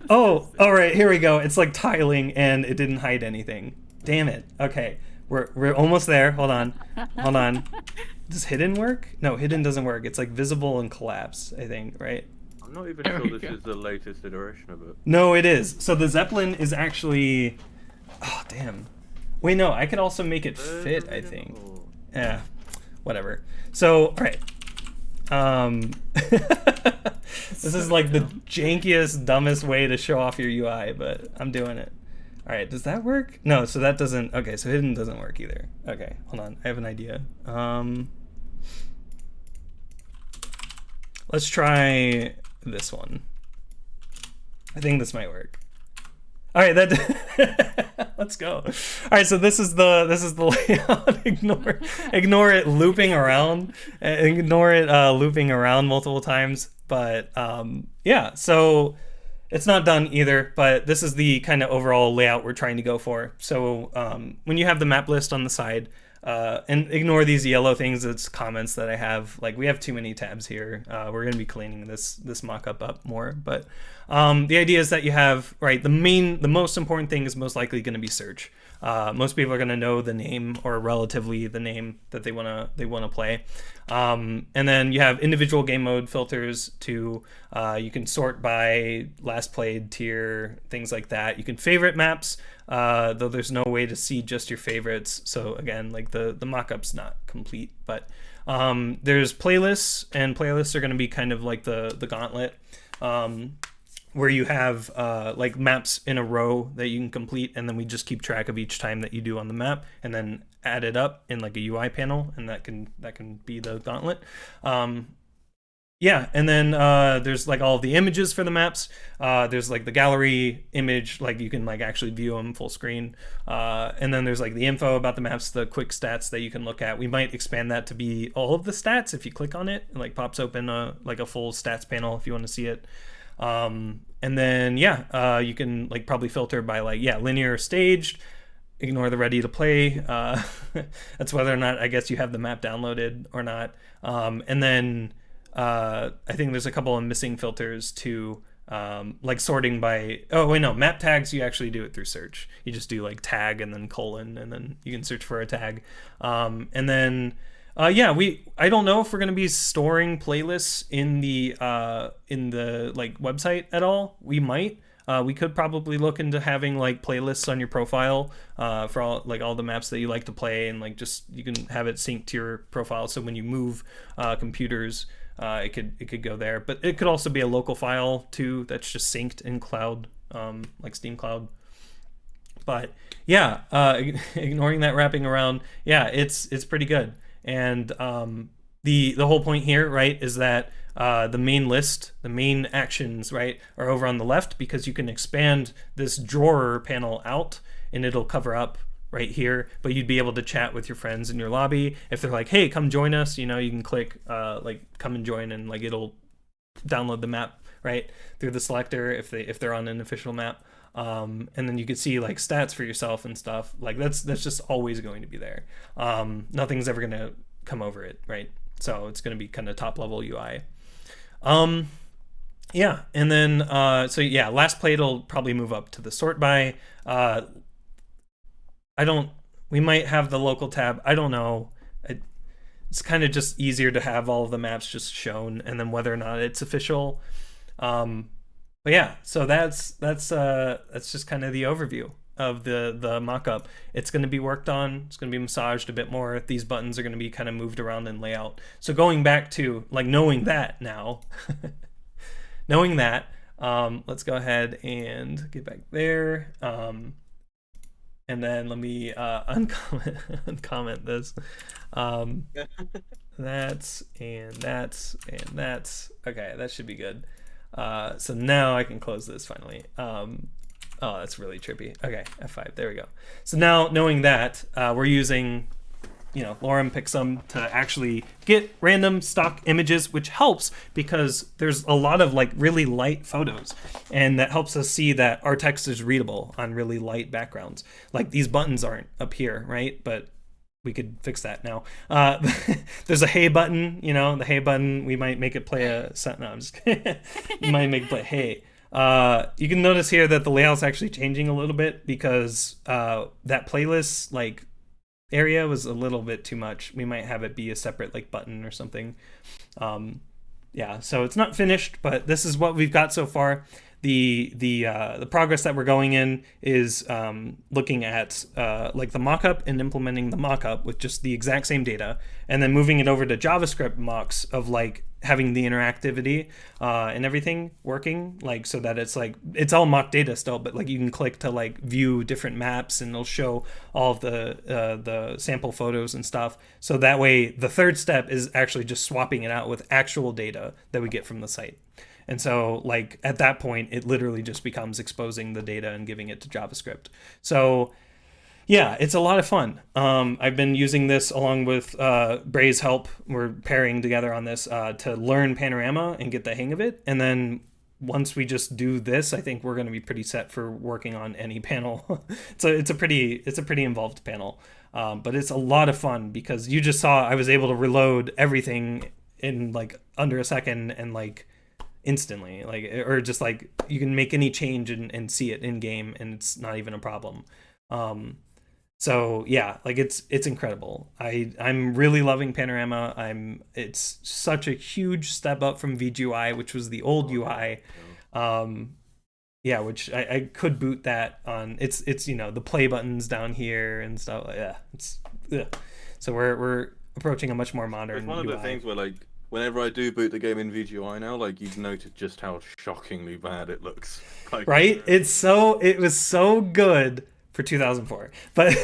Oh, all right, here we go. It's like tiling and it didn't hide anything. Damn it. Okay, we're almost there. Hold on. Does hidden work? No, hidden doesn't work. It's like visible and collapse, I think, right? I'm not even sure this is the latest iteration of it. No, it is. So the Zeppelin is actually... Oh, damn. Wait, no, I could also make it fit, I think. Yeah, whatever. So, all right. This is like the jankiest, dumbest way to show off your UI, but I'm doing it. All right, does that work? No, so that doesn't... Okay, so hidden doesn't work either. Okay, hold on. I have an idea. Let's try this one. I think this might work. All right, let's go. All right, so this is the layout. ignore it looping around. Ignore it looping around multiple times. But yeah, so it's not done either. But this is the kind of overall layout we're trying to go for. So when you have the map list on the side, and ignore these yellow things. It's comments that I have. Like, we have too many tabs here. We're going to be cleaning this mock-up up more. But the idea is that you have, right, the most important thing is most likely going to be search. Most people are going to know the name, or relatively the name that they want to play. And then you have individual game mode filters to you can sort by last played tier, things like that. You can favorite maps, though there's no way to see just your favorites. So again, like the mock-up's not complete, but there's playlists, and playlists are going to be kind of like the gauntlet, where you have like maps in a row that you can complete, and then we just keep track of each time that you do on the map, and then add it up in like a UI panel, and that can be the gauntlet. Yeah, and then there's like all of the images for the maps. There's like the gallery image, like you can like actually view them full screen. And then there's like the info about the maps, the quick stats that you can look at. We might expand that to be all of the stats. If you click on it, it like pops open like a full stats panel if you want to see it. And then yeah, you can like probably filter by like, yeah, linear or staged. Ignore the ready to play. That's whether or not I guess you have the map downloaded or not. And then I think there's a couple of missing filters to like sorting by, oh wait, no, map tags, you actually do it through search. You just do like tag and then colon, and then you can search for a tag. And then yeah, I don't know if we're going to be storing playlists in the like website at all. We might. We could probably look into having like playlists on your profile for all the maps that you like to play, and like just you can have it synced to your profile, so when you move computers, it could go there. But it could also be a local file too that's just synced in cloud, like Steam Cloud. But yeah, ignoring that wrapping around, yeah, it's pretty good. And the whole point here, right, is that the main list, the main actions, right, are over on the left, because you can expand this drawer panel out and it'll cover up right here, but you'd be able to chat with your friends in your lobby. If they're like, hey, come join us, you know, you can click like come and join, and like it'll download the map right through the selector if they're on an official map. And then you could see like stats for yourself and stuff. Like that's just always going to be there. Nothing's ever gonna come over it, right? So it's gonna be kind of top level UI. Yeah, and then so yeah, last played will probably move up to the sort by. We might have the local tab. I don't know. It's kind of just easier to have all of the maps just shown, and then whether or not it's official. But yeah, so that's just kind of the overview of the mock-up. It's going to be worked on. It's going to be massaged a bit more. These buttons are going to be kind of moved around in layout. So going back to like knowing that now, knowing that, let's go ahead and get back there. And then let me uncomment this. That's and that's okay. That should be good. So now I can close this finally. Oh, that's really trippy. Okay, F5. There we go. So now knowing that, we're using, lorem pixum to actually get random stock images, which helps because there's a lot of like really light photos, and that helps us see that our text is readable on really light backgrounds. Like these buttons aren't up here, right? But we could fix that now. There's a hey button, the hey button, we might make it play a no, I'm just kidding. You might make it play hey. You can notice here that the layout's actually changing a little bit because that playlist like area was a little bit too much. We might have it be a separate like button or something. Yeah, so it's not finished, but this is what we've got so far. The progress that we're going in is looking at like the mockup and implementing the mockup with just the exact same data, and then moving it over to JavaScript mocks of like having the interactivity and everything working, like so that it's like it's all mock data still, but like you can click to like view different maps and it'll show all of the sample photos and stuff. So that way the third step is actually just swapping it out with actual data that we get from the site. And so like at that point it literally just becomes exposing the data and giving it to JavaScript. So yeah, it's a lot of fun. I've been using this along with Bray's help. We're pairing together on this to learn Panorama and get the hang of it. And then once we just do this, I think we're going to be pretty set for working on any panel. It's a pretty involved panel, but it's a lot of fun because you just saw I was able to reload everything in like under a second and like instantly, like, or just like you can make any change and see it in game and it's not even a problem. So yeah, like it's incredible. I'm really loving Panorama. It's such a huge step up from VGUI, which was the old UI. Yeah, which I could boot that on. It's the play buttons down here and stuff. Yeah, so we're approaching a much more modern. It's one of UI. the things where like whenever I do boot the game in VGUI now, like you've noted just how shockingly bad it looks. Like, right? It was so good for 2004, but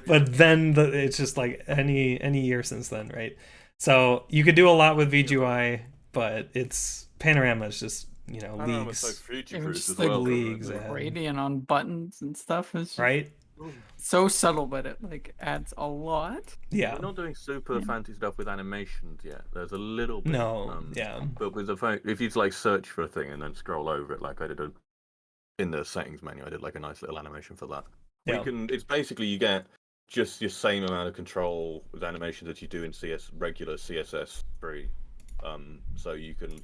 but then it's just like any year since then, right? So you could do a lot with VGUI, but it's Panorama is just leagues. So future-proof just as like well, leagues right? ahead. Gradient on buttons and stuff is just Right? so subtle, but it like adds a lot. Yeah. We're not doing super fancy stuff with animations yet. There's a little bit. No. Yeah. But with the phone, if you like search for a thing and then scroll over it, like I did in the settings menu, I did like a nice little animation for that. Yeah. It's basically you get just your same amount of control with animation that you do in regular CSS free. So you can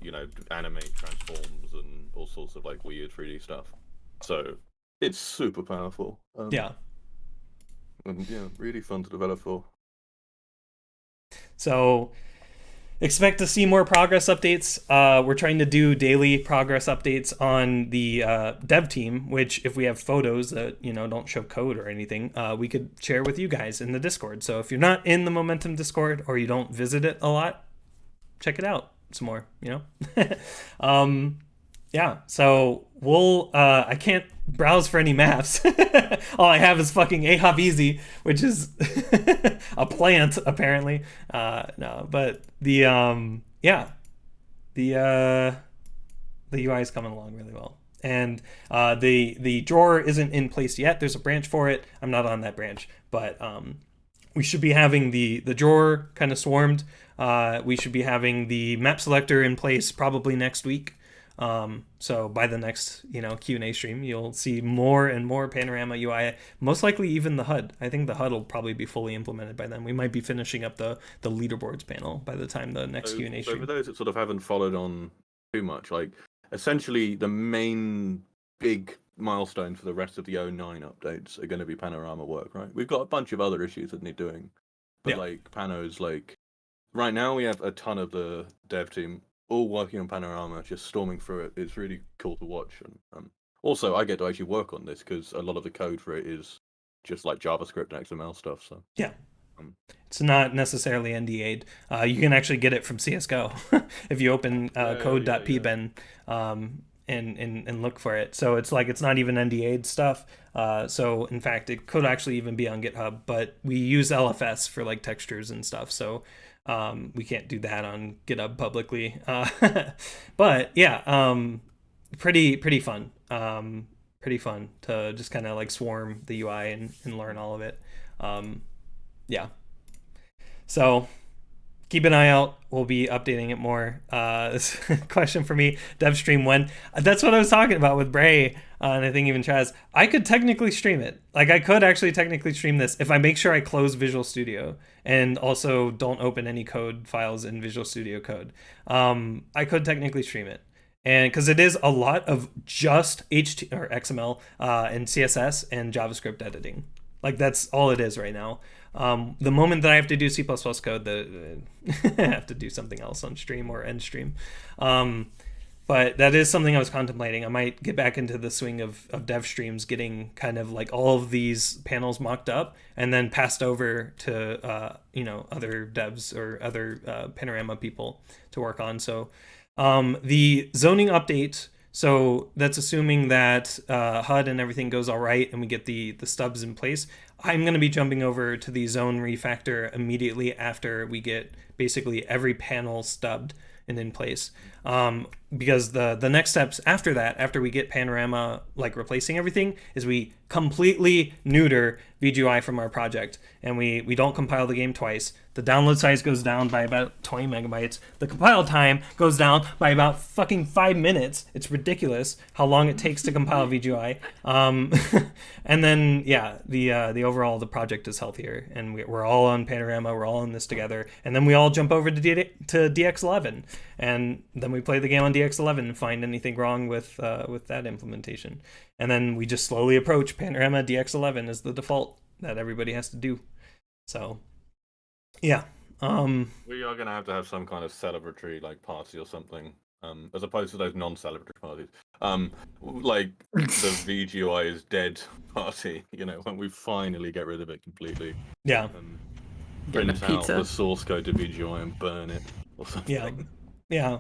animate transforms and all sorts of like weird 3D stuff. So it's super powerful. Yeah. And yeah, really fun to develop for. So expect to see more progress updates. We're trying to do daily progress updates on the dev team, which if we have photos that don't show code or anything, we could share with you guys in the Discord. So if you're not in the Momentum Discord or you don't visit it a lot, check it out some more. Yeah. So we'll I can't browse for any maps. All I have is fucking Ahop Easy, which is a plant apparently. No, but the UI is coming along really well. And the drawer isn't in place yet. There's a branch for it. I'm not on that branch, but we should be having the drawer kind of swarmed. We should be having the map selector in place probably next week. So by the next Q&A stream, you'll see more and more Panorama UI, most likely even the HUD. I think the HUD will probably be fully implemented by then. We might be finishing up the leaderboards panel by the time the next Q&A stream. So for those that sort of haven't followed on too much, like essentially the main big milestone for the rest of the 09 updates are going to be Panorama work, right? We've got a bunch of other issues that need doing, but like Pano's like right now we have a ton of the dev team all working on Panorama, just storming through it. It's really cool to watch. And also, I get to actually work on this because a lot of the code for it is just like JavaScript and XML stuff. So yeah, it's not necessarily NDA'd. You can actually get it from CS:GO if you open code.pben and look for it. So it's like it's not even NDA'd stuff. So in fact, it could actually even be on GitHub. But we use LFS for like textures and stuff. So we can't do that on GitHub publicly. But yeah, pretty fun. Pretty fun to just kind of like swarm the UI and learn all of it. Yeah. So keep an eye out. We'll be updating it more. This question for me, dev stream when? That's what I was talking about with Bray, and I think even Chaz. I could technically stream it. Like I could actually technically stream this if I make sure I close Visual Studio and also don't open any code files in Visual Studio Code. I could technically stream it. And because it is a lot of just HT or XML and CSS and JavaScript editing. Like that's all it is right now. The moment that I have to do C++ code, I have to do something else on stream or end stream. But that is something I was contemplating. I might get back into the swing of dev streams, getting kind of like all of these panels mocked up and then passed over to other devs or other Panorama people to work on. So the zoning update. So that's assuming that HUD and everything goes all right and we get the stubs in place. I'm going to be jumping over to the zone refactor immediately after we get basically every panel stubbed and in place. Because the next steps after that, after we get Panorama like replacing everything, is we completely neuter VGUI from our project and we don't compile the game twice. The download size goes down by about 20 megabytes. The compile time goes down by about fucking 5 minutes. It's ridiculous how long it takes to compile VGUI. And then the overall the project is healthier and we're all on Panorama. We're all in this together. And then we all jump over to DX11 and then we play the game on DX11 and find anything wrong with that implementation. And then we just slowly approach Panorama DX11 as the default that everybody has to do. So, yeah. We are going to have some kind of celebratory like party or something, as opposed to those non-celebratory parties. Like the VGUI is dead party, when we finally get rid of it completely. Yeah. Print out the source code to VGUI and burn it or something. Yeah.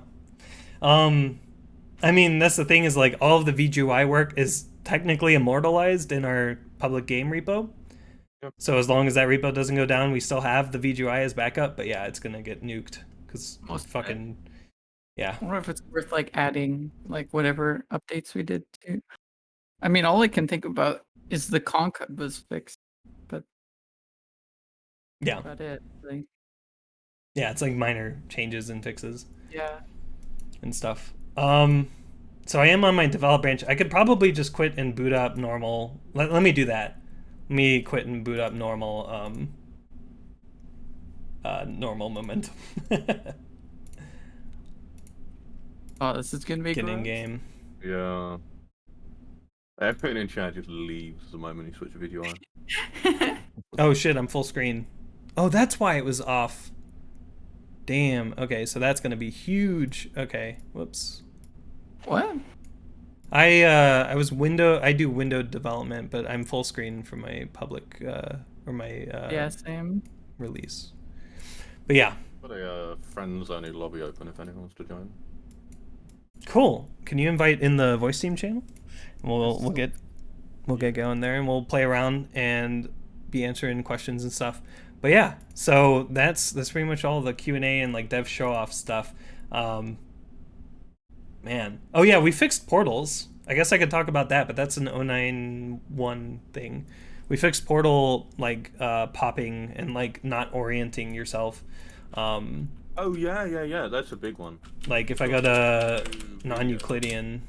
I mean, that's the thing is like all of the VGUI work is technically immortalized in our public game repo. Yep. So as long as that repo doesn't go down, we still have the VGUI as backup. But yeah, it's gonna get nuked because fucking yeah. I wonder if it's worth like adding like whatever updates we did to. I mean, all I can think about is the Conc was fixed, but yeah, that's about it. Like, yeah, it's like minor changes and fixes. Yeah. And stuff. So I am on my develop branch. I could probably just quit and boot up normal. Let me do that. Let me quit and boot up normal normal momentum. Oh, this is gonna be get in game. Yeah. Everyone in chat just leaves the moment you switch the video on. Oh shit, I'm full screen. Oh, that's why it was off. Damn. Okay, so that's gonna be huge. Okay, whoops. What? I do window development, but I'm full screen for my public or my yeah, same release. But yeah. Got a friends only lobby open if anyone wants to join. Cool. Can you invite in the voice team channel? We'll get going there and we'll play around and be answering questions and stuff. But yeah, so that's pretty much all the Q&A and like dev show off stuff. Man. Oh yeah, we fixed portals. I guess I could talk about that, but that's an 091 thing. We fixed portal like popping and like not orienting yourself. Oh yeah, that's a big one. Like if I go to non-Euclidean.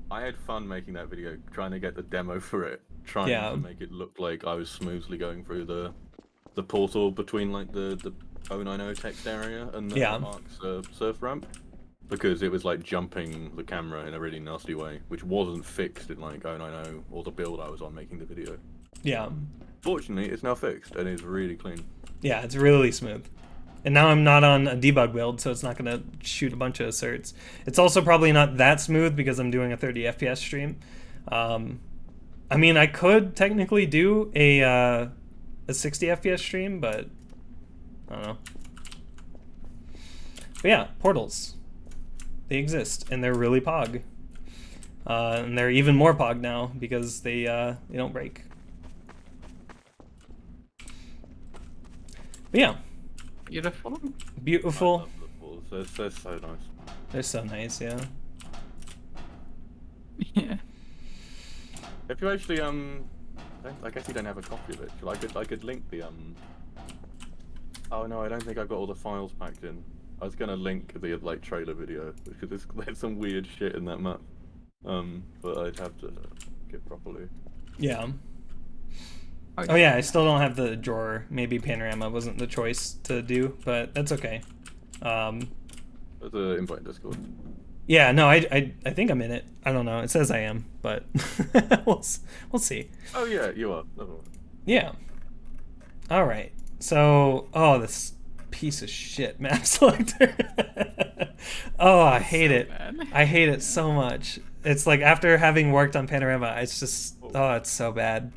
I had fun making that video, trying to get the demo for it, trying to make it look like I was smoothly going through the portal between like the 090 text area and the Mark's surf ramp. Because it was like jumping the camera in a really nasty way, which wasn't fixed in like 090 or the build I was on making the video. Yeah. Fortunately, it's now fixed and it's really clean. Yeah, it's really smooth. And now I'm not on a debug build, so it's not going to shoot a bunch of asserts. It's also probably not that smooth because I'm doing a 30 FPS stream. I mean, I could technically do a 60 FPS stream, but I don't know. But yeah, portals. They exist, and they're really pog. And they're even more pog now because they don't break. But yeah. Beautiful. Beautiful. I love the portals. They're so nice. They're so nice, yeah. Yeah. If you actually I guess you don't have a copy of it. I could link the Oh no, I don't think I've got all the files packed in. I was gonna link the like trailer video because there's some weird shit in that map, but I'd have to get properly. Yeah. Oh yeah, I still don't have the drawer. Maybe Panorama wasn't the choice to do, but that's okay. There's an invite Discord. Yeah, no, I think I'm in it. I don't know. It says I am, but we'll see. Oh yeah, you are. Yeah. All right. So, this piece of shit map selector. Oh, I hate it. bad. I hate it so much. It's like after having worked on Panorama, it's just it's so bad.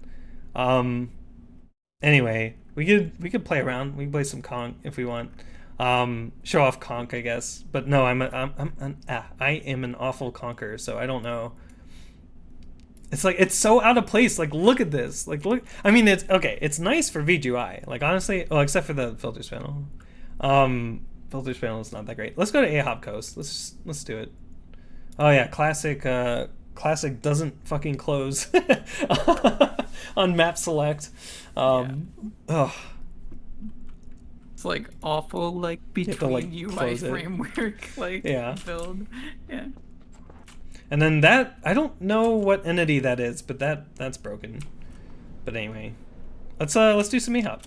Anyway, we could play around. We can play some Conc if we want. Show off Conc, I guess. But no, I am an awful conqueror, so I don't know. It's like it's so out of place. Like look at this. Like look. I mean, it's okay. It's nice for VGUI. Like honestly, except for the filters panel. Filters panel is not that great. Let's go to Ahop Coast. Let's do it. Oh yeah, classic. Classic doesn't fucking close on map select. Ugh. It's like awful, like between UI framework, like build. Yeah. And then that I don't know what entity that is, but that's broken. But anyway, let's do some Ahop.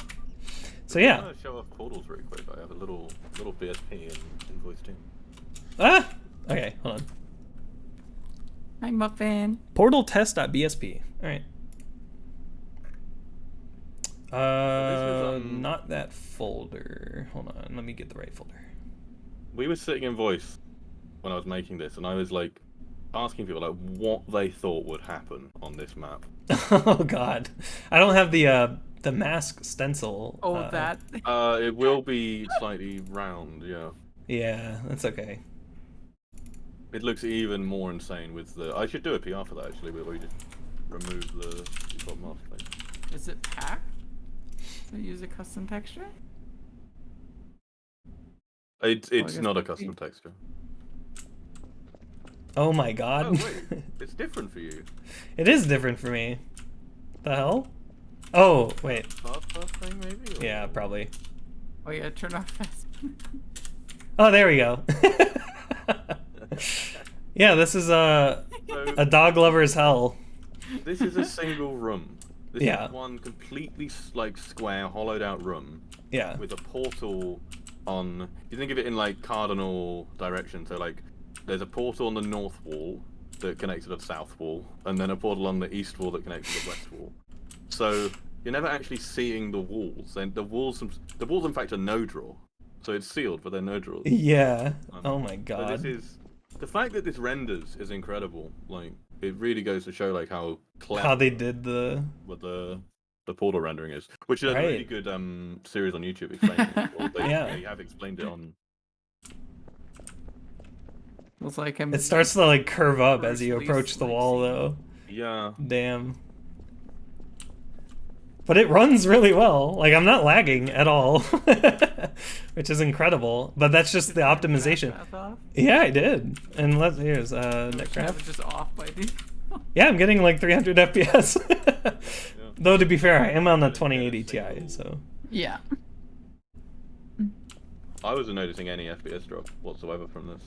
So yeah. I'm gonna show off portals very quick. I have a little BSP in voice team. Okay, hold on. I'm a fan. Portal test.bsp. All right. Not that folder. Hold on, let me get the right folder. We were sitting in voice when I was making this, and I was like asking people like what they thought would happen on this map. Oh God, I don't have the mask stencil. Oh, that. It will be slightly round, yeah. Yeah, that's okay. It looks even more insane with the. I should do a PR for that actually, where we just remove the default mask thing. Is it packed? Does it use a custom texture? It's not a custom texture. Oh my God. Oh wait, it's different for you. It is different for me. The hell? Oh wait. Buff thing maybe? Or... Yeah, probably. Oh yeah, turn off fast. Oh, there we go. Yeah, this is a dog lover's hell. This is a single room. This Yeah. is one completely like square, hollowed out room. Yeah. With a portal on. You think of it in like cardinal direction. So like, there's a portal on the north wall that connects to the south wall, and then a portal on the east wall that connects to the west wall. So you're never actually seeing the walls. And the walls in fact are no draw. So it's sealed, but they're no draws. Yeah. Oh my God. So this is the fact that this renders is incredible. Like it really goes to show like how clever How they did what the portal rendering is, which is a really good series on YouTube explaining it. Or they have explained it on. Looks like It starts to like curve up as you approach the wall, though. Yeah. Damn. But it runs really well. Like I'm not lagging at all, which is incredible. But that's just the optimization. Yeah, I did. And here's netgraph. Just off by default. Yeah, I'm getting like 300 FPS. Though to be fair, I am on a 2080 Ti, so. Yeah. I wasn't noticing any FPS drop whatsoever from this.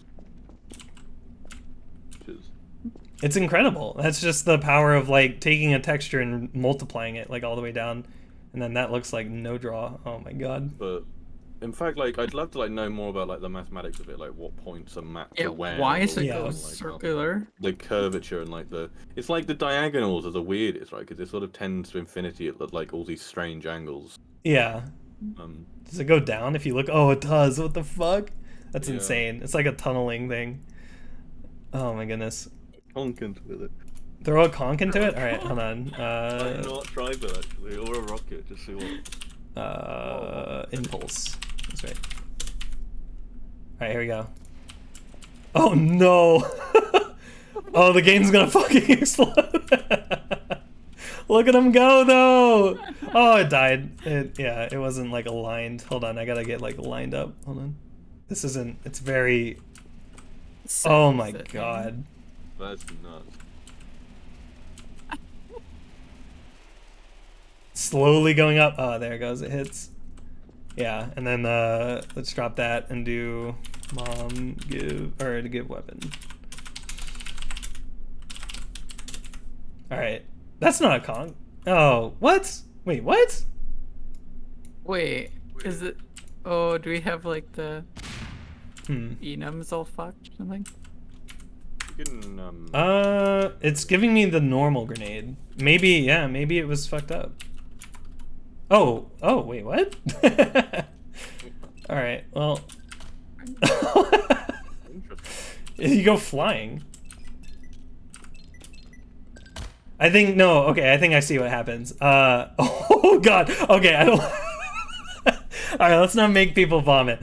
Which is... It's incredible. That's just the power of like taking a texture and multiplying it like all the way down, and then that looks like no draw. Oh my God. But in fact, like I'd love to like know more about like the mathematics of it, like what points are mapped to where. Why is it like, circular? The curvature and like it's like the diagonals are the weirdest, right? Because it sort of tends to infinity at like all these strange angles. Yeah. Does it go down if you look? Oh, it does. What the fuck? That's insane. It's like a tunneling thing. Oh my goodness. Conc into it. Throw a conc into it? Alright, hold on. Why not try that actually, or a rocket, just see what. Impulse. That's right. Alright, here we go. Oh no! Oh, the game's gonna fucking explode! Look at him go though! Oh, it died. It wasn't like aligned. Hold on, I gotta get like lined up. Hold on. This isn't, it's very... Oh my God. That's nuts. Slowly going up. Oh, there it goes. It hits. Yeah, and then let's drop that and do give weapon. All right, that's not a conc. Oh, what? Wait, what? Wait, is it? Oh, do we have like the enums all fucked or something? You can, it's giving me the normal grenade. Maybe, yeah, maybe it was fucked up. Oh, wait, what? All right, well. You go flying. I think no. Okay, I think I see what happens. Oh god. Okay, I don't. All right, let's not make people vomit.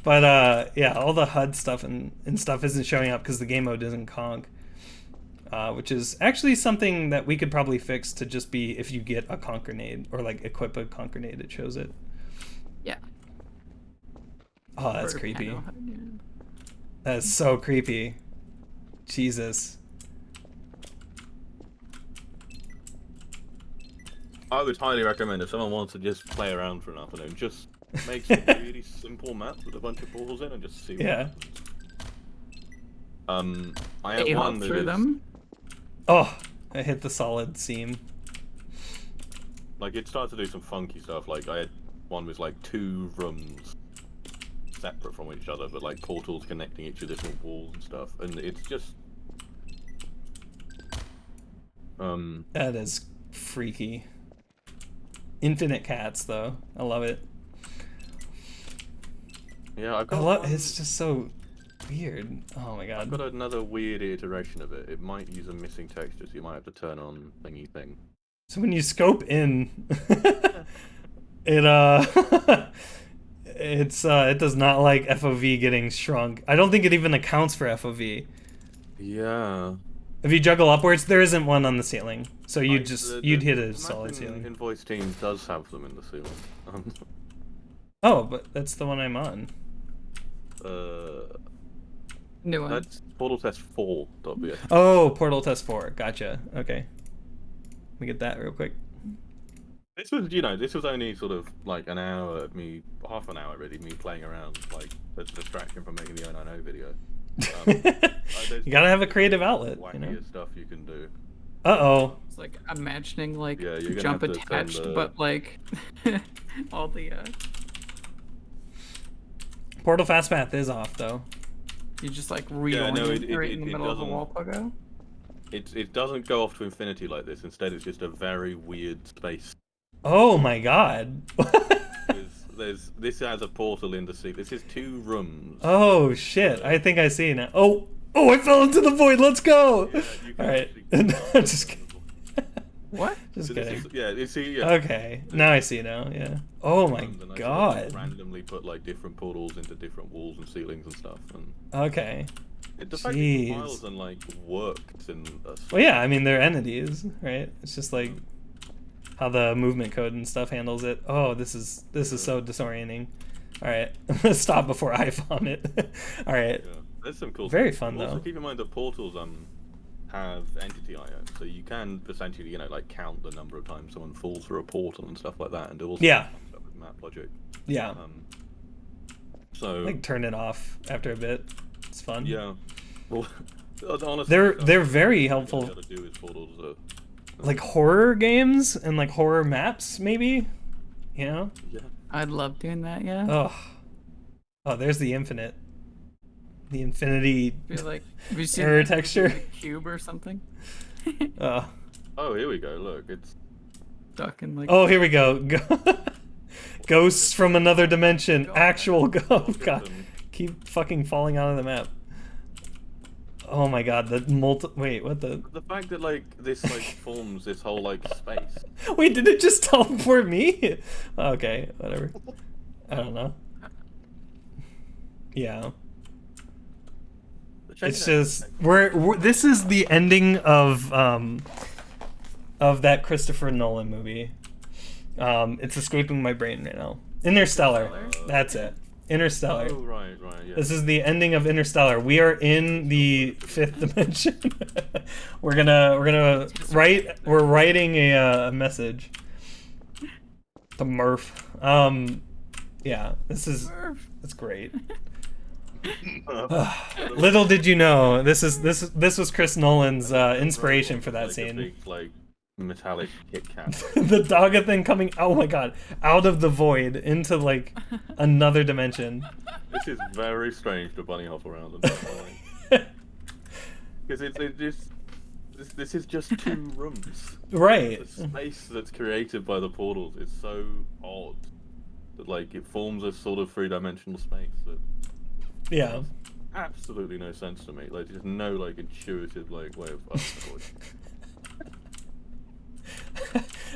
But yeah, all the HUD stuff and stuff isn't showing up because the game mode isn't Conc, which is actually something that we could probably fix to just be if you get a Conc grenade or like equip a Conc grenade, it shows it. Yeah. Oh, that's creepy. That's so creepy. Jesus. I would highly recommend if someone wants to just play around for an afternoon, just make some really simple maps with a bunch of portals in and just see what happens. I have one that through is... them. Oh, I hit the solid seam. Like, it started to do some funky stuff. Like, I had one with like 2 rooms separate from each other, but like portals connecting each of different walls and stuff, and it's just that is freaky. Infinite cats though, I love it. Yeah, I've got it's just so weird. Oh my god. I've got another weird iteration of it. It might use a missing texture, so you might have to turn on thingy thing. So when you scope in it it does not like FOV getting shrunk. I don't think it even accounts for FOV. Yeah. If you juggle upwards, there isn't one on the ceiling. So you you'd hit a solid ceiling. Invoice Team does have them in the ceiling. Oh, but that's the one I'm on. New one. That's Portal Test 4.bs. Oh, Portal Test 4. Gotcha. Okay. Let me get that real quick. This was, this was only sort of like an hour, half an hour really, me playing around, like, as a distraction from making the 090 video. You gotta have a creative outlet, wackier stuff you can do. Uh-oh. It's like imagining like Yeah, you're gonna jump have to turn attached, the... but like all the Portal fast path is off though. you just like reorient right in the middle of a wall pogo. It doesn't go off to infinity like this. Instead, it's just a very weird space. Oh my god. This has a portal in the sea. This is 2 rooms. Oh shit! I think I see now. Oh, I fell into the void. Let's go. Yeah, all right. I'm just kidding. What? Just kidding. Yeah. Okay, now I see now. Yeah. Oh my god. Randomly put like different portals into different walls and ceilings and stuff. And okay. the fact it compiles and like works in. Well, yeah. I mean, they're entities, right? It's just like how the movement code and stuff handles it. Oh, this is so disorienting. All right, I'm gonna stop before I vomit. All right. Yeah. There's some cool. Very stuff. fun though. Also, keep in mind that portals have entity IO, so you can essentially like count the number of times someone falls through a portal and stuff like that, and do all stuff with map logic. Yeah. So like turn it off after a bit. It's fun. Yeah. Well, honestly, they're very helpful. What you gotta do is portals like horror games and like horror maps, maybe. You know. Yeah. I'd love doing that. Yeah. Oh, there's the infinite. The infinity. Like, have you seen error texture cube or something? Oh, here we go. Look, it's stuck in like. Oh, here we go. Ghosts from another dimension. God. Actual God. Keep fucking falling out of the map. Oh my god, wait, what the fact that like this like forms this whole like space. Wait, did it just teleport me? Okay, whatever. I don't know. Yeah. It's just this is the ending of that Christopher Nolan movie. It's escaping my brain right now. Interstellar. That's it. Interstellar. Oh, right, yeah. This is the ending of Interstellar. We are in the 5th dimension. we're writing a message. The Murph. Yeah, it's great. Little did you know, this was Chris Nolan's inspiration for that scene. Big, like metallic Kit Kat. The Dogga thing coming, oh my god, out of the void into like another dimension. This is very strange to bunny hop around. Because this is just 2 rooms. Right. The space that's created by the portals is so odd. Like it forms a sort of three-dimensional space that Yeah. absolutely no sense to me. Like there's no like intuitive like way of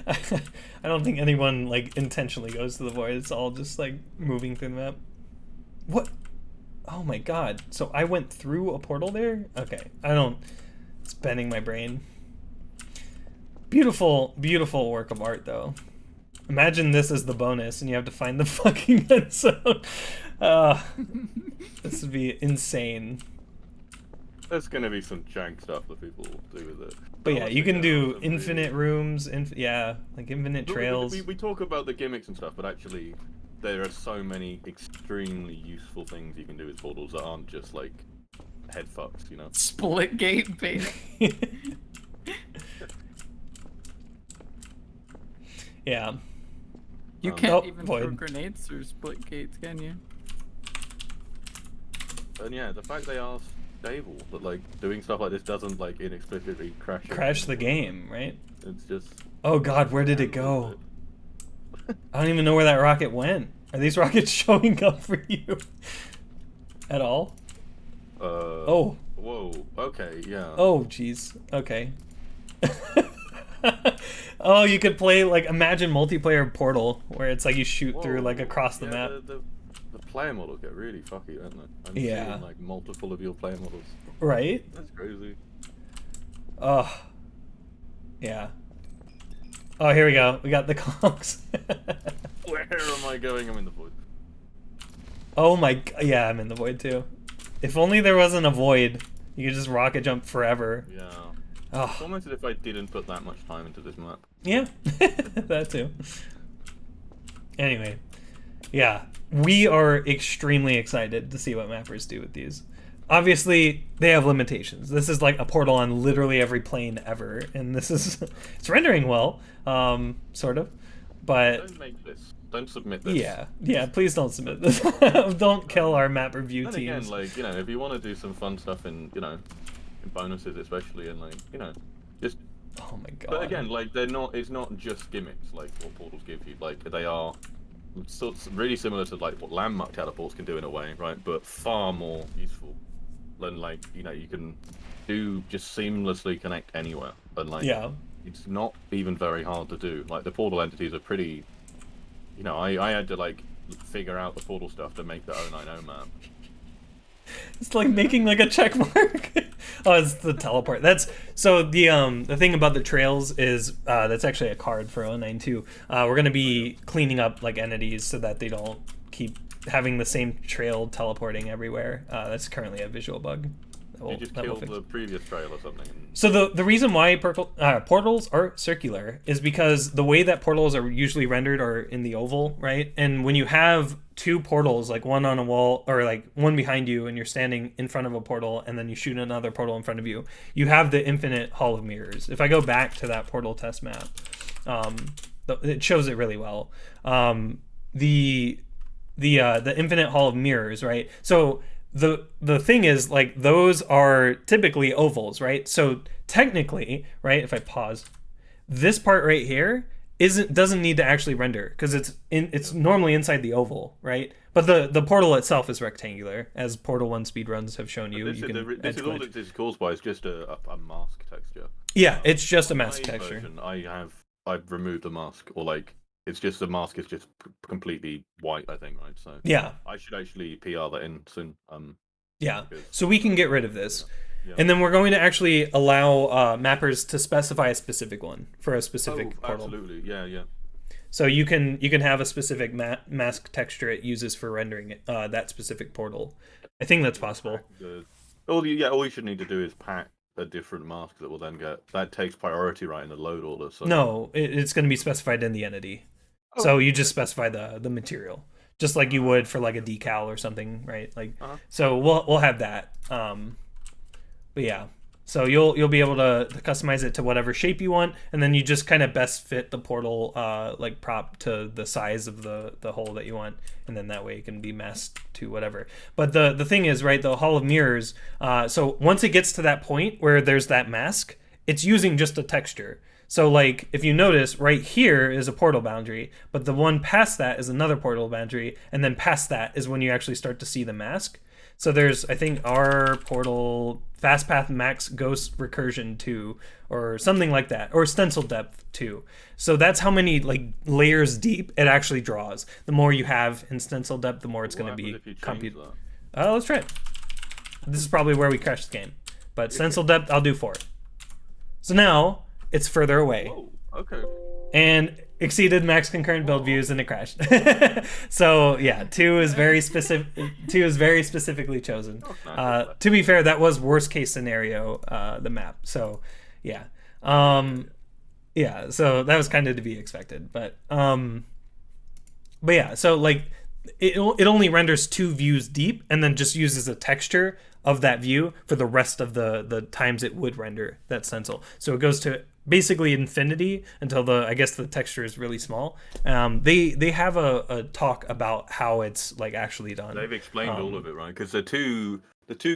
I don't think anyone like intentionally goes to the void. It's all just like moving through the map. What? Oh my god. So I went through a portal there? Okay. It's bending my brain. Beautiful, beautiful work of art though. Imagine this as the bonus and you have to find the fucking end zone. This would be insane. There's gonna be some jank stuff that people do with it. But yeah, you can do infinite rooms, yeah, like infinite trails. We talk about the gimmicks and stuff, but actually there are so many extremely useful things you can do with portals that aren't just like head fucks, you know? Split gate, baby. Yeah. You can't even void. throw grenades through split gates, can you? And yeah, the fact they are stable, but like doing stuff like this doesn't like inexplicably crash the game, right? It's just. Oh god, where did it go? I don't even know where that rocket went. Are these rockets showing up for you at all? Oh. Whoa. Okay. Yeah. Oh jeez. Okay. Oh, you could play like imagine multiplayer Portal where it's like you shoot through like across the map. The player models get really fucky, don't they? I'm Yeah. seeing, like multiple of your player models. Right? That's crazy. Oh. Yeah. Oh, here we go. We got the Concs. Where am I going? I'm in the void. Oh my. Yeah, I'm in the void too. If only there wasn't a void, you could just rocket jump forever. Yeah. Oh. It's almost as if I didn't put that much time into this map. Yeah, that too. Anyway, yeah, we are extremely excited to see what mappers do with these. Obviously, they have limitations. This is like a portal on literally every plane ever, and this is it's rendering well, sort of, but Don't make this. Don't submit this. yeah. Please don't submit this. Don't kill our map review And teams. again, like if you want to do some fun stuff in in bonuses especially, and like just. Oh my god. But again, like they're not. It's not just gimmicks like what portals give you. Like they are really similar to like what landmark teleports can do in a way, right? But far more useful than like you can do just seamlessly connect anywhere. And like it's not even very hard to do. Like the portal entities are pretty. I had to like figure out the portal stuff to make the 090 map. It's like making like a check mark. Oh, it's the teleport. That's so the thing about the trails is that's actually a card for 092. We're gonna be cleaning up like entities so that they don't keep having the same trail teleporting everywhere. That's currently a visual bug. You just killed the previous trail or something. So the reason why portals are circular is because the way that portals are usually rendered are in the oval, right? And when you have two portals, like one on a wall or like one behind you and you're standing in front of a portal and then you shoot another portal in front of you, you have the infinite hall of mirrors. If I go back to that portal test map, it shows it really well. The infinite hall of mirrors, right? So the thing is like those are typically ovals, right? So technically, right, if I pause, this part right here doesn't need to actually render because it's normally inside the oval, right? But the portal itself is rectangular, as Portal 1 speedruns have shown you. This is all this is caused by is just a mask texture. Yeah, it's just a mask texture. Version, I've removed the mask, or like it's just the mask is just completely white, I think, right? So yeah, I should actually PR that in soon. Yeah, so we can get rid of this. Yeah. And then we're going to actually allow mappers to specify a specific one for a specific portal. Absolutely, yeah. So you can have a specific mask texture it uses for rendering that specific portal. I think that's possible. All you should need to do is pack a different mask that will then that takes priority right in the load order. So. No, it's going to be specified in the entity. Oh. So you just specify the material, just like you would for like a decal or something, right? Like so we'll have that. But yeah, so you'll be able to customize it to whatever shape you want, and then you just kind of best fit the portal like prop to the size of the hole that you want, and then that way it can be masked to whatever. But the thing is, right, the Hall of Mirrors, so once it gets to that point where there's that mask, it's using just a texture. So like if you notice right here is a portal boundary, but the one past that is another portal boundary, and then past that is when you actually start to see the mask. So there's, I think, R portal fast path max ghost recursion 2 or something like that, or stencil depth 2. So that's how many like layers deep it actually draws. The more you have in stencil depth, the more it's going to be computed. Let's try it. This is probably where we crashed the game, but stencil depth I'll do 4. So now it's further away. Whoa, okay. And exceeded max concurrent build views and it crashed. So yeah, 2 is very specific. 2 is very specifically chosen. To be fair, that was worst case scenario, the map. So yeah, yeah. So that was kind of to be expected, but yeah. So like it only renders 2 views deep and then just uses a texture of that view for the rest of the times it would render that stencil. So it goes to basically infinity until I guess the texture is really small. They have a talk about how it's like actually done. They've explained all of it, right? Because the two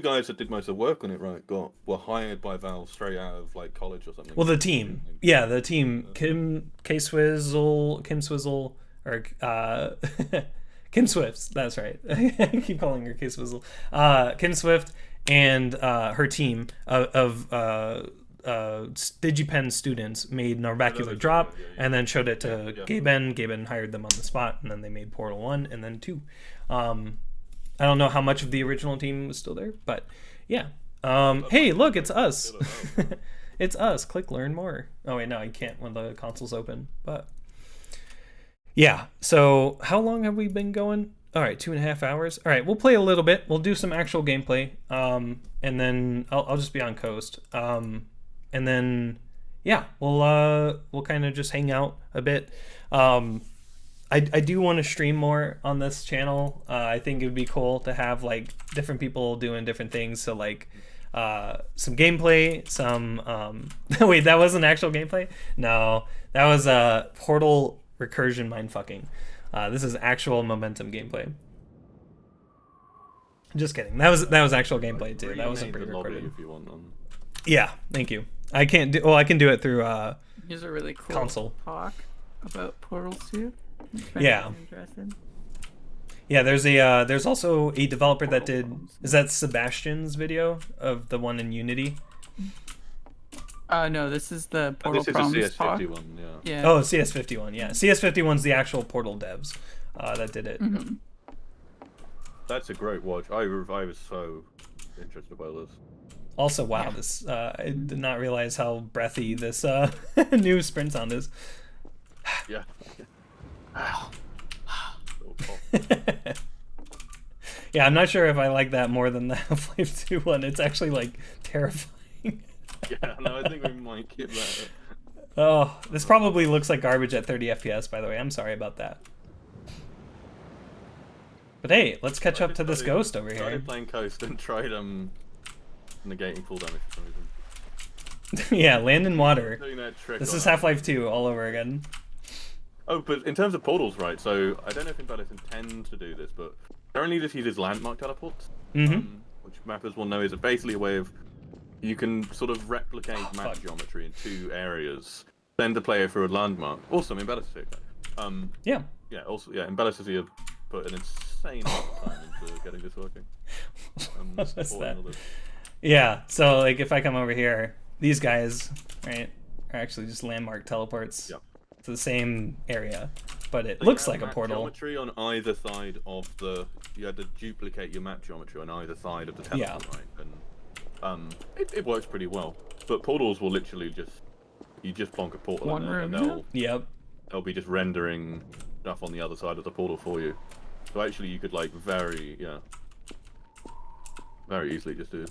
guys that did most of the work on it, right, were hired by Valve straight out of like college or something. Well, the team, Kim Swizzle, or Kim Swift. That's right. I keep calling her K Swizzle. Kim Swift and her team of DigiPen students made Narbacular Drop and then showed it to Gaben. Gaben hired them on the spot, and then they made Portal 1 and then 2. I don't know how much of the original team was still there, but yeah. Hey, look, it's us. It's us. Click learn more. Oh wait, no, I can't when the console's open, but yeah. So how long have we been going? All right, 2.5 hours. All right, we'll play a little bit. We'll do some actual gameplay, and then I'll just be on coast. And then yeah, we'll kind of just hang out a bit. I do want to stream more on this channel. I think it would be cool to have like different people doing different things. So like some gameplay, some wait, that wasn't actual gameplay? No, that was Portal recursion mindfucking. This is actual momentum gameplay. Just kidding. That was actual gameplay too. That wasn't pre-recorded. If you want them. Yeah, thank you. I can't do. Well, I can do it through Here's a really cool console talk about Portal 2. Yeah. Yeah, there's also a developer that did, is that Sebastian's video of the one in Unity? No, this is the Portal Promise talk. CS51, Yeah. Oh, CS51, yeah. CS51's the actual Portal devs that did it. Mm-hmm. That's a great watch. I was so interested by this. Also, wow, this I did not realize how breathy this new sprint sound is. Yeah. Yeah, I'm not sure if I like that more than the Half-Life 2 one. It's actually like terrifying. Yeah, no, I think we might keep that. Oh, this probably looks like garbage at 30 FPS, by the way. I'm sorry about that. But hey, let's catch up to this ghost over here. I playing Coast and tried negating full damage for some reason. Yeah, land in water. Doing that trick This is Half-Life 2 all over again. Oh, but in terms of portals, right, so I don't know if Embellis intend to do this, but currently this uses landmark teleports, which mappers will know is basically a way of, you can sort of replicate map geometry in 2 areas, send the player through a landmark. Also, Embellis is here. Yeah. Yeah, also, yeah, Embellis is here, put an insane amount of time into getting this working. What's that? Yeah, so like if I come over here, these guys, right, are actually just landmark teleports. Yep. To the same area, but it looks like a portal. Geometry on either side of you had to duplicate your map geometry on either side of the teleport, right? And it works pretty well. But portals will literally just plonk a portal in there, and they'll be just rendering stuff on the other side of the portal for you. So actually, you could like very easily just do it.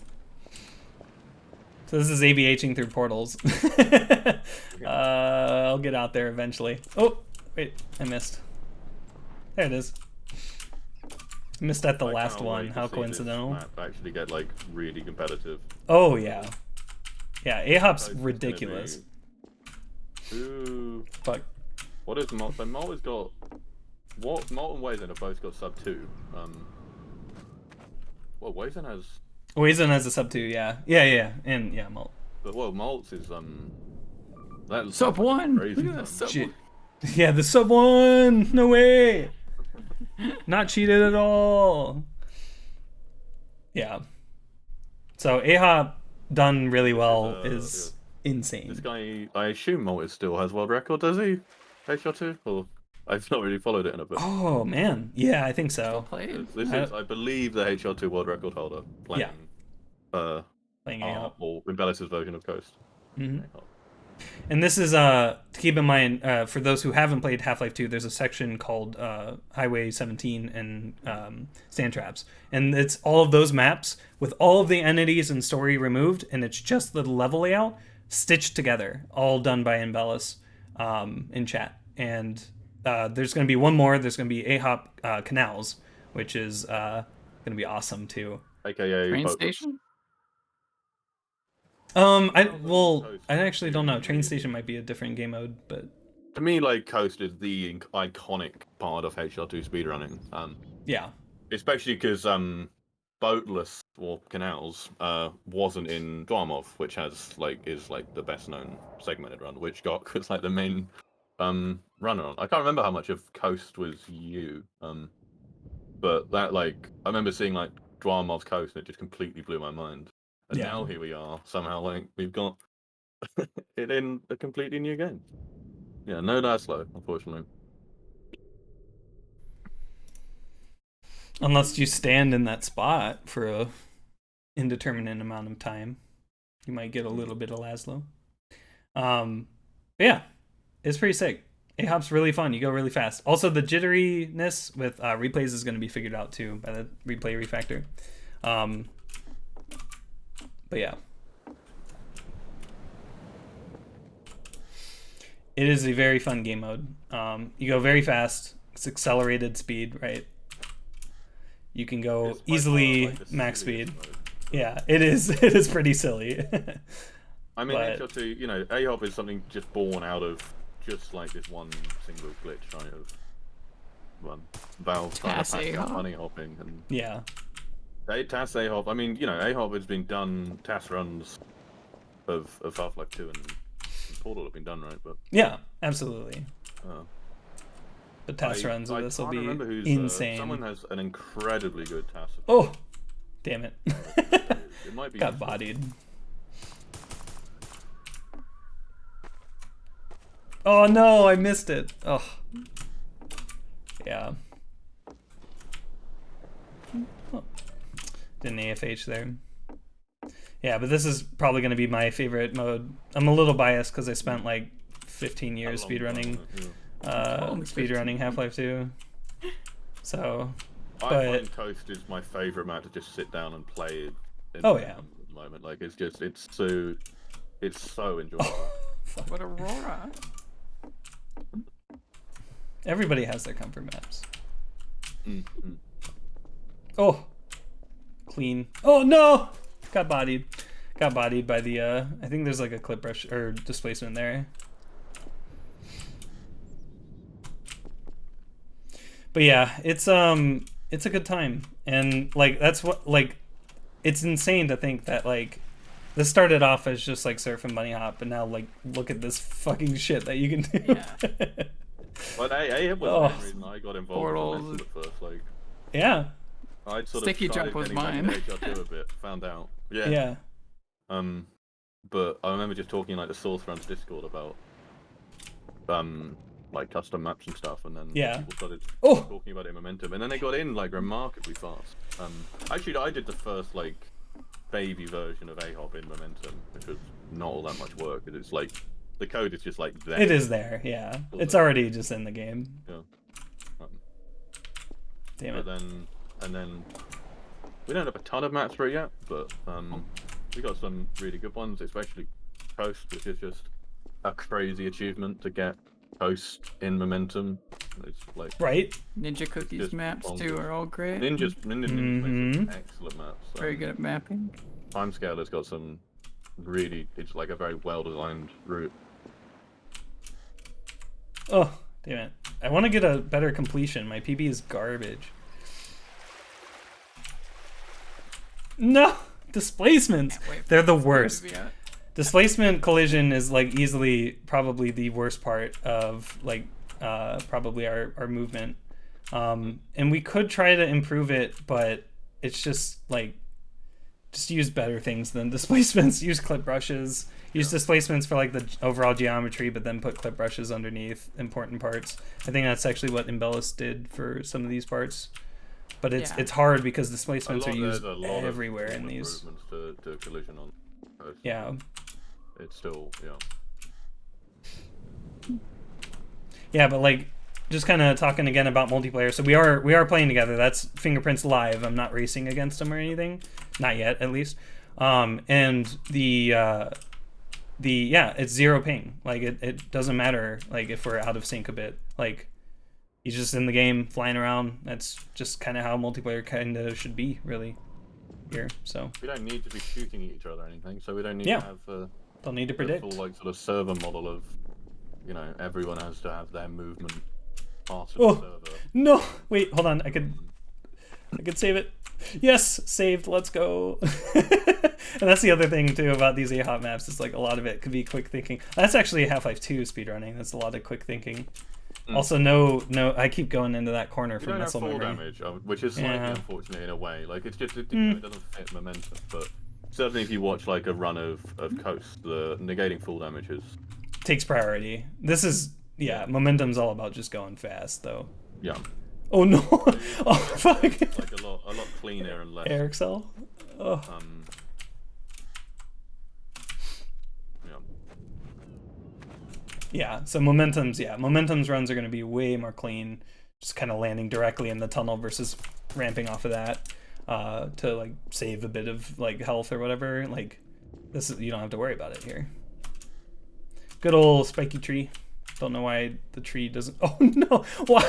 So this is ABHing through portals. I'll get out there eventually. Oh, wait, I missed. There it is. Missed at the last one. How coincidental. Map actually get like really competitive. Oh yeah. Yeah, Ahop's ridiculous. Ooh. Fuck. What is Malt? So Malt has got Malt and Wazen have both got sub 2. Well, Wazen has. Wazen has a sub 2, yeah. Yeah, and Malt. But well, Malt's is That's Sub 1. crazy. Look at that sub Shit. 1. Yeah, the sub 1. No way. Not cheated at all. Yeah. So Ahop done really well is insane. This guy, I assume Malta still has world record, does he? HR2? Or I've not really followed it in a bit. Oh man, yeah, I think so. Played. This is, I believe, the HR2 world record holder playing. Playing Ahop. Or Embellis's version of Coast. Mm-hmm. And this is to keep in mind for those who haven't played Half-Life 2. There's a section called Highway 17 and Sand Traps, and it's all of those maps with all of the entities and story removed, and it's just the level layout stitched together, all done by Embellis in chat. And there's going to be one more. There's going to be Ahop Canals, which is going to be awesome too. AKA Train boat. station? I actually don't know. Train Station might be a different game mode, but To me, like, Coast is the iconic part of HR2 speedrunning. yeah, Especially because Boatless or Canals wasn't in Dwarmov, which is like the best known segmented run, which was like the main runner on. I can't remember how much of Coast was you, but that, like, I remember seeing like Dwarmov's Coast and it just completely blew my mind. And Yeah. now here we are, somehow, like, we've got it in a completely new game. Yeah, no Laszlo, unfortunately. unless you stand in that spot for a indeterminate amount of time, you might get a little bit of Laszlo. But yeah, it's pretty sick. Ahop's really fun. You go really fast. Also, the jitteriness with replays is going to be figured out too by the replay refactor. But yeah, it is a very fun game mode. You go very fast. It's accelerated speed, right? You can go It's by easily far, like, the max silliest speed. mode. Yeah, it is. It is pretty silly. I mean, But- HR2, you know, Ahop is something just born out of just like this one single glitch, right? Of Valve trying to patch up Ahop. money hopping and Yeah. TAS Ahop. I mean, you know, Ahop has been done. TAS runs of Half-Life 2 and Portal have been done, right? But Yeah, absolutely. uh, The TAS runs of I this will can't be remember who's, insane. someone has an incredibly good TAS. Oh, damn it. It might be Got useful. bodied. Oh no, I missed it. Oh. Yeah. Oh. Didn't AFH there. Yeah, but this is probably going to be my favorite mode. I'm a little biased because I spent like 15 years A long time speedrunning. on it, Only Speedrunning Half-Life 2. So, yeah. I but find Coast is my favorite map to just sit down and play. Oh, yeah. At the moment, like it's so enjoyable. What Aurora? everybody has their comfort maps. Mm-hmm. Oh, clean. Oh no, got bodied. Got bodied by the. I think there's like a clip brush or displacement there. But yeah, it's a good time, and like that's what like, it's insane to think that like, this started off as just like surf and bunny hop, but now like look at this fucking shit that you can do. Yeah. But Ahop was Oh. the main reason I got involved Portals. in Momentum at first. Like, Yeah, I'd sort Sticky of started jump was getting back mine. into HR2 a bit, found out. Yeah. yeah. But I remember just talking like the Source Runs Discord about like custom maps and stuff, and then Yeah. people started Oh, talking about it in Momentum, and then they got in like remarkably fast. Actually, I did the first like baby version of Ahop in Momentum, which was not all that much work. It's like the code is just like there. it is there. Yeah, it's already just in the game. Yeah. Damn But it. then we don't have a ton of maps for it yet, but we got some really good ones, especially Coast, which is just a crazy achievement to get Coast in Momentum. It's like Right. Ninja Cookies Just maps bonkers. too are all great. Ninja's makes some Mhm. excellent maps. Very good at mapping. Timescale has got some really, it's like a very well designed route. Oh, damn it. I want to get a better completion. My PB is garbage. No! Displacements! Can't wait for They're the this worst. to be out. Displacement collision is like easily probably the worst part of like probably our movement. And we could try to improve it, but it's just like just use better things than displacements. Use clip brushes. Use displacements for like the overall geometry, but then put clip brushes underneath important parts. I think that's actually what Embellis did for some of these parts. But it's hard because displacements are used everywhere in these. To collision on. Yeah. It's still Yeah, but like just kind of talking again about multiplayer. So we are playing together. That's Fingerprints live. I'm not racing against him or anything, not yet at least. And it's 0 ping. Like it doesn't matter like if we're out of sync a bit. Like he's just in the game flying around. That's just kind of how multiplayer kind of should be really here. So we don't need to be shooting at each other or anything. So we don't need to have don't need to predict full like sort of server model of everyone has to have their movement part of the server. No, wait, hold on. I could save it. Yes, saved. Let's go. And that's the other thing too about these Ahop maps. Is like a lot of it could be quick thinking. That's actually Half-Life 2 speedrunning. That's a lot of quick thinking. Also, no. I keep going into that corner for muscle memory. Damage, which is slightly unfortunate in a way. Like it doesn't fit momentum. But certainly, if you watch like a run of Coast, the negating full damage takes priority. This is momentum's all about just going fast though. Yeah. Oh no! Oh fuck! It's like a lot cleaner and less. Eric cell. Oh. Yeah. So momentum's runs are going to be way more clean. Just kind of landing directly in the tunnel versus ramping off of that to like save a bit of like health or whatever. Like this is, you don't have to worry about it here. Good old spiky tree. Don't know why the tree doesn't. Oh no! Why?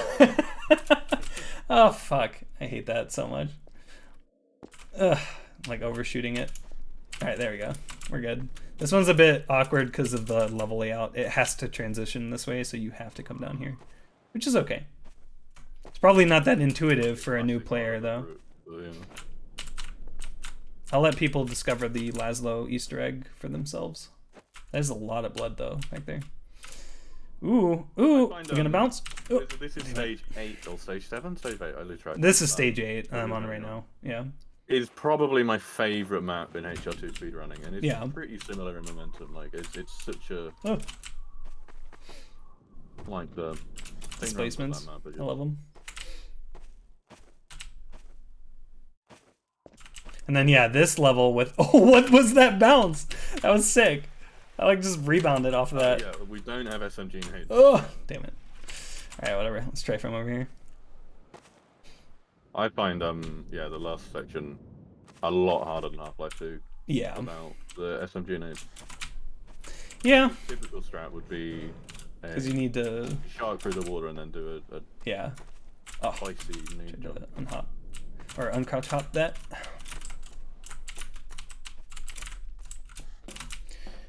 Oh fuck! I hate that so much. Ugh, like overshooting it. All right, there we go. We're good. This one's a bit awkward because of the level layout. It has to transition this way, so you have to come down here, which is okay. It's probably not that intuitive for a new player, though. I'll let people discover the Mazlli Easter egg for themselves. There's a lot of blood, though, back there. Ooh, we're gonna bounce. This is stage 8 or stage 7? Stage 8, I lose track. This is stage 8 I'm on right now, yeah. It's probably my favorite map in HR2 speedrunning, and it's pretty similar in momentum. Like, it's such a... Like the... Displacements, map, I love them. And then, this level with... Oh, what was that bounce? That was sick. I like just rebounded off of that. Yeah, we don't have SMG in H. Oh, damn it. Alright, whatever. Let's try from over here. I find, the last section a lot harder than Half-Life 2. Yeah. Without the SMG in H. Yeah. Typical strat would be... Because you need to... Shark through the water and then do a spicy need jump. Unhop. Or uncrouch hop that.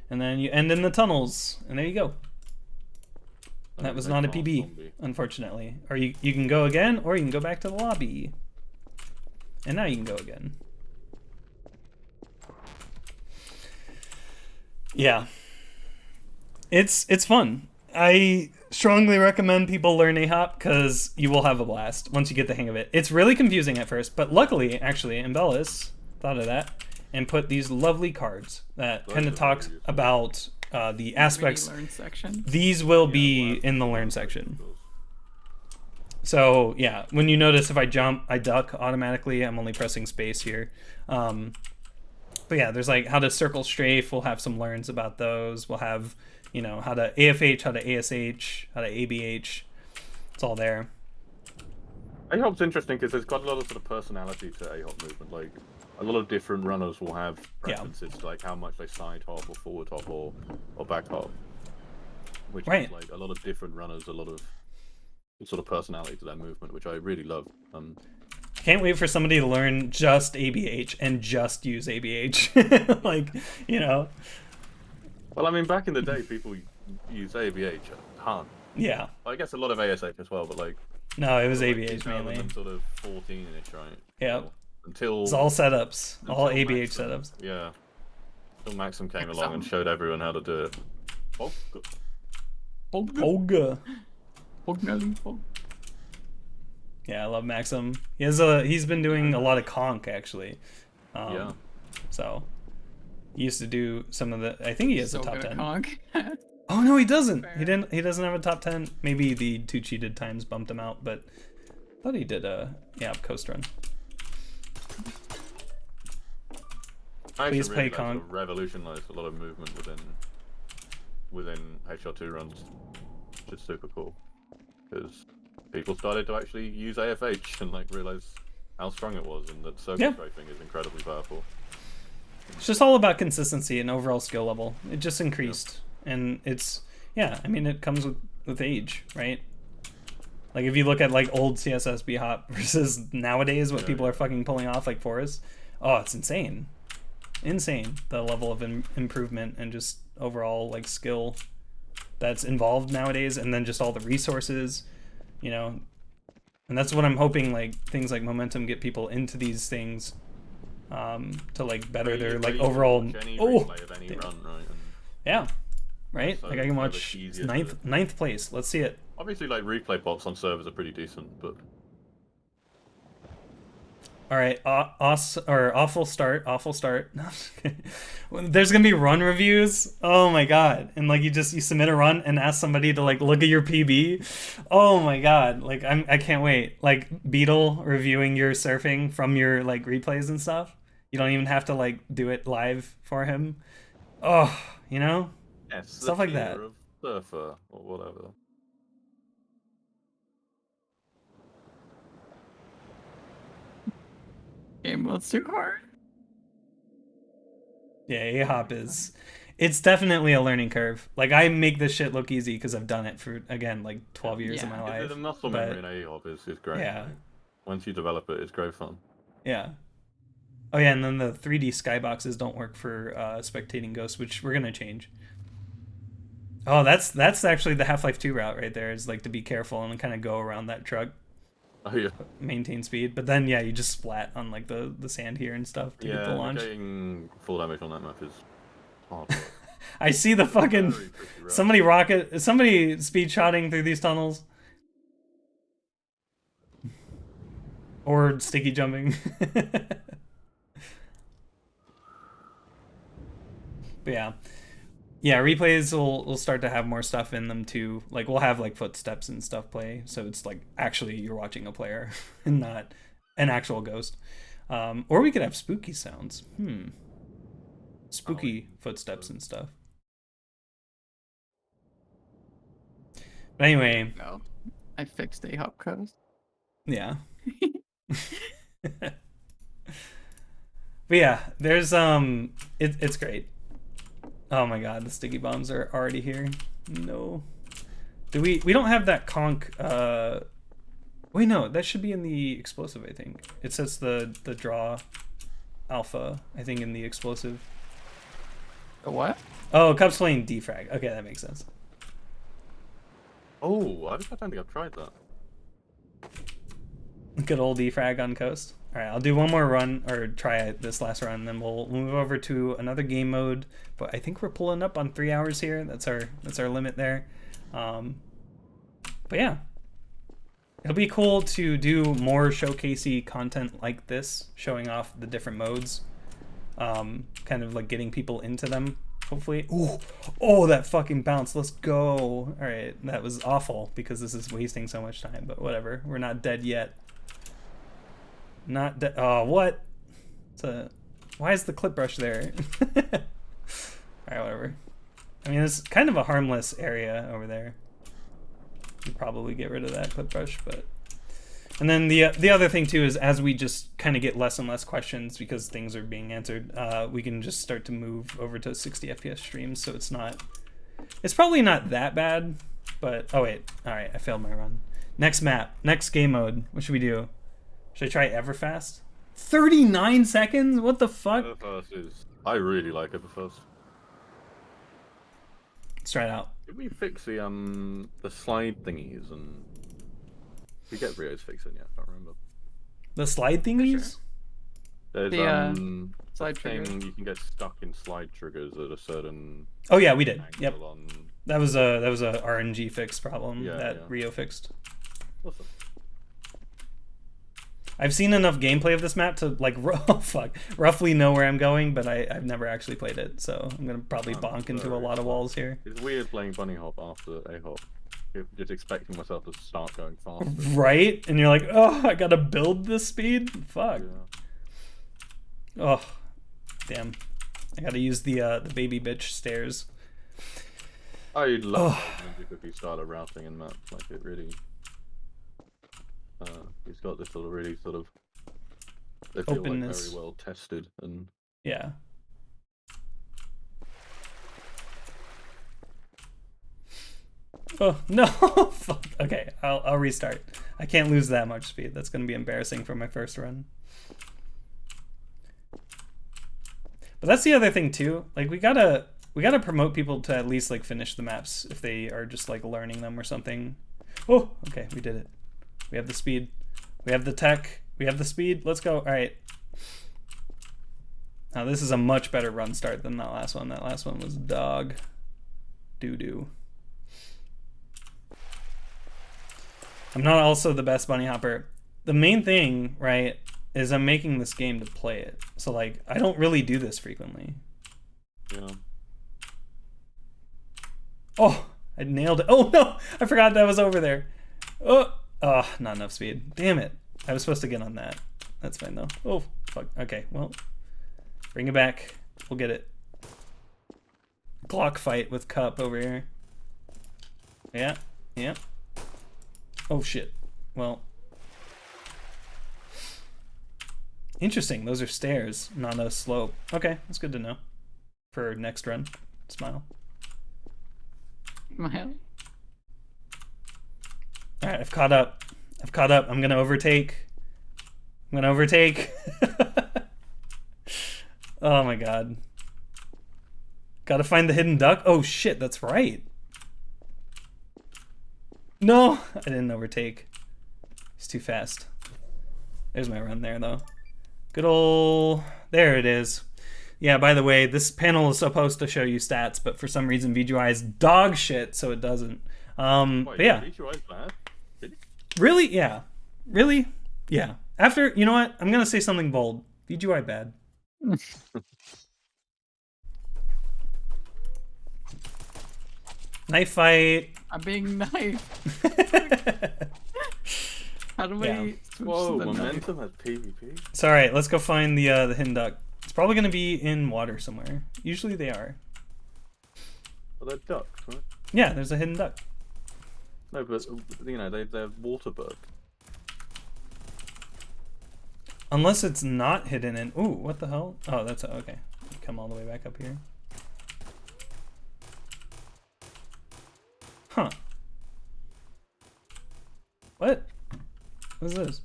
And then you end in the tunnels, and there you go. That was not a PB, unfortunately. Or you can go again, or you can go back to the lobby. And now you can go again. Yeah. It's fun. I strongly recommend people learn Ahop because you will have a blast once you get the hang of it. It's really confusing at first, but luckily, actually, Embellis thought of that and put these lovely cards that kind of talk about the aspects. Learn section. These will be in the learn section. So yeah, when you notice if I jump, I duck automatically. I'm only pressing space here. But yeah, there's like how to circle strafe. We'll have some learns about those. We'll have, how to AFH, how to ASH, how to ABH. It's all there. Ahop's interesting because there's got a lot of sort of personality to Ahop movement. Like a lot of different runners will have preferences to like how much they side hop or forward hop or back hop. Which is like a lot of different runners, a lot of sort of personality to that movement, which I really love. Can't wait for somebody to learn just ABH and just use ABH. Like, Well, I mean, back in the day, people used ABH a ton. Yeah. I guess a lot of ASH as well, but like... No, it was like ABH mainly. Sort of 14-ish, right? Yeah. Until... It's all setups. All ABH setups. Yeah. So Maxim came along and showed everyone how to do it. Oh, Olga. Yeah, I love Maxim. He's been doing a lot of Conc actually. yeah. So he used to do some of the. I think he has So a top good at 10. Conc. Oh no, he doesn't. Fair. He doesn't have a top 10. Maybe the 2 cheated times bumped him out, but I thought he did a coast run. Please play Conc. Revolutionized a lot of movement within HR2 runs, which is super cool because people started to actually use AFH and like realize how strong it was, and that circle strafing is incredibly powerful. It's just all about consistency and overall skill level. It just increased, and it's I mean, it comes with age, right? Like if you look at like old CSS Bhop versus nowadays what people are fucking pulling off like Forest, oh, it's insane. The level of improvement and just overall like skill that's involved nowadays, and then just all the resources, you know. And that's what I'm hoping, like things like Momentum get people into these things to like better their like overall replay of any run, right? Yeah, right. So like I can watch ninth place. Let's see it. Obviously, like replay bots on servers are pretty decent, but all right, awful start. There's gonna be run reviews. Oh my god! And like you submit a run and ask somebody to like look at your PB. Oh my god! Like I can't wait. Like Beetle reviewing your surfing from your like replays and stuff. You don't even have to like do it live for him. Oh, you know, stuff like that. Of surfer or whatever. Game mode's too hard. Yeah, Ahop is. It's definitely a learning curve. Like I make this shit look easy because I've done it for like 12 years of my life. The muscle memory in Ahop is great. Yeah. Once you develop it, it's great fun. Yeah. Oh yeah, and then the 3D skyboxes don't work for spectating ghosts, which we're gonna change. Oh, that's actually the Half-Life 2 route right there. Is like to be careful and kind of go around that truck. Oh yeah. Maintain speed, but then you just splat on like the sand here and stuff to get the launch. Getting full damage on that map is hard work. I see the fucking somebody speed shotting through these tunnels. Or sticky jumping. But yeah, replays will start to have more stuff in them too. Like we'll have like footsteps and stuff play, so it's like actually you're watching a player and not an actual ghost. Or we could have spooky sounds. Spooky footsteps and stuff. But anyway, No, I fixed Ahop coast. Yeah. But yeah, there's it's great. Oh my god, the sticky bombs are already here. No. We don't have that conch wait, no, that should be in the explosive, I think. It says the draw alpha, I think, in the explosive. The what? Oh, Cup's playing defrag. Okay, that makes sense. Oh, I don't think I've tried that. Good old defrag on coast. All right, I'll do one more run, or try this last run, then we'll move over to another game mode. But I think we're pulling up on 3 hours here. That's our limit there. But yeah, it'll be cool to do more showcasey content like this, showing off the different modes, kind of like getting people into them. Hopefully. Oh, that fucking bounce. Let's go. All right, that was awful because this is wasting so much time. But whatever, we're not dead yet. Not dead. Oh, what? Why is the clip brush there? Alright, whatever. I mean, it's kind of a harmless area over there. You probably get rid of that clip brush, but... And then the other thing, too, is as we just kind of get less and less questions because things are being answered, we can just start to move over to 60 FPS streams, so it's not... It's probably not that bad, but... Oh, wait. Alright, I failed my run. Next map. Next game mode. What should we do? Should I try Everfast? 39 seconds? What the fuck? Everfast is... I really like Everfast. Let's try it out. Did we fix the slide thingies and... We get Rio's fix it yet, I can't remember. The slide thingies? There's Slide trigger. You can get stuck in slide triggers at a certain. Oh yeah, we did. Yep. angle on... That was a RNG fix problem that yeah. Rio fixed. Awesome. I've seen enough gameplay of this map to like roughly know where I'm going, but I've never actually played it, so I'm gonna probably bonk into a lot of walls here. It's weird playing bunny hop after Ahop. Just expecting myself to start going faster. Right? And you're like, oh, I gotta build this speed? Fuck. Yeah. Oh, damn. I gotta use the baby bitch stairs. I love Ninja Cookie style of routing in maps. Like, it really... he's got this sort of really sort of... They feel openness. like very well tested and... Yeah. Oh, no! Fuck. Okay, I'll restart. I can't lose that much speed. That's gonna be embarrassing for my first run. But that's the other thing too. Like we gotta promote people to at least like finish the maps if they are just like learning them or something. Oh, okay, we did it. We have the speed. We have the tech. We have the speed. Let's go. All right. Now this is a much better run start than that last one. That last one was dog doo-doo. I'm not also the best bunny hopper. The main thing, right, is I'm making this game to play it. So like I don't really do this frequently. Yeah. Oh, I nailed it. Oh no, I forgot that was over there. Oh, not enough speed. Damn it. I was supposed to get on that. That's fine though. Oh, fuck. Okay, well, bring it back. We'll get it. Glock fight with Cup over here. Yeah, yeah. Oh shit. Well, interesting. Those are stairs, not a slope. Okay, that's good to know for next run. Smile. Smile. All right, I've caught up. I've caught up. I'm gonna overtake. I'm gonna overtake. Oh my god. Gotta find the hidden duck. Oh shit, that's right. No, I didn't overtake. He's too fast. There's my run there though. Good ol', there it is. Yeah, by the way, this panel is supposed to show you stats, but for some reason VGUI is dog shit, so it doesn't. Wait, But yeah. VGUI is bad? Really? Really? Yeah. Really? Yeah. After, you know what? I'm gonna say something bold. VGUI bad. Knife fight. I'm being knifed. How do we Yeah. switch Whoa, to the knife? momentum has PvP? It's alright, let's go find the hidden duck. It's probably gonna be in water somewhere. Usually they are. Well, they're ducks, right? Yeah, there's a hidden duck. No, but, you know, they're water birds. Unless it's not hidden in... Ooh, what the hell? Oh, that's... Okay. Come all the way back up here. Huh. What? What is this?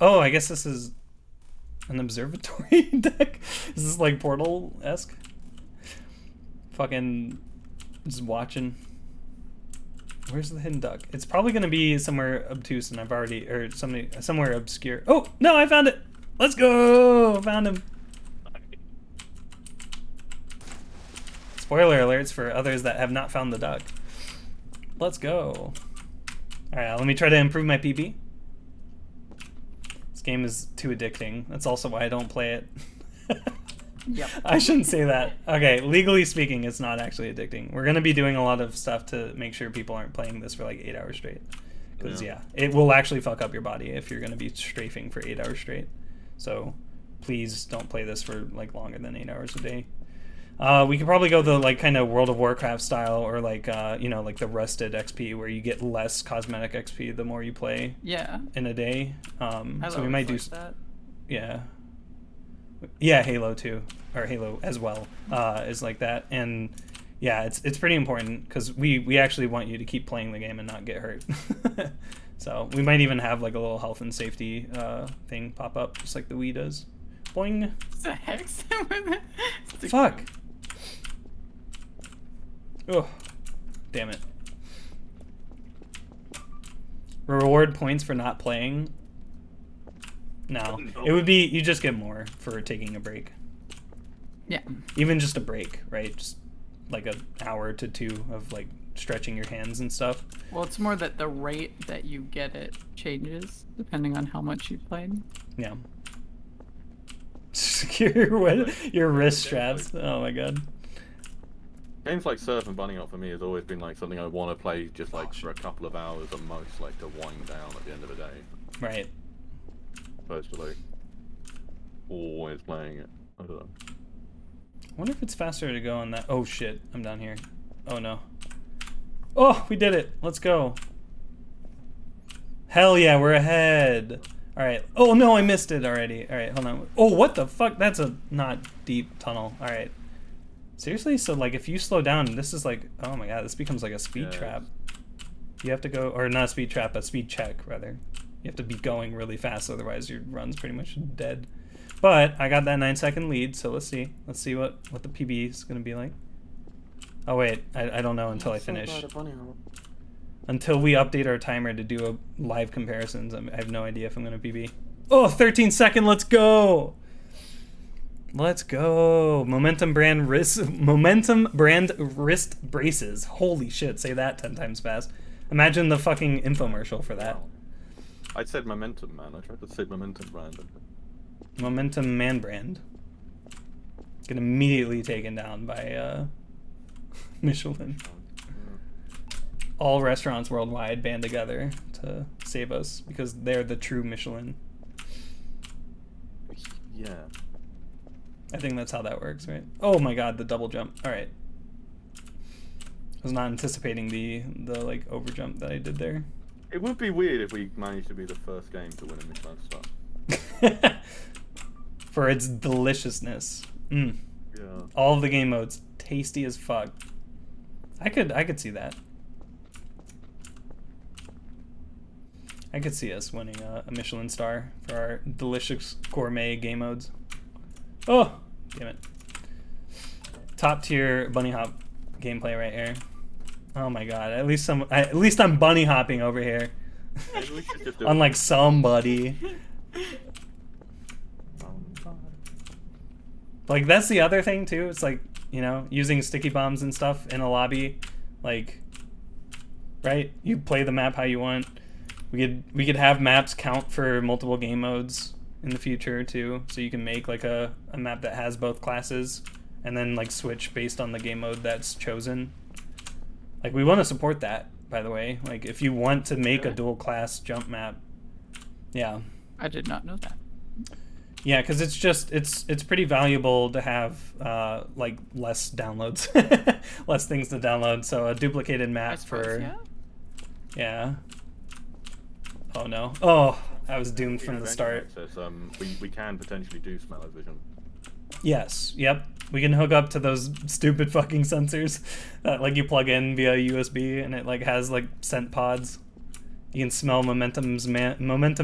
Oh, I guess this is an observatory deck? Is this like Portal-esque? Fucking just watching. Where's the hidden duck? It's probably gonna be somewhere obtuse, and I've already, or somewhere obscure. Oh no, I found it. Let's go. Found him. Spoiler alerts for others that have not found the duck. Let's go. All right, let me try to improve my PB. This game is too addicting. That's also why I don't play it. Yep. I shouldn't say that. Okay, legally speaking, it's not actually addicting. We're going to be doing a lot of stuff to make sure people aren't playing this for like 8 hours straight. Because, yeah, it will actually fuck up your body if you're going to be strafing for 8 hours straight. So please don't play this for like longer than 8 hours a day. We could probably go the like kind of World of Warcraft style, or like you know, like the Rusted XP, where you get less cosmetic XP the more you play Yeah. in a day. Halo So we might do like that. yeah. Yeah, Halo too, or Halo as well, is like that. And yeah, it's pretty important because we actually want you to keep playing the game and not get hurt. So we might even have like a little health and safety thing pop up, just like the Wii does. Boing. It's a hex. Fuck. Oh, damn it. Reward points for not playing. No. It would be, you just get more for taking a break. Yeah. Even just a break, right? Just like an hour to 2 of like stretching your hands and stuff. Well, it's more that the rate that you get it changes depending on how much you played. Yeah. Your wrist straps. Oh my god. Games like Surf and Bunny Hop for me has always been like something I want to play just like for a couple of hours at most, like to wind down at the end of the day. Right. Opposed to like always playing it. I don't know. I wonder if it's faster to go on that. Oh shit, I'm down here. Oh no. Oh, we did it. Let's go. Hell yeah, we're ahead. Alright. Oh no, I missed it already. Alright, hold on. Oh, what the fuck? That's a not deep tunnel. Alright. Seriously? So like if you slow down, this is like, oh my god, this becomes like a speed trap. You have to go, or not a speed trap, a speed check rather. You have to be going really fast, otherwise your run's pretty much dead. But I got that 9-second lead, so let's see. Let's see what the PB is gonna be like. Oh wait, I don't know until I finish. Until we update our timer to do a live comparisons, I have no idea if I'm gonna PB. Oh, 13-second, let's go! Let's go. Momentum brand wrist braces. Holy shit, say that 10 times fast. Imagine the fucking infomercial for that. I said momentum, man. I tried to say momentum brand. Momentum man brand. Get immediately taken down by Michelin. All restaurants worldwide band together to save us because they're the true Michelin. Yeah. I think that's how that works, right? Oh my god, the double jump. Alright. I was not anticipating the like over jump that I did there. It would be weird if we managed to be the first game to win a Michelin star. For its deliciousness. Mm. Yeah. All of the game modes. Tasty as fuck. I could see that. I could see us winning a Michelin star for our delicious gourmet game modes. Oh, damn it. Top tier bunny hop gameplay right here. Oh my god, at least I'm bunny hopping over here. Unlike somebody. Like that's the other thing too. It's like, you know, using sticky bombs and stuff in a lobby, like, right? You play the map how you want. We could have maps count for multiple game modes in the future too, so you can make like a map that has both classes and then like switch based on the game mode that's chosen. Like we want to support that, by the way. Like if you want to make a dual class jump map. Yeah. I did not know that. Yeah, because it's just it's pretty valuable to have like less downloads, less things to download. So a duplicated map for yeah. Oh no! Oh, I was doomed from the start. We can potentially do smell-o-vision. Yes. Yep. We can hook up to those stupid fucking sensors that like you plug in via USB and it like has like scent pods. You can smell Momentum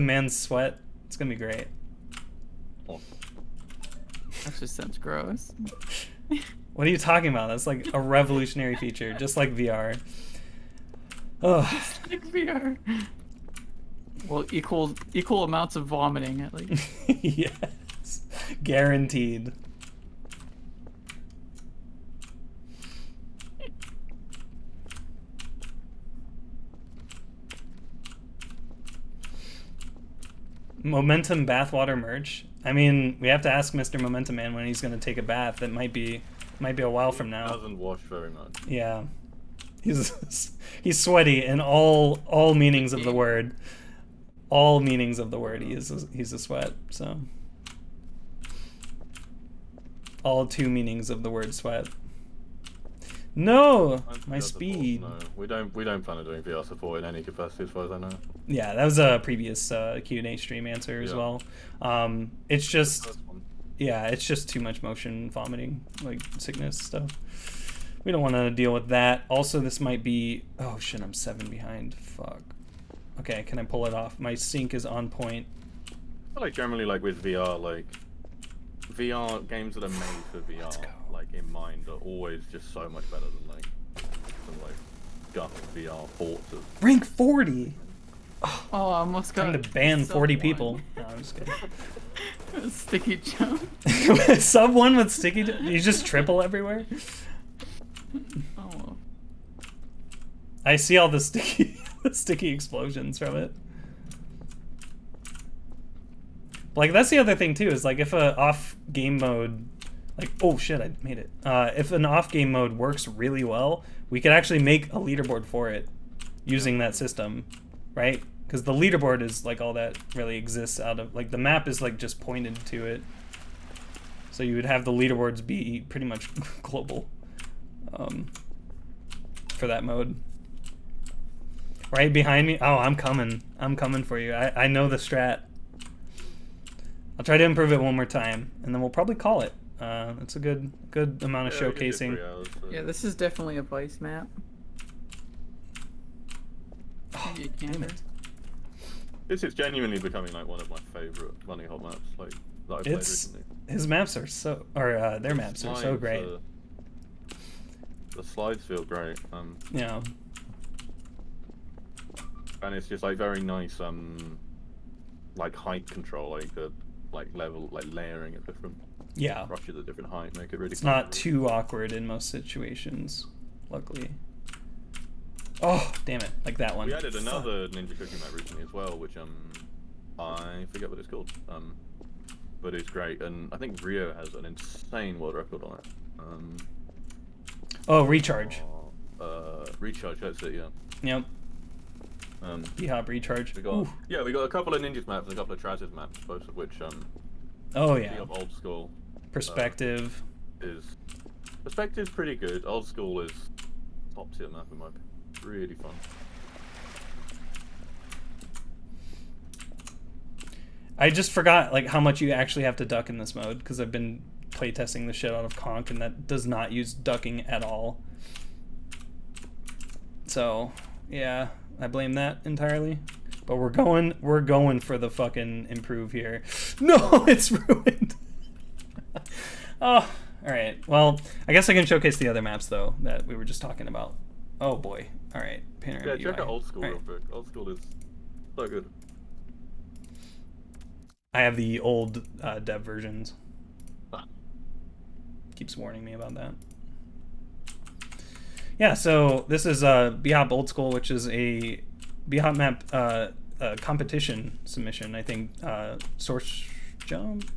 Man's sweat. It's gonna be great. That just sounds gross. What are you talking about? That's like a revolutionary feature, just like VR. Oh. Just like VR. Well, equal amounts of vomiting at least. Yes, guaranteed. Momentum bathwater merch. I mean, we have to ask Mr. Momentum Man when he's gonna take a bath. It might be a while from now. He doesn't wash very much. Yeah, he's sweaty in all meanings of the word. All meanings of the word, he's a sweat. So all 2 meanings of the word sweat. No, my speed. No, we don't plan on doing VR support in any capacity, as far as I know. Yeah, that was a previous Q&A stream answer as well. It's just, yeah, it's just too much motion vomiting, like sickness stuff. We don't want to deal with that. Also, this might be, oh shit, I'm 7 behind. Fuck. Okay, can I pull it off? My sync is on point. I feel like generally, like with VR, like VR games that are made for VR, like in mind, are always just so much better than like some like gut VR ports of rank 40. Oh, I almost got Trying to ban 40 sub people. one. No, I'm just kidding. Sticky jump. Sub 1 with sticky. You just triple everywhere. Oh well. I see all the sticky explosions from it. Like that's the other thing too, is like if a off game mode, like oh shit, I made it. If an off game mode works really well, we could actually make a leaderboard for it using that system, right? Because the leaderboard is like all that really exists out of, like the map is like just pointed to it. So you would have the leaderboards be pretty much global for that mode. Right behind me. Oh, I'm coming. I'm coming for you. I know the strat. I'll try to improve it one more time, and then we'll probably call it. It's a good amount of showcasing. Yeah, this is definitely a Vice map. Oh, Maybe a damn camper. it. This is genuinely becoming like one of my favorite Bunny Hop maps, like that I played recently. His maps are so, or their maps are so great. The slides feel great. Yeah. And it's just like very nice, like height control, like the level, like layering at different Yeah. brushes at different height, make it really. It's not too awkward in most situations, luckily. Oh, damn it! Like that one. We added another Ninja Cookie map recently as well, which I forget what it's called, but it's great, and I think Rio has an insane world record on it. Oh, recharge. Recharge, that's it, yeah. Yep. Bhop recharge. We got we got a couple of Ninjas maps and a couple of Traz's maps, both of which Oh yeah. Bhop Old School. Perspective. Perspective's pretty good. Old School is top tier map in my opinion. Really fun. I just forgot like how much you actually have to duck in this mode, because I've been playtesting the shit out of Conc, and that does not use ducking at all. So yeah, I blame that entirely. But we're going for the fucking improve here. No, it's ruined. Oh, all right. Well, I guess I can showcase the other maps though that we were just talking about. Oh boy. All right. Panorama Yeah, check UI. out Old School All real right. quick. Old School is so good. I have the old dev versions. Ah. Keeps warning me about that. Yeah, so this is Bhop Old School, which is a Bhop map competition submission. I think sourcemod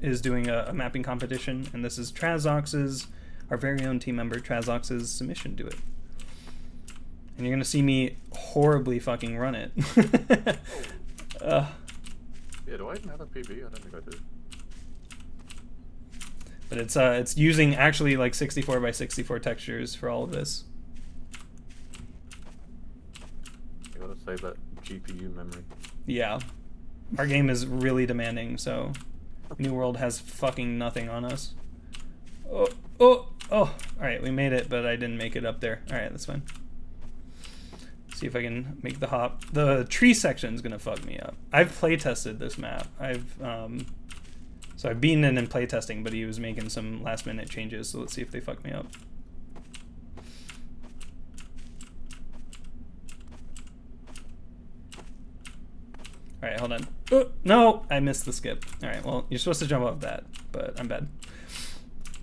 is doing a mapping competition, and this is Trazox's, our very own team member, Trazox's submission to it. And you're gonna see me horribly fucking run it. Yeah, do I even have a PB? I don't think I do. But it's using actually like 64 by 64 textures for all of this. You gotta save that GPU memory. Yeah. Our game is really demanding, so New World has fucking nothing on us. Oh. Alright, we made it, but I didn't make it up there. Alright, that's fine. See if I can make the hop. The tree section is gonna fuck me up. I've play tested this map. So I've beaten it in playtesting, but he was making some last minute changes, so let's see if they fuck me up. Alright, hold on. No, I missed the skip. Alright, well, you're supposed to jump off that, but I'm bad.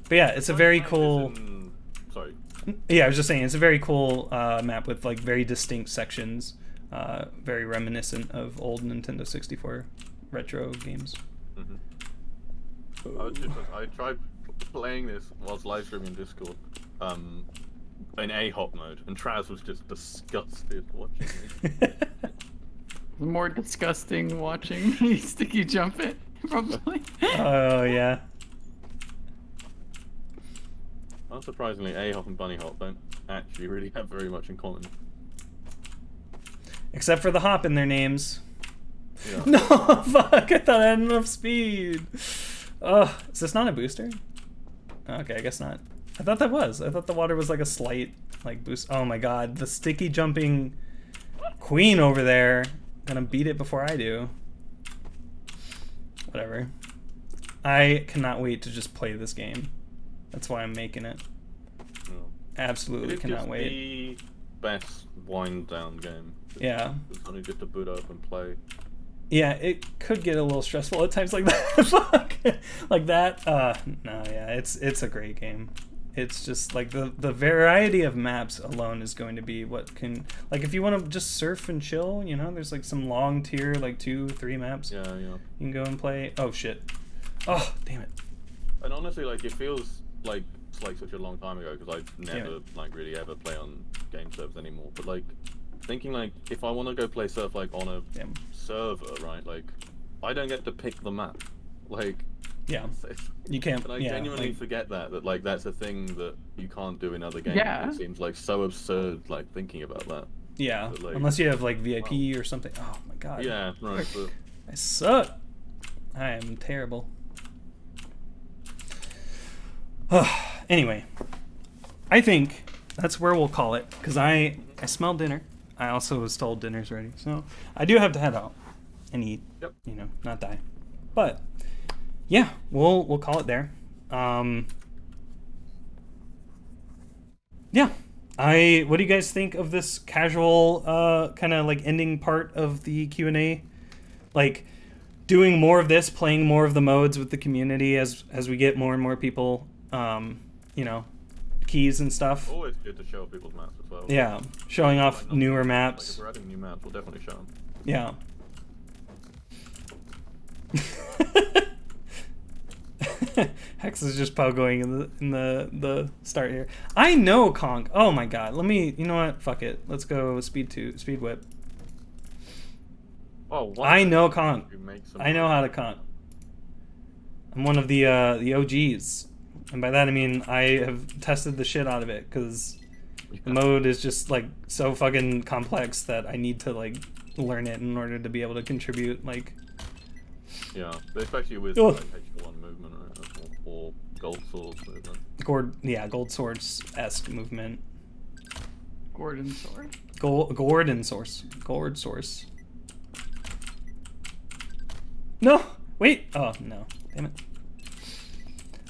But yeah, it's a very cool... Sorry. Yeah, I was just saying, it's a very cool map with like very distinct sections, very reminiscent of old Nintendo 64 retro games. I tried playing this whilst live streaming Discord in Ahop mode, and Traz was just disgusted watching me. More disgusting watching me sticky jump it, probably. Oh, yeah. Unsurprisingly, Ahop and Bunny Hop don't actually really have very much in common. Except for the hop in their names. Yeah. No, fuck, I thought I had enough speed. Oh, is this not a booster? Okay, I guess not. I thought that was. I thought the water was like a slight like boost. Oh my god, the sticky jumping queen over there. Gonna beat it before I do. Whatever. I cannot wait to just play this game. That's why I'm making it. Yeah. Absolutely It is cannot just wait. best wind down game. Yeah. It's only just to boot up and play. Yeah, it could get a little stressful at times like that. Fuck. Like that. No, yeah, it's a great game. It's just like the variety of maps alone is going to be what can, like, if you want to just surf and chill, you know, there's like some long tier, like 2-3 maps. Yeah. You can go and play. Oh shit. Oh damn it. And honestly, like, it feels like it's like such a long time ago because I never like really ever play on game servers anymore. But like thinking like if I want to go play surf like on a server, right? Like I don't get to pick the map. Like you can't. And I genuinely forget that like that's a thing that you can't do in other games. Yeah. It seems like so absurd, like thinking about that. Yeah. But, like, unless you have like VIP or something. Oh my god. Yeah. Right. But... I suck. I am terrible. Anyway, I think that's where we'll call it because I smell dinner. I also was told dinner's ready, so I do have to head out and eat. Yep. You know, not die. But yeah, we'll call it there. Yeah. What do you guys think of this casual kind of like ending part of the Q&A? Like doing more of this, playing more of the modes with the community as we get more and more people you know, keys and stuff. Always good to show people's maps as well. Yeah, showing off newer maps. Like if we're adding new maps, we'll definitely show them. Yeah. Hex is just pogoing in the start here. I know Conc. Oh my god. Let me. You know what? Fuck it. Let's go speed whip. Oh. I know Conc. I know how to Conc. I'm one of the OGs, and by that I mean I have tested the shit out of it because the mode is just like so fucking complex that I need to like learn it in order to be able to contribute. Like. Yeah, but especially with like H1 movement or gold swords movement. Gold swords-esque movement. Gordon sword. Gordon source. Gourd source. No! Wait! Oh, no. Damn it.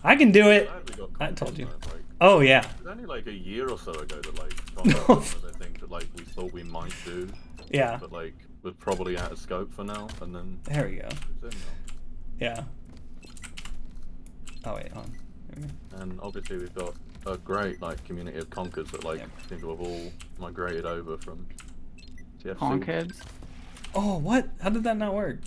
I can do it! I told you. Like, oh, yeah. It was only like a year or so ago that like I think that like we thought we might do. Yeah. But like we're probably out of scope for now, and then there we go. Yeah. Oh wait, on. And obviously we've got a great like community of conkers that like seem to have all migrated over from TFC. Conkheads. Oh, what? How did that not work?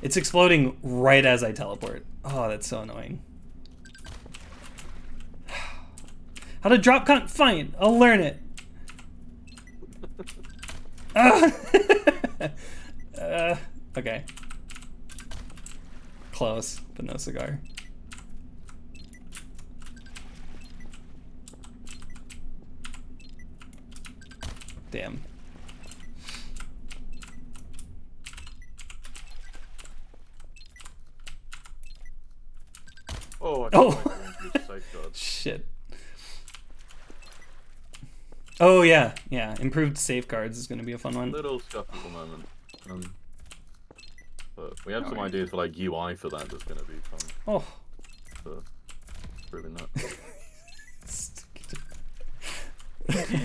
It's exploding right as I teleport. Oh, that's so annoying. How to drop Conc? Fine, I'll learn it. Okay. Close, but no cigar. Damn. Oh. Shit. Oh yeah, improved safeguards is going to be a fun one. Little stuff at the moment. But we have some ideas for like UI for that that's going to be fun. Oh. For proving that.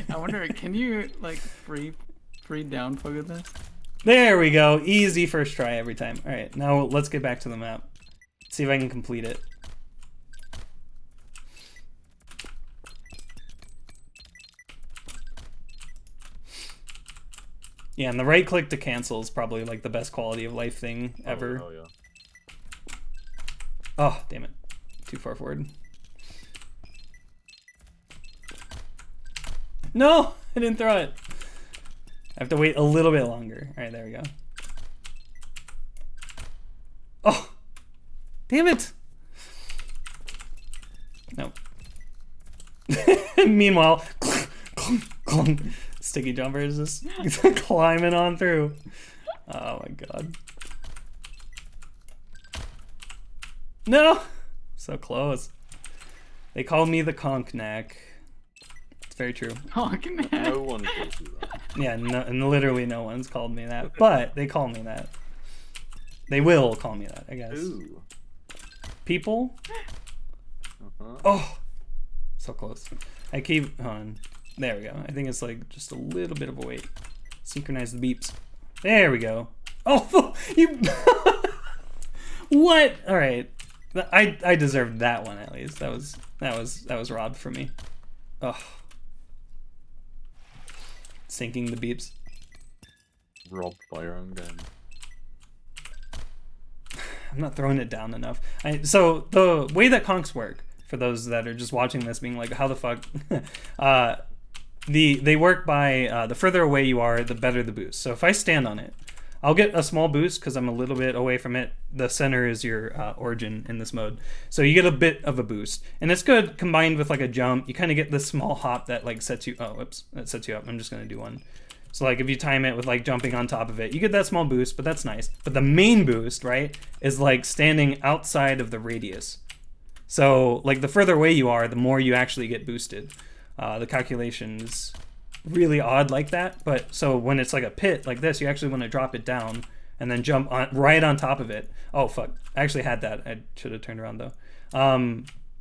I wonder, can you like free down pogo this? There we go. Easy first try every time. All right, now let's get back to the map. See if I can complete it. Yeah, and the right click to cancel is probably like the best quality of life thing ever. Oh, yeah. Oh, damn it. Too far forward. No! I didn't throw it. I have to wait a little bit longer. Alright, there we go. Oh! Damn it! No. Meanwhile, Sticky Jumper is just climbing on through. Oh my god. No! So close. They call me the Conc neck. It's very true. Conc neck. No one calls you that. Yeah, no, and literally no one's called me that, but they call me that. They will call me that, I guess. Ooh. People? Uh-huh. Oh! So close. I keep on. There we go. I think it's like just a little bit of a wait. Synchronize the beeps. There we go. Oh, you. What? All right. I deserved that one at least. That was robbed from me. Oh. Syncing the beeps. Robbed by your own game. I'm not throwing it down enough. So the way that concs work, for those that are just watching this being like, how the fuck? They work by the further away you are, the better the boost. So if I stand on it, I'll get a small boost because I'm a little bit away from it. The center is your origin in this mode. So you get a bit of a boost. And it's good combined with like a jump. You kind of get this small hop that like sets you, oh, whoops, that sets you up. I'm just going to do one. So like if you time it with like jumping on top of it, you get that small boost, but that's nice. But the main boost, right, is like standing outside of the radius. So like the further away you are, the more you actually get boosted. The calculation is really odd like that, but so when it's like a pit like this, you actually want to drop it down and then jump on right on top of it. Oh fuck, I actually had that. I should have turned around though.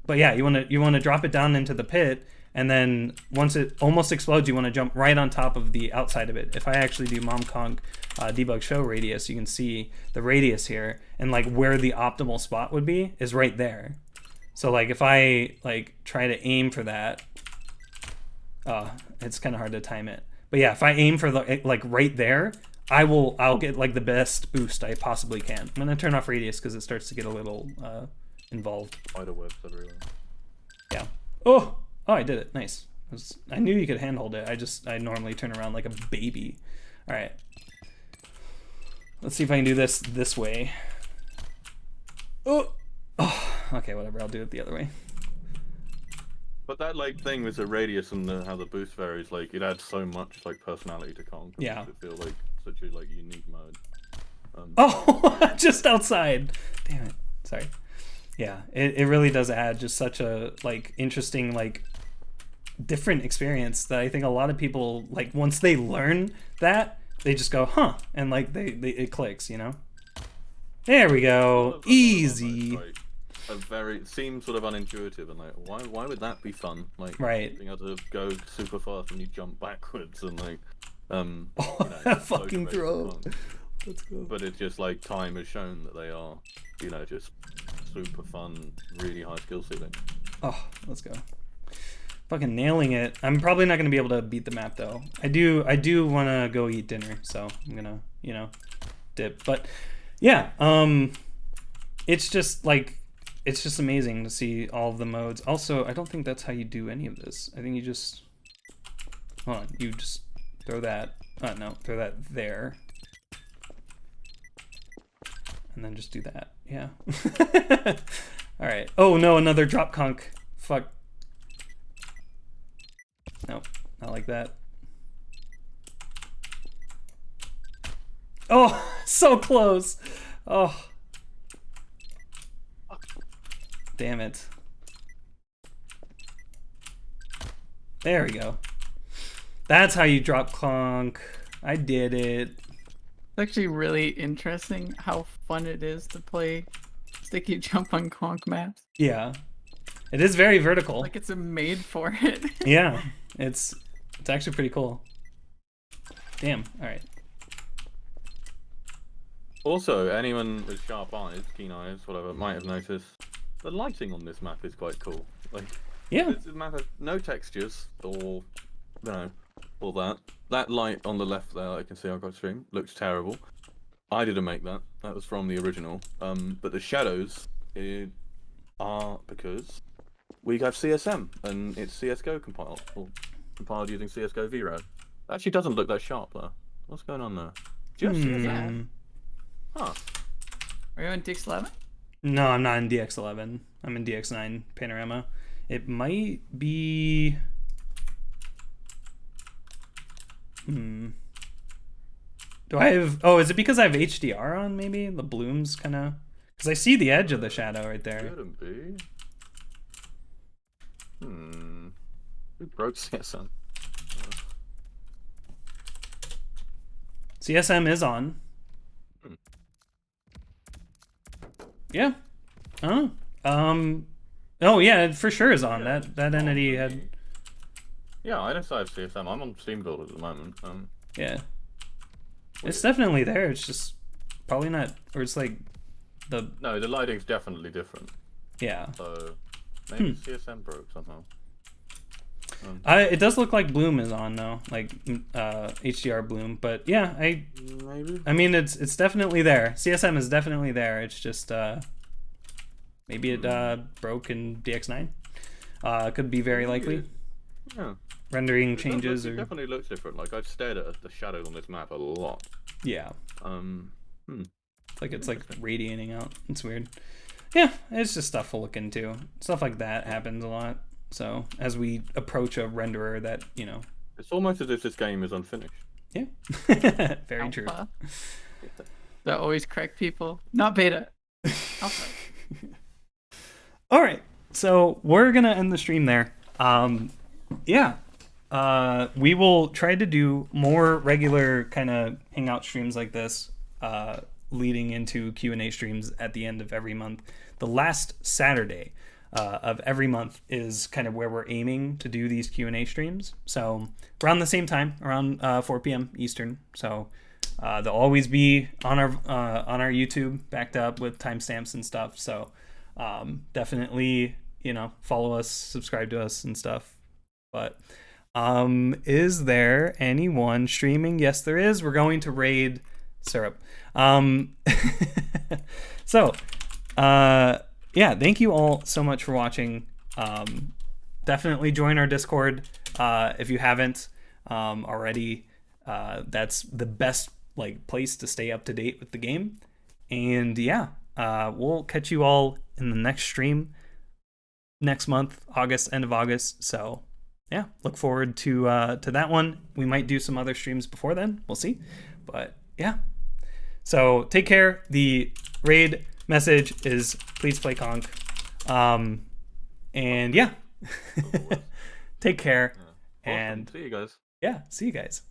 But yeah, you want to drop it down into the pit, and then once it almost explodes, you want to jump right on top of the outside of it. If I actually do momconc debug show radius, you can see the radius here, and like where the optimal spot would be is right there. So like if I like try to aim for that, it's kind of hard to time it. But yeah, if I aim for the like right there, I'll get like the best boost I possibly can. I'm gonna turn off radius because it starts to get a little involved. Spider webs everywhere. Yeah. Oh, I did it. Nice. I knew you could handhold it. I normally turn around like a baby. All right. Let's see if I can do this way. Oh. Okay, whatever. I'll do it the other way. But that like thing with the radius and how the boost varies, like it adds so much like personality to Conc. Yeah. It feels like such a like unique mode. Oh, just outside. Damn it. Sorry. Yeah, it really does add just such a like interesting like different experience that I think a lot of people like once they learn that they just go huh, and like they it clicks, you know. There we go. Easy. It seems sort of unintuitive and like why would that be fun? Like right. being able to go super fast when you jump backwards and like fucking throw. Let's go. But it's just like time has shown that they are, you know, just super fun, really high skill ceiling. Oh, let's go. Fucking nailing it. I'm probably not gonna be able to beat the map though. I do wanna go eat dinner, so I'm gonna, you know, dip. But yeah, it's just like it's just amazing to see all of the modes. Also, I don't think that's how you do any of this. I think you just hold on, you just throw that no, throw that there. And then just do that. Yeah. Alright. Oh no, another drop conc. Fuck. Nope, not like that. Oh, so close. Oh. Damn it. There we go. That's how you drop conc. I did it. It's actually really interesting how fun it is to play sticky jump on conc maps. Yeah. It is very vertical. Like it's made for it. Yeah. It's actually pretty cool. Damn. All right. Also, anyone with sharp eyes, keen eyes, whatever, might have noticed the lighting on this map is quite cool. Like, yeah, this map has no textures or, you know, all that. That light on the left there, I can see I've got stream, looks terrible. I didn't make that. That was from the original. But the shadows are because we have CSM and it's CS:GO compiled, or compiled using CS:GO VRAD. It actually doesn't look that sharp though. What's going on there? Just CSM. Huh. Are you on DX11? No, I'm not in DX11. I'm in DX9 Panorama. It might be... Do I have... Oh, is it because I have HDR on, maybe? The bloom's kind of... Because I see the edge of the shadow right there. Couldn't be. Who broke CSM? CSM is on. Yeah. Oh. Oh yeah, it for sure is on. That entity had. Yeah, I don't say I have CSM. I'm on Steam Build at the moment. Yeah. It's definitely there. It's just probably not, or it's like the. No, the lighting's definitely different. Yeah. So maybe CSM broke somehow. It does look like Bloom is on though, like HDR Bloom. But yeah, Maybe. I mean, it's definitely there. CSM is definitely there. It's just maybe it broke in DX9. Could be very likely. Yeah. Rendering changes It or definitely looks different. Like I've stared at the shadows on this map a lot. yeah. It's like Interesting. radiating out. It's weird. Yeah, it's just stuff we'll look into. Stuff like that happens a lot. So as we approach a renderer that, you know. It's almost as if this game is unfinished. Yeah. Very true. Alpha. That always correct people. Not beta. Alpha. All right. So we're going to end the stream there. Yeah. We will try to do more regular kind of hangout streams like this, leading into Q&A streams at the end of every month. The last Saturday of every month is kind of where we're aiming to do these Q&A streams. So around the same time, around 4 p.m. Eastern. So they'll always be on our YouTube, backed up with timestamps and stuff. So definitely, you know, follow us, subscribe to us and stuff. But is there anyone streaming? Yes, there is. We're going to raid Syrup. So, yeah, thank you all so much for watching. Definitely join our Discord if you haven't already. That's the best place to stay up to date with the game. And yeah, we'll catch you all in the next stream next month, end of August. So yeah, look forward to that one. We might do some other streams before then. We'll see. But yeah. So take care. The raid message is please play Conc. And yeah. Take care. Awesome. And see you guys. Yeah, see you guys.